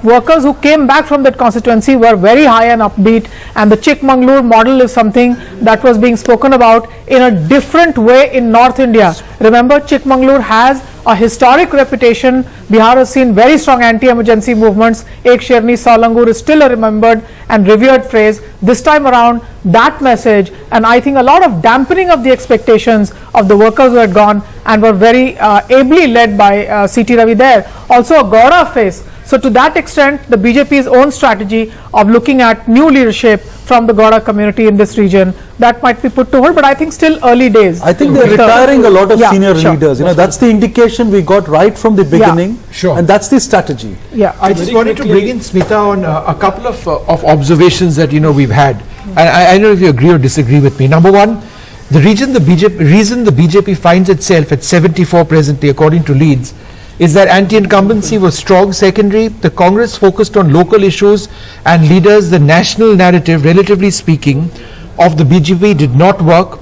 Speaker 17: workers who came back from that constituency were very high and upbeat, and the Chikmagalur model is something that was being spoken about in a different way in North India. Remember, Chikmagalur has a historic reputation. Bihar has seen very strong anti-emergency movements. Ek Sherni Salangur is still a remembered and revered phrase. This time around, that message, and I think a lot of dampening of the expectations of the workers who had gone and were very ably led by C.T. Ravi there. Also a Gaura face. So to that extent, the BJP's own strategy of looking at new leadership from the Gowda community in this region, that might be put to hold, but I think still early days.
Speaker 12: I think they're retiring a lot of senior leaders. That's the indication we got right from the beginning.
Speaker 3: Sure.
Speaker 12: And that's the strategy.
Speaker 17: Yeah.
Speaker 3: I just wanted to bring in Smita on a couple of observations that we've had. And I don't know if you agree or disagree with me. Number one, the reason the BJP finds itself at 74 presently, according to Leeds, is that anti-incumbency was strong. Secondary, the Congress focused on local issues and leaders. The national narrative, relatively speaking, of the BJP did not work.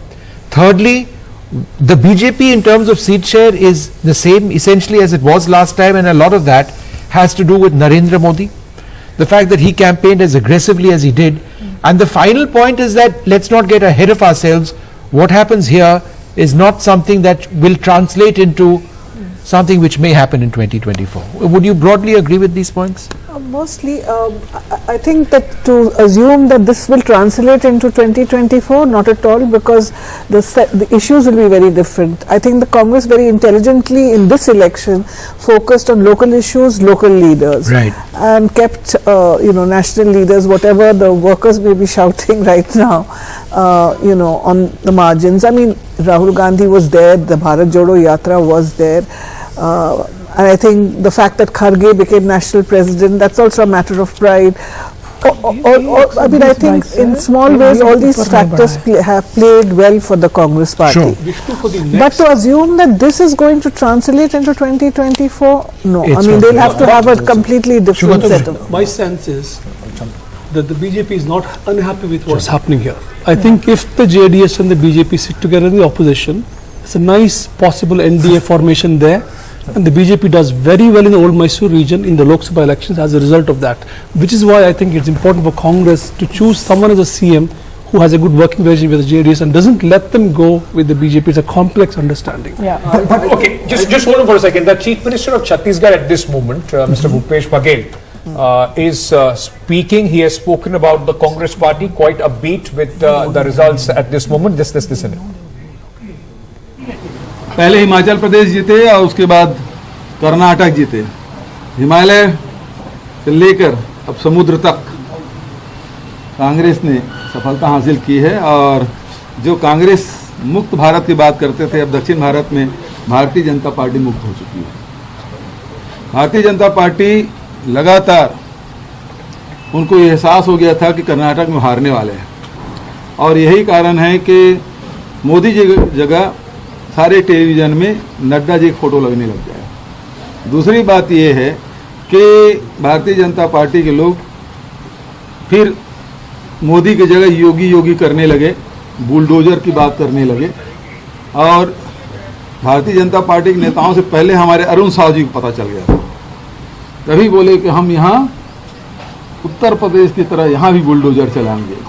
Speaker 3: Thirdly, the BJP in terms of seat share is the same essentially as it was last time, and a lot of that has to do with Narendra Modi. The fact that he campaigned as aggressively as he did. And the final point is that let's not get ahead of ourselves. What happens here is not something that will translate into something which may happen in 2024. Would you broadly agree with these points?
Speaker 9: Mostly, I think that to assume that this will translate into 2024, not at all, because the issues will be very different. I think the Congress very intelligently in this election focused on local issues, local leaders,
Speaker 3: right,
Speaker 9: and kept national leaders, whatever the workers may be shouting right now, on the margins. I mean, Rahul Gandhi was there, the Bharat Jodo Yatra was there. And I think the fact that Kharge became national president, that's also a matter of pride. I mean, I think in small ways all these factors have played well for the Congress party.
Speaker 3: Sure.
Speaker 9: But to assume that this is going to translate into 2024, no. I mean, they'll have to have a completely different set of...
Speaker 6: My sense is that the BJP is not unhappy with what's happening here. I think if the JDS and the BJP sit together in the opposition, it's a nice possible NDA formation there. And the BJP does very well in the old Mysore region in the Lok Sabha elections as a result of that, which is why I think it's important for Congress to choose someone as a CM who has a good working relationship with the JDS and doesn't let them go with the BJP. It's a complex understanding.
Speaker 17: Yeah.
Speaker 5: Okay, just hold on for a second. The Chief Minister of Chhattisgarh at this moment, Mr. Bhupesh Baghel, is speaking. He has spoken about the Congress party, quite upbeat with the results at this moment. This in it.
Speaker 18: पहले हिमाचल प्रदेश जीते और उसके बाद कर्नाटक जीते। हिमालय से लेकर अब समुद्र तक कांग्रेस ने सफलता हासिल की है और जो कांग्रेस मुक्त भारत की बात करते थे, अब दक्षिण भारत में भारतीय जनता पार्टी मुक्त हो चुकी है। भारतीय जनता पार्टी लगातार उनको ये एहसास हो गया था कि कर्नाटक में हारने वाले हैं और यही कारण है कि मोदी जी की जगह सारे टेलीविज़न में नड्डा जी की फ़ोटो लगने लग जाए। दूसरी बात यह है कि भारतीय जनता पार्टी के लोग फिर मोदी की जगह योगी करने लगे, बुलडोजर की बात करने लगे और भारतीय जनता पार्टी के नेताओं से पहले हमारे अरुण साहु जी को पता चल गया था। तभी बोले कि हम यहाँ उत्तर प्रदेश की तरह यहाँ भी बुलडोजर चलाएंगे।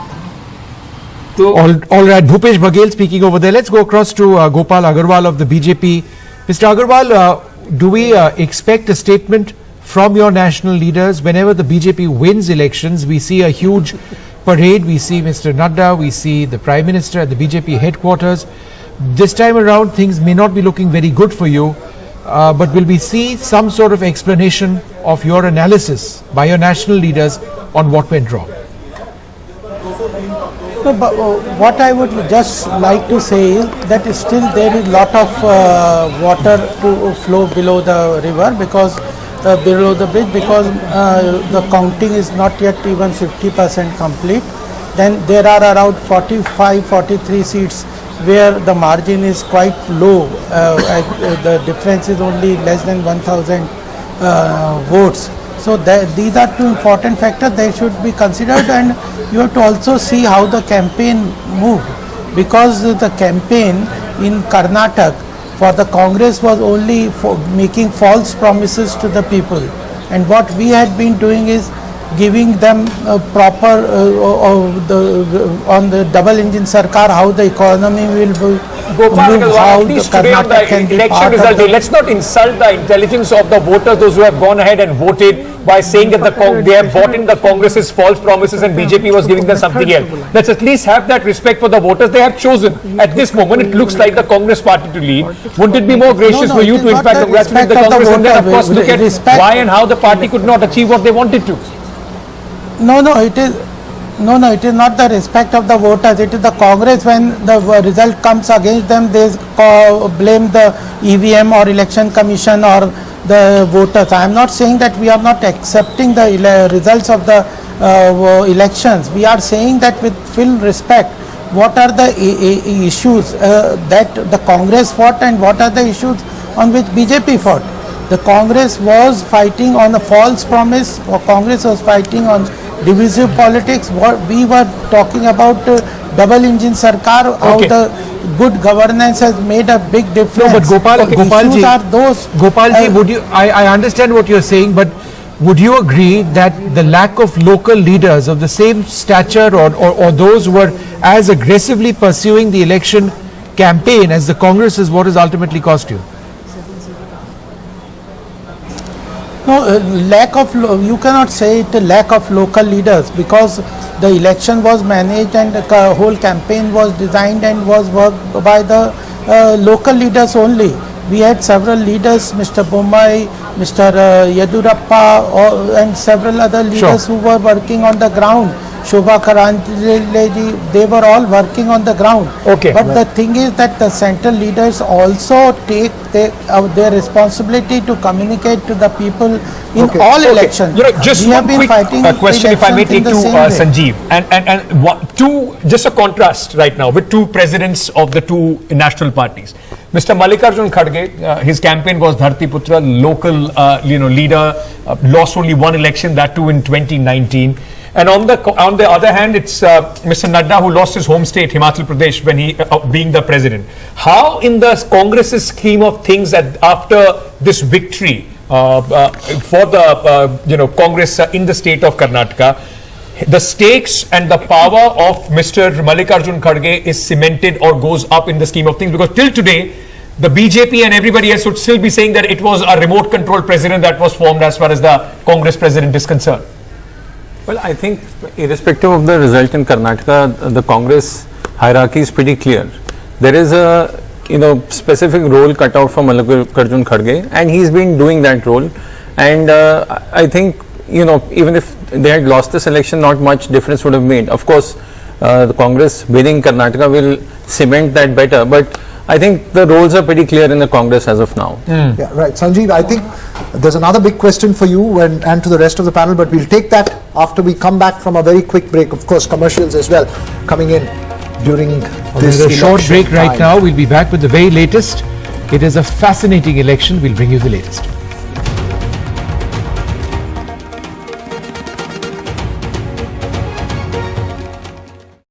Speaker 3: All right, Bhupesh Baghel speaking over there. Let's go across to Gopal Agarwal of the BJP. Mr. Agarwal, do we expect a statement from your national leaders whenever the BJP wins elections? We see a huge parade. We see Mr. Nadda. We see the Prime Minister at the BJP headquarters. This time around, things may not be looking very good for you. But will we see some sort of explanation of your analysis by your national leaders on what went wrong?
Speaker 14: No, but what I would just like to say is that still there is lot of water to flow below the river because below the bridge because the counting is not yet even 50% complete. Then there are around 43 seats where the margin is quite low. The difference is only less than 1,000 votes. So these are two important factors that should be considered, and you have to also see how the campaign moved, because the campaign in Karnataka for the Congress was only making false promises to the people, and what we had been doing is giving them a proper on the double engine sarkar, how the economy will
Speaker 5: Gopal,
Speaker 17: prove how
Speaker 5: at
Speaker 17: the
Speaker 5: least today on
Speaker 17: Karnataka
Speaker 5: the
Speaker 17: can be
Speaker 5: election
Speaker 17: part
Speaker 5: result
Speaker 17: of
Speaker 5: day,
Speaker 17: the...
Speaker 5: let's not insult the intelligence of the voters, those who have gone ahead and voted, by saying that they have bought in the Congress's false promises and BJP was giving them something else. Let's at least have that respect for the voters they have chosen. At this moment, it looks like the Congress party to lead. Wouldn't it be more gracious for you to in fact congratulate the Congress and then of course look at why and how the party could not achieve what they wanted to?
Speaker 17: No, it is not the respect of the voters. It is the Congress. When the result comes against them, they blame the EVM or Election Commission or the voters. I am not saying that we are not accepting the results of the elections. We are saying that with full respect. What are the issues that the Congress fought and what are the issues on which BJP fought? The Congress was fighting on a false promise, or Congress was fighting on divisive politics. What we were talking about double engine sarkar, how the good governance has made a big difference.
Speaker 3: No, but Gopalji,
Speaker 17: are those.
Speaker 3: Gopalji, would you? I understand what you're saying, but would you agree that the lack of local leaders of the same stature or those who were as aggressively pursuing the election campaign as the Congress is what has ultimately cost you?
Speaker 17: No, you cannot say it a lack of local leaders, because the election was managed and the whole campaign was designed and was worked by the local leaders only. We had several leaders, Mr. Bommai, Mr. Yedurappa, and several other leaders who were working on the ground. Shobha Karanjile, they were all working on the ground. But the thing is that the central leaders also take their responsibility to communicate to the people in all elections.
Speaker 5: Just
Speaker 17: we
Speaker 5: one
Speaker 17: have been
Speaker 5: quick
Speaker 17: fighting
Speaker 5: question, if I may take to
Speaker 17: Sanjeev.
Speaker 5: Sanjeev. Just a contrast right now with two presidents of the two national parties. Mr. Mallikarjun Kharge, his campaign was Dharti Putra, local leader, lost only one election, that too in 2019. And on the other hand, it's Mr. Nadda, who lost his home state, Himachal Pradesh, when he being the president. How in the Congress's scheme of things that after this victory for the Congress in the state of Karnataka, the stakes and the power of Mr. Mallikarjun Kharge is cemented or goes up in the scheme of things? Because till today, the BJP and everybody else would still be saying that it was a remote control president that was formed as far as the Congress president is concerned.
Speaker 4: Well, I think irrespective of the result in Karnataka, the Congress hierarchy is pretty clear. There is a specific role cut out for Mallikarjun Kharge, and he's been doing that role. And I think even if they had lost this election, not much difference would have made. Of course, the Congress winning Karnataka will cement that better, but I think the roles are pretty clear in the Congress as of now.
Speaker 1: Yeah, right. Sanjeev, I think there's another big question for you and to the rest of the panel, but we'll take that after we come back from a very quick break. Of course, commercials as well coming in during this
Speaker 3: There's a short break right
Speaker 1: time.
Speaker 3: now. We'll be back with the very latest. It is a fascinating election. We'll bring you the latest.